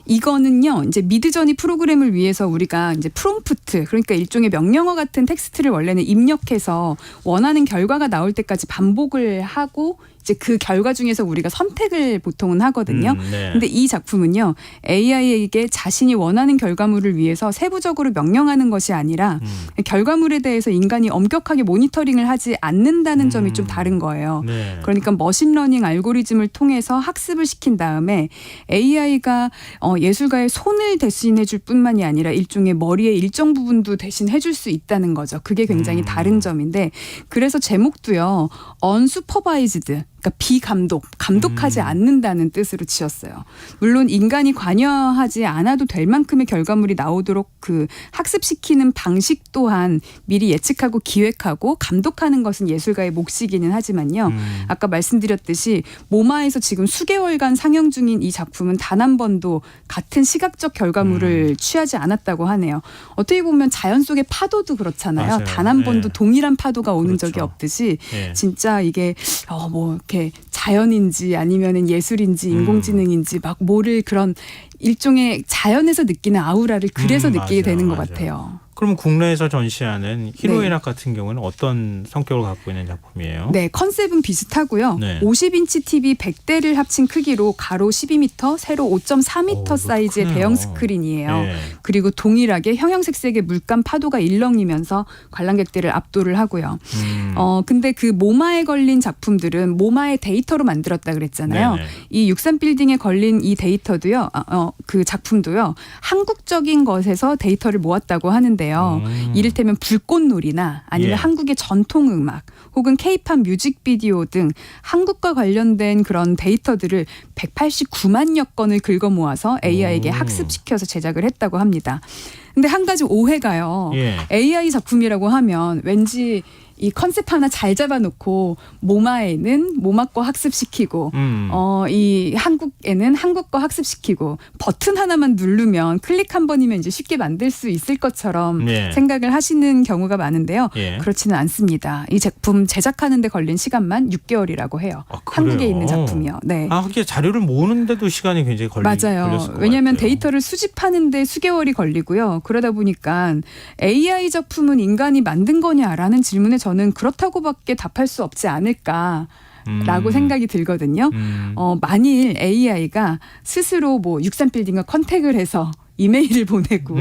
이거는요, 이제 미드저니 프로그램을 위해서 우리가 이제 프롬프트, 그러니까 일종의 명령어 같은 텍스트를 원래는 입력해서 원하는 결과가 나올 때까지 반복을 하고 이제 그 결과 중에서 우리가 선택을 보통은 하거든요. 네. 근데 이 작품은요, AI에게 자신이 원하는 결과물을 위해서 세부적으로 명령하는 것이 아니라 결과물에 대해서 인간이 엄격하게 모니터링을 하지 않는다는 점이 좀 다른 거예요. 네. 그러니까 머신러닝 알고리즘을 통해서 학습을 시킨 다음에 AI가 예술가의 손을 대신해 줄 뿐만이 아니라 일종의 머리의 일정 부분도 대신해 줄 수 있다는 거죠. 그게 굉장히 다른 점인데, 그래서 제목도요, unsupervised, 그러니까 감독하지 않는다는 뜻으로 지었어요. 물론 인간이 관여하지 않아도 될 만큼의 결과물이 나오도록 그 학습시키는 방식 또한 미리 예측하고 기획하고 감독하는 것은 예술가의 몫이기는 하지만요. 아까 말씀드렸듯이 모마에서 지금 수개월간 상영 중인 이 작품은 단 한 번도 같은 시각적 결과물을 취하지 않았다고 하네요. 어떻게 보면 자연 속의 파도도 그렇잖아요. 맞아요. 단 한 번도 네. 동일한 파도가 오는 그렇죠. 적이 없듯이 네. 진짜 이게 뭐 이렇게 자연인지 아니면은 예술인지 인공지능인지 막 뭐를 그런 일종의 자연에서 느끼는 아우라를 그래서 느끼게 되는 것 같아요. 그럼 국내에서 전시하는 히로인학 같은 경우는 어떤 성격을 갖고 있는 작품이에요? 네, 컨셉은 비슷하고요. 네. 50인치 TV 100대를 합친 크기로 가로 12m, 세로 5.4m 사이즈의 크네요. 대형 스크린이에요. 네. 그리고 동일하게 형형색색의 물감 파도가 일렁이면서 관람객들을 압도를 하고요. 근데 그 모마에 걸린 작품들은 모마의 데이터로 만들었다 그랬잖아요. 네네. 이 63빌딩에 걸린 이 데이터도요, 그 작품도요, 한국적인 것에서 데이터를 모았다고 하는데요. 이를테면 불꽃놀이나 아니면 예. 한국의 전통음악 혹은 케이팝 뮤직비디오 등 한국과 관련된 그런 데이터들을 189만여 건을 긁어 모아서 AI에게 학습시켜서 제작을 했다고 합니다. 근데 한 가지 오해가요. 예. AI 작품이라고 하면 왠지 이 컨셉 하나 잘 잡아놓고 모마에는 모마 거 학습시키고 이 한국에는 한국 거 학습시키고 버튼 하나만 누르면 클릭 한 번이면 이제 쉽게 만들 수 있을 것처럼 네. 생각을 하시는 경우가 많은데요. 예. 그렇지는 않습니다. 이 제품 제작하는 데 걸린 시간만 6개월이라고 해요. 한국에 있는 작품이요. 네. 하기에 자료를 모으는데도 시간이 굉장히 맞아요. 걸렸을 것 왜냐하면 같아요. 데이터를 수집하는데 수개월이 걸리고요. 그러다 보니까 AI 작품은 인간이 만든 거냐라는 질문에 저는 그렇다고밖에 답할 수 없지 않을까라고 생각이 들거든요. 만일 AI가 스스로 뭐 63빌딩과 컨택을 해서 이메일을 보내고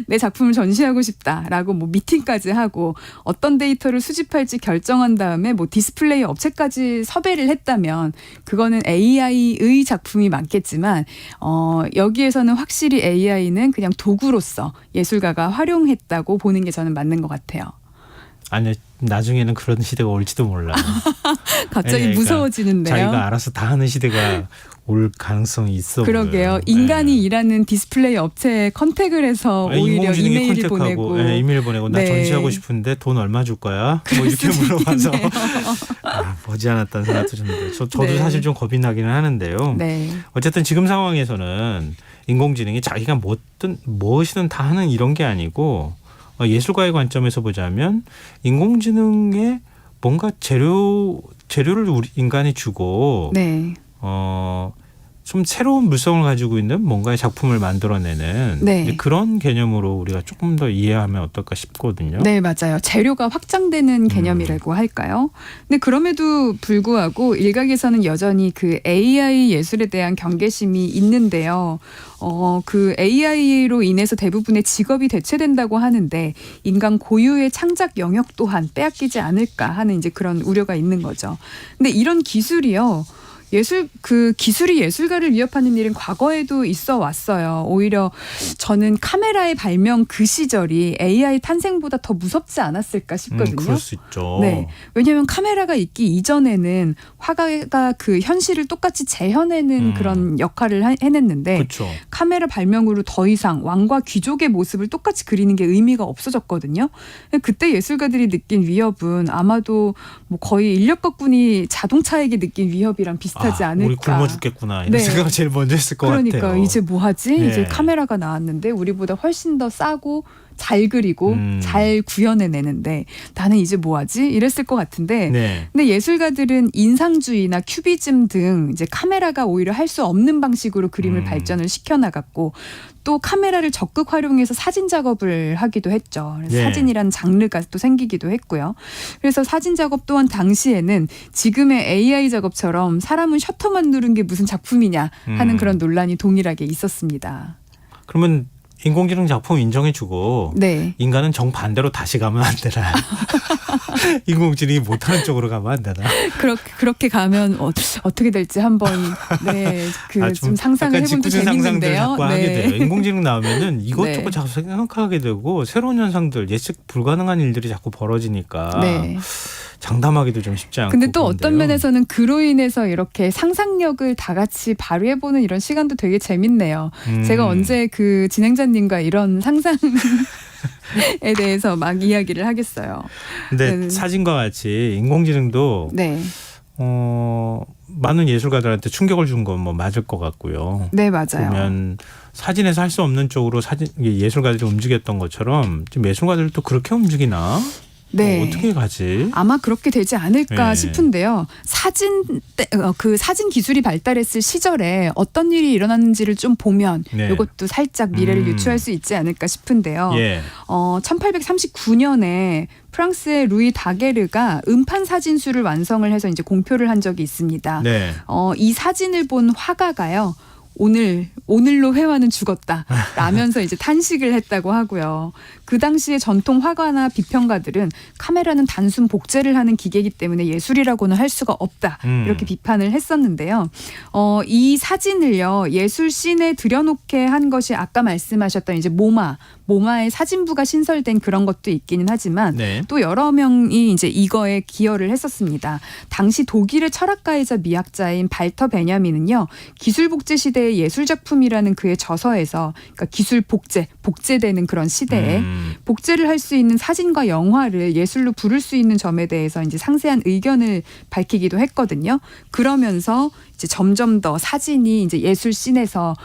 내 작품을 전시하고 싶다라고 뭐 미팅까지 하고 어떤 데이터를 수집할지 결정한 다음에 뭐 디스플레이 업체까지 섭외를 했다면 그거는 AI의 작품이 많겠지만 여기에서는 확실히 AI는 그냥 도구로서 예술가가 활용했다고 보는 게 저는 맞는 것 같아요. 아니 나중에는 그런 시대가 올지도 몰라. 갑자기 그러니까 무서워지는데요. 자기가 알아서 다 하는 시대가 올 가능성이 있어. 그러게요. 보여요. 인간이 일하는 디스플레이 업체에 컨택을 해서 오히려 이메일을 보내고. 이메일 보내고 나 네. 전시하고 싶은데 돈 얼마 줄 거야? 뭐 이렇게 물어봐서 머지않았다는 생각도 드는데 저도 네. 사실 좀 겁이 나기는 하는데요. 네. 어쨌든 지금 상황에서는 인공지능이 자기가 무엇이든 다 하는 이런 게 아니고 예술가의 관점에서 보자면 인공지능에 뭔가 재료를 우리 인간이 주고 네. 좀 새로운 물성을 가지고 있는 뭔가의 작품을 만들어내는 네. 이제 그런 개념으로 우리가 조금 더 이해하면 어떨까 싶거든요. 네, 맞아요. 재료가 확장되는 개념이라고 할까요? 근데 그럼에도 불구하고 일각에서는 여전히 그 AI 예술에 대한 경계심이 있는데요. 그 AI로 인해서 대부분의 직업이 대체된다고 하는데 인간 고유의 창작 영역 또한 빼앗기지 않을까 하는 이제 그런 우려가 있는 거죠. 근데 이런 기술이요. 기술이 예술가를 위협하는 일은 과거에도 있어 왔어요. 오히려 저는 카메라의 발명 그 시절이 AI 탄생보다 더 무섭지 않았을까 싶거든요. 그럴 수 있죠. 네. 왜냐하면 카메라가 있기 이전에는 화가가 그 현실을 똑같이 재현해내는 그런 역할을 해냈는데 그렇죠. 카메라 발명으로 더 이상 왕과 귀족의 모습을 똑같이 그리는 게 의미가 없어졌거든요. 그때 예술가들이 느낀 위협은 아마도 뭐 거의 인력거꾼이 자동차에게 느낀 위협이랑 비슷한 비슷하지 않을까. 우리 굶어 죽겠구나 이런 네. 생각을 제일 먼저 했을 것 그러니까 같아요. 이제 뭐 하지? 네. 이제 카메라가 나왔는데 우리보다 훨씬 더 싸고 잘 그리고 잘 구현해내는데 나는 이제 뭐 하지? 이랬을 것 같은데 네. 근데 예술가들은 인상주의나 큐비즘 등 이제 카메라가 오히려 할 수 없는 방식으로 그림을 발전을 시켜나갔고 또 카메라를 적극 활용해서 사진 작업을 하기도 했죠. 그래서 네. 사진이라는 장르가 또 생기기도 했고요. 그래서 사진 작업 또한 당시에는 지금의 AI 작업처럼 사람은 셔터만 누른 게 무슨 작품이냐 하는 그런 논란이 동일하게 있었습니다. 그러면 인공지능 작품 인정해주고 네. 인간은 정반대로 다시 가면 안 되나? 인공지능이 못하는 쪽으로 가면 안 되나? 그렇게 가면 어떻게 될지 한번 좀 상상을 해본 적 상상들 재밌는데요. 자꾸 하게 돼요. 인공지능 나오면은 이것저것 네. 자꾸 생각하게 되고 새로운 현상들 예측 불가능한 일들이 자꾸 벌어지니까 네. 장담하기도 좀 쉽지 않고. 근데 또 그런데요. 어떤 면에서는 그로 인해서 이렇게 상상력을 다 같이 발휘해보는 이런 시간도 되게 재밌네요. 제가 언제 그 진행자님과 이런 상상에 대해서 막 이야기를 하겠어요. 근데 사진과 같이 인공지능도 네. 많은 예술가들한테 충격을 준 건 뭐 맞을 것 같고요. 네, 맞아요. 보면 사진에서 할 수 없는 쪽으로 예술가들이 움직였던 것처럼 지금 예술가들도 그렇게 움직이나? 네. 어떻게 가지? 아마 그렇게 되지 않을까 네. 싶은데요. 그 사진 기술이 발달했을 시절에 어떤 일이 일어났는지를 좀 보면 네. 이것도 살짝 미래를 유추할 수 있지 않을까 싶은데요. 예. 1839년에 프랑스의 루이 다게르가 음판 사진수를 완성을 해서 이제 공표를 한 적이 있습니다. 네. 이 사진을 본 화가가요. 오늘로 회화는 죽었다 라면서 이제 탄식을 했다고 하고요. 그 당시에 전통 화가나 비평가들은 카메라는 단순 복제를 하는 기계이기 때문에 예술이라고는 할 수가 없다 이렇게 비판을 했었는데요. 이 사진을요 예술씬에 들여놓게 한 것이 아까 말씀하셨던 이제 모마의 사진부가 신설된 그런 것도 있기는 하지만 네. 또 여러 명이 이제 이거에 기여를 했었습니다. 당시 독일의 철학가이자 미학자인 발터 베냐민은요 기술 복제 시대의 예술 작품이라는 그의 저서에서 그러니까 기술 복제되는 그런 시대에 복제를 할 수 있는 사진과 영화를 예술로 부를 수 있는 점에 대해서 이제 상세한 의견을 밝히기도 했거든요. 그러면서 이제 점점 더 사진이 이제 예술 씬에서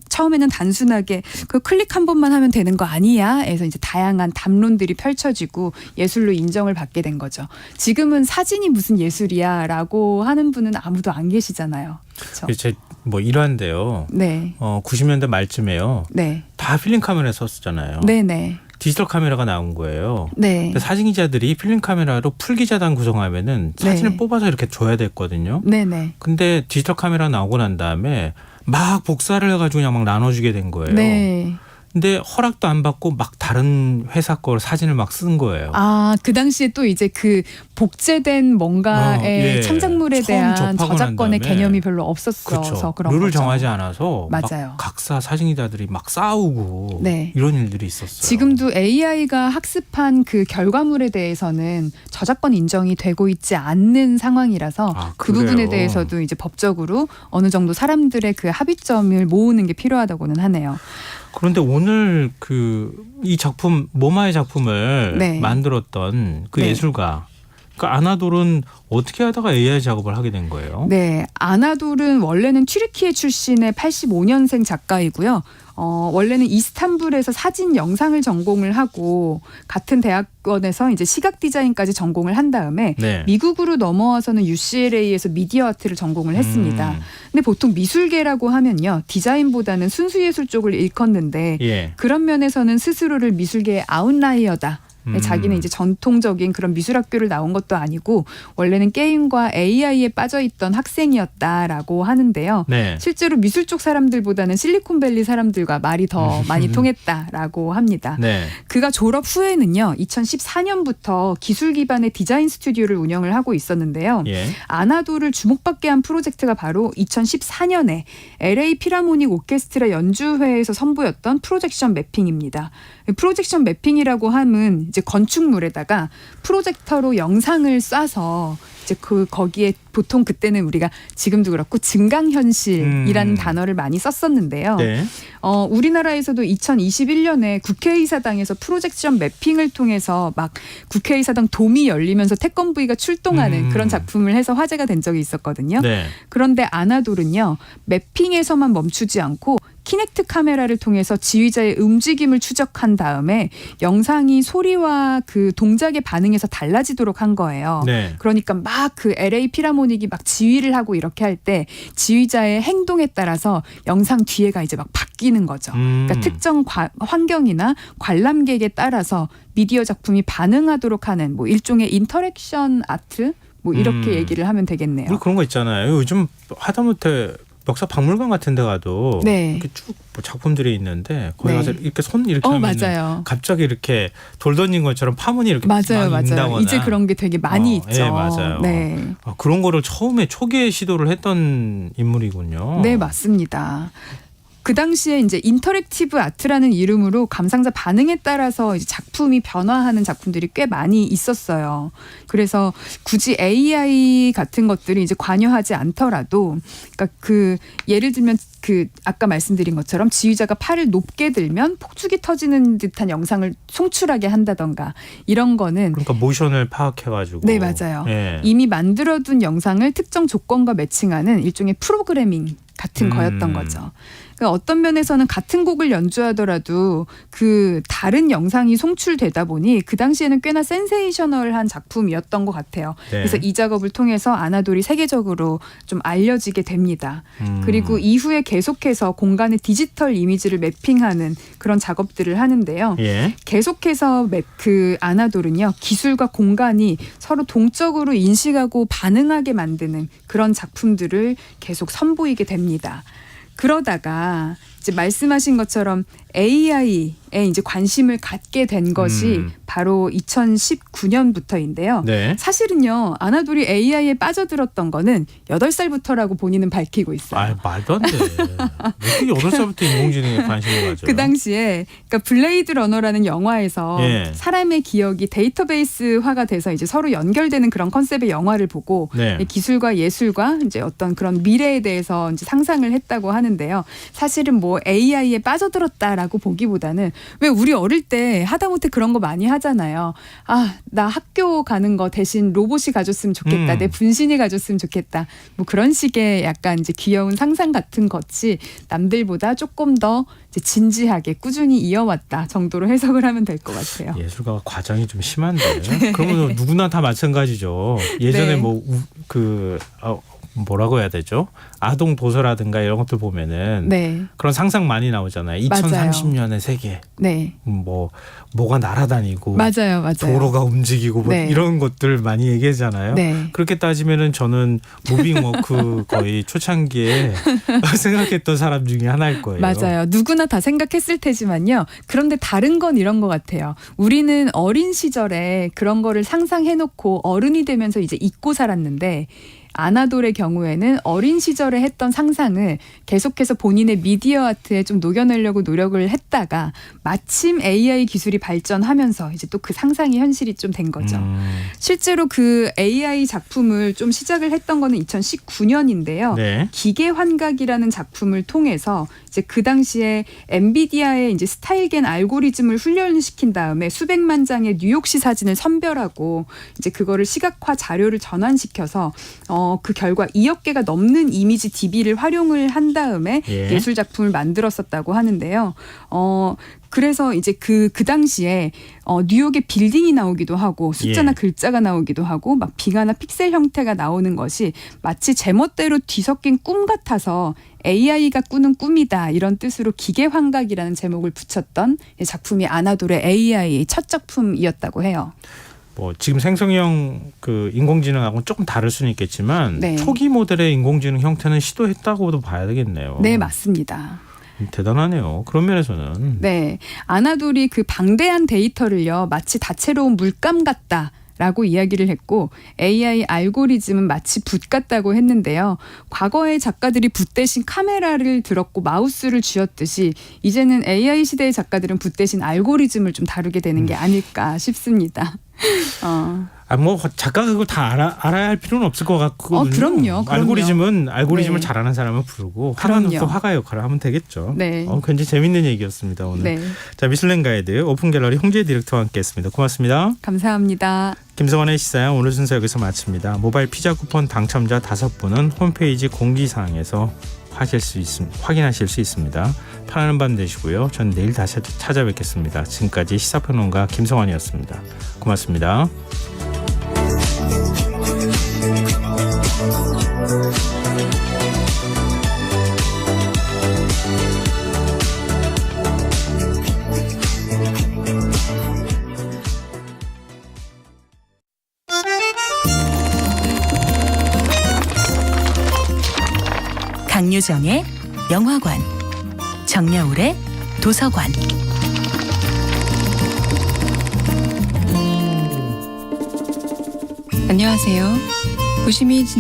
처음에는 단순하게 그 클릭 한 번만 하면 되는 거 아니야? 해서 이제 다양한 담론들이 펼쳐지고 예술로 인정을 받게 된 거죠. 지금은 사진이 무슨 예술이야라고 하는 분은 아무도 안 계시잖아요. 그렇죠? 뭐 이러한데요. 네. 90년대 말쯤에요. 네. 다 필름 카메라 썼었잖아요. 네네. 디지털 카메라가 나온 거예요. 네. 사진 기자들이 필름 카메라로 풀기자단 구성하면은 사진을 네. 뽑아서 이렇게 줘야 됐거든요. 네네. 근데 디지털 카메라 나오고 난 다음에 막 복사를 해가지고 그냥 막 나눠주게 된 거예요. 네. 근데 허락도 안 받고 막 다른 회사 거 사진을 막 쓴 거예요. 그 당시에 또 이제 그 복제된 뭔가의 창작물에 대한 저작권의 개념이 별로 없었어서 그렇죠. 그런 룰을 거죠. 정하지 않아서 맞아요. 막 각사 사진기자들이 막 싸우고 네. 이런 일들이 있었어요. 지금도 AI가 학습한 그 결과물에 대해서는 저작권 인정이 되고 있지 않는 상황이라서 그 그래요? 부분에 대해서도 이제 법적으로 어느 정도 사람들의 그 합의점을 모으는 게 필요하다고는 하네요. 그런데 오늘 이 작품 모마의 작품을 네. 만들었던 그 네. 예술가 아나돌은 어떻게 하다가 AI 작업을 하게 된 거예요? 네, 아나돌은 원래는 튀르키예 출신의 85년생 작가이고요. 원래는 이스탄불에서 사진 영상을 전공을 하고 같은 대학원에서 이제 시각 디자인까지 전공을 한 다음에 네. 미국으로 넘어와서는 UCLA에서 미디어 아트를 전공을 했습니다. 근데 보통 미술계라고 하면요. 디자인보다는 순수예술 쪽을 일컫는데 예. 그런 면에서는 스스로를 미술계의 아웃라이어다. 자기는 이제 전통적인 그런 미술학교를 나온 것도 아니고 원래는 게임과 AI에 빠져있던 학생이었다라고 하는데요. 네. 실제로 미술 쪽 사람들보다는 실리콘밸리 사람들과 말이 더 많이 통했다라고 합니다. 네. 그가 졸업 후에는요. 2014년부터 기술 기반의 디자인 스튜디오를 운영을 하고 있었는데요. 예. 아나돌을 주목받게 한 프로젝트가 바로 2014년에 LA 피라모닉 오케스트라 연주회에서 선보였던 프로젝션 매핑입니다. 프로젝션 매핑이라고 함은 이제 건축물에다가 프로젝터로 영상을 쏴서 이제 거기에 보통 그때는 우리가 지금도 그렇고 증강현실이라는 단어를 많이 썼었는데요. 네. 우리나라에서도 2021년에 국회의사당에서 프로젝션 매핑을 통해서 막 국회의사당 돔이 열리면서 태권브이가 출동하는 그런 작품을 해서 화제가 된 적이 있었거든요. 네. 그런데 아나돌은요. 매핑에서만 멈추지 않고 키넥트 카메라를 통해서 지휘자의 움직임을 추적한 다음에 영상이 소리와 그 동작의 반응에서 달라지도록 한 거예요. 네. 그러니까 막 그 LA 피라모닉이 막 지휘를 하고 이렇게 할 때 지휘자의 행동에 따라서 영상 뒤에가 이제 막 바뀌는 거죠. 그러니까 특정 환경이나 관람객에 따라서 미디어 작품이 반응하도록 하는 뭐 일종의 인터랙션 아트 뭐 이렇게 얘기를 하면 되겠네요. 우리 그런 거 있잖아요. 요즘 하다못해 역사 박물관 같은 데 가도 네. 이렇게 쭉 작품들이 있는데 거기 네. 가서 이렇게 손 이렇게 하면 맞아요. 갑자기 이렇게 돌 던진 것처럼 파문이 이렇게 맞아요. 막 인다거나. 이제 그런 게 되게 많이 있죠. 네, 맞아요. 네. 그런 거를 초기에 시도를 했던 인물이군요. 네, 맞습니다. 그 당시에 이제 인터랙티브 아트라는 이름으로 감상자 반응에 따라서 이제 작품이 변화하는 작품들이 꽤 많이 있었어요. 그래서 굳이 AI 같은 것들이 이제 관여하지 않더라도, 그러니까 그 예를 들면 그 아까 말씀드린 것처럼 지휘자가 팔을 높게 들면 폭죽이 터지는 듯한 영상을 송출하게 한다던가 이런 거는 그러니까 모션을 파악해가지고. 네, 맞아요. 네. 이미 만들어둔 영상을 특정 조건과 매칭하는 일종의 프로그래밍 같은 거였던 거죠. 그러니까 어떤 면에서는 같은 곡을 연주하더라도 그 다른 영상이 송출되다 보니 그 당시에는 꽤나 센세이셔널한 작품이었던 것 같아요. 네. 그래서 이 작업을 통해서 아나돌이 세계적으로 좀 알려지게 됩니다. 그리고 이후에 계속해서 공간의 디지털 이미지를 매핑하는 그런 작업들을 하는데요. 예. 계속해서 그 아나돌은요. 기술과 공간이 서로 동적으로 인식하고 반응하게 만드는 그런 작품들을 계속 선보이게 됩니다. 그러다가 이제 말씀하신 것처럼 AI에 이제 관심을 갖게 된 것이 바로 2019년부터인데요. 네. 사실은요. 아나돌이 AI에 빠져들었던 거는 8살부터라고 본인은 밝히고 있어요. 아, 말도 안 돼. 왜 8살부터 인공지능에 관심을 가져요? 그 당시에 그러니까 블레이드 러너라는 영화에서 예. 사람의 기억이 데이터베이스화가 돼서 이제 서로 연결되는 그런 컨셉의 영화를 보고 네. 기술과 예술과 이제 어떤 그런 미래에 대해서 이제 상상을 했다고 하는데요. 사실은 뭐 AI에 빠져들었다라고 보기보다는 왜 우리 어릴 때 하다못해 그런 거 많이 하잖아요. 아, 나 학교 가는 거 대신 로봇이 가줬으면 좋겠다. 내 분신이 가줬으면 좋겠다. 뭐 그런 식의 약간 이제 귀여운 상상 같은 것이 남들보다 조금 더 이제 진지하게 꾸준히 이어왔다 정도로 해석을 하면 될 것 같아요. 예술가 과장이 좀 심한데. 그러면 누구나 다 마찬가지죠. 예전에 네. 뭐라고 해야 되죠? 아동 도서라든가 이런 것들 보면은 네. 그런 상상 많이 나오잖아요. 2030년의 세계. 네. 뭐가 날아다니고 맞아요. 도로가 움직이고 뭐 네. 이런 것들 많이 얘기하잖아요. 네. 그렇게 따지면은 저는 무빙워크 거의 초창기에 생각했던 사람 중에 하나일 거예요. 맞아요. 누구나 다 생각했을 테지만요. 그런데 다른 건 이런 것 같아요. 우리는 어린 시절에 그런 거를 상상해놓고 어른이 되면서 이제 잊고 살았는데 아나돌의 경우에는 어린 시절에 했던 상상을 계속해서 본인의 미디어 아트에 좀 녹여내려고 노력을 했다가 마침 AI 기술이 발전하면서 이제 또 그 상상이 현실이 좀 된 거죠. 실제로 그 AI 작품을 좀 시작을 했던 거는 2019년인데요. 네. 기계 환각이라는 작품을 통해서 이제 그 당시에 엔비디아의 이제 스타일겐 알고리즘을 훈련시킨 다음에 수백만 장의 뉴욕시 사진을 선별하고 이제 그거를 시각화 자료를 전환시켜서 그 결과 2억 개가 넘는 이미지 DB를 활용을 한 다음에 예술 작품을 만들었었다고 하는데요. 그래서 이제 그 당시에 뉴욕의 빌딩이 나오기도 하고 숫자나 글자가 나오기도 하고 막 빙하나 픽셀 형태가 나오는 것이 마치 제멋대로 뒤섞인 꿈 같아서 AI가 꾸는 꿈이다 이런 뜻으로 기계 환각이라는 제목을 붙였던 작품이 아나돌의 AI 첫 작품이었다고 해요. 뭐 지금 생성형 그 인공지능하고는 조금 다를 수는 있겠지만 네. 초기 모델의 인공지능 형태는 시도했다고도 봐야 되겠네요. 네, 맞습니다. 대단하네요. 그런 면에서는. 네. 아나돌이 그 방대한 데이터를요. 마치 다채로운 물감 같다. 라고 이야기를 했고 AI 알고리즘은 마치 붓 같다고 했는데요. 과거의 작가들이 붓 대신 카메라를 들었고 마우스를 쥐었듯이 이제는 AI 시대의 작가들은 붓 대신 알고리즘을 좀 다루게 되는 게 아닐까 싶습니다. 뭐 작가가 그걸 다 알아야 할 필요는 없을 것 같고. 그럼요. 알고리즘을 네. 잘하는 사람을 부르고 화가는 또 화가 역할을 하면 되겠죠. 네. 굉장히 재밌는 얘기였습니다 오늘. 네. 자, 미슐랭 가이드 오픈 갤러리 홍재 디렉터와 함께했습니다. 고맙습니다. 감사합니다. 김성환의 시사양 오늘 순서 여기서 마칩니다. 모바일 피자 쿠폰 당첨자 5분은 홈페이지 공지사항에서 확인하실 수 있습니다. 편안한 밤 되시고요. 전 내일 다시 찾아뵙겠습니다. 지금까지 시사평론가 김성환이었습니다. 고맙습니다. 강유정의 영화관, 정여울의 도서관. 안녕하세요. 부심이 지난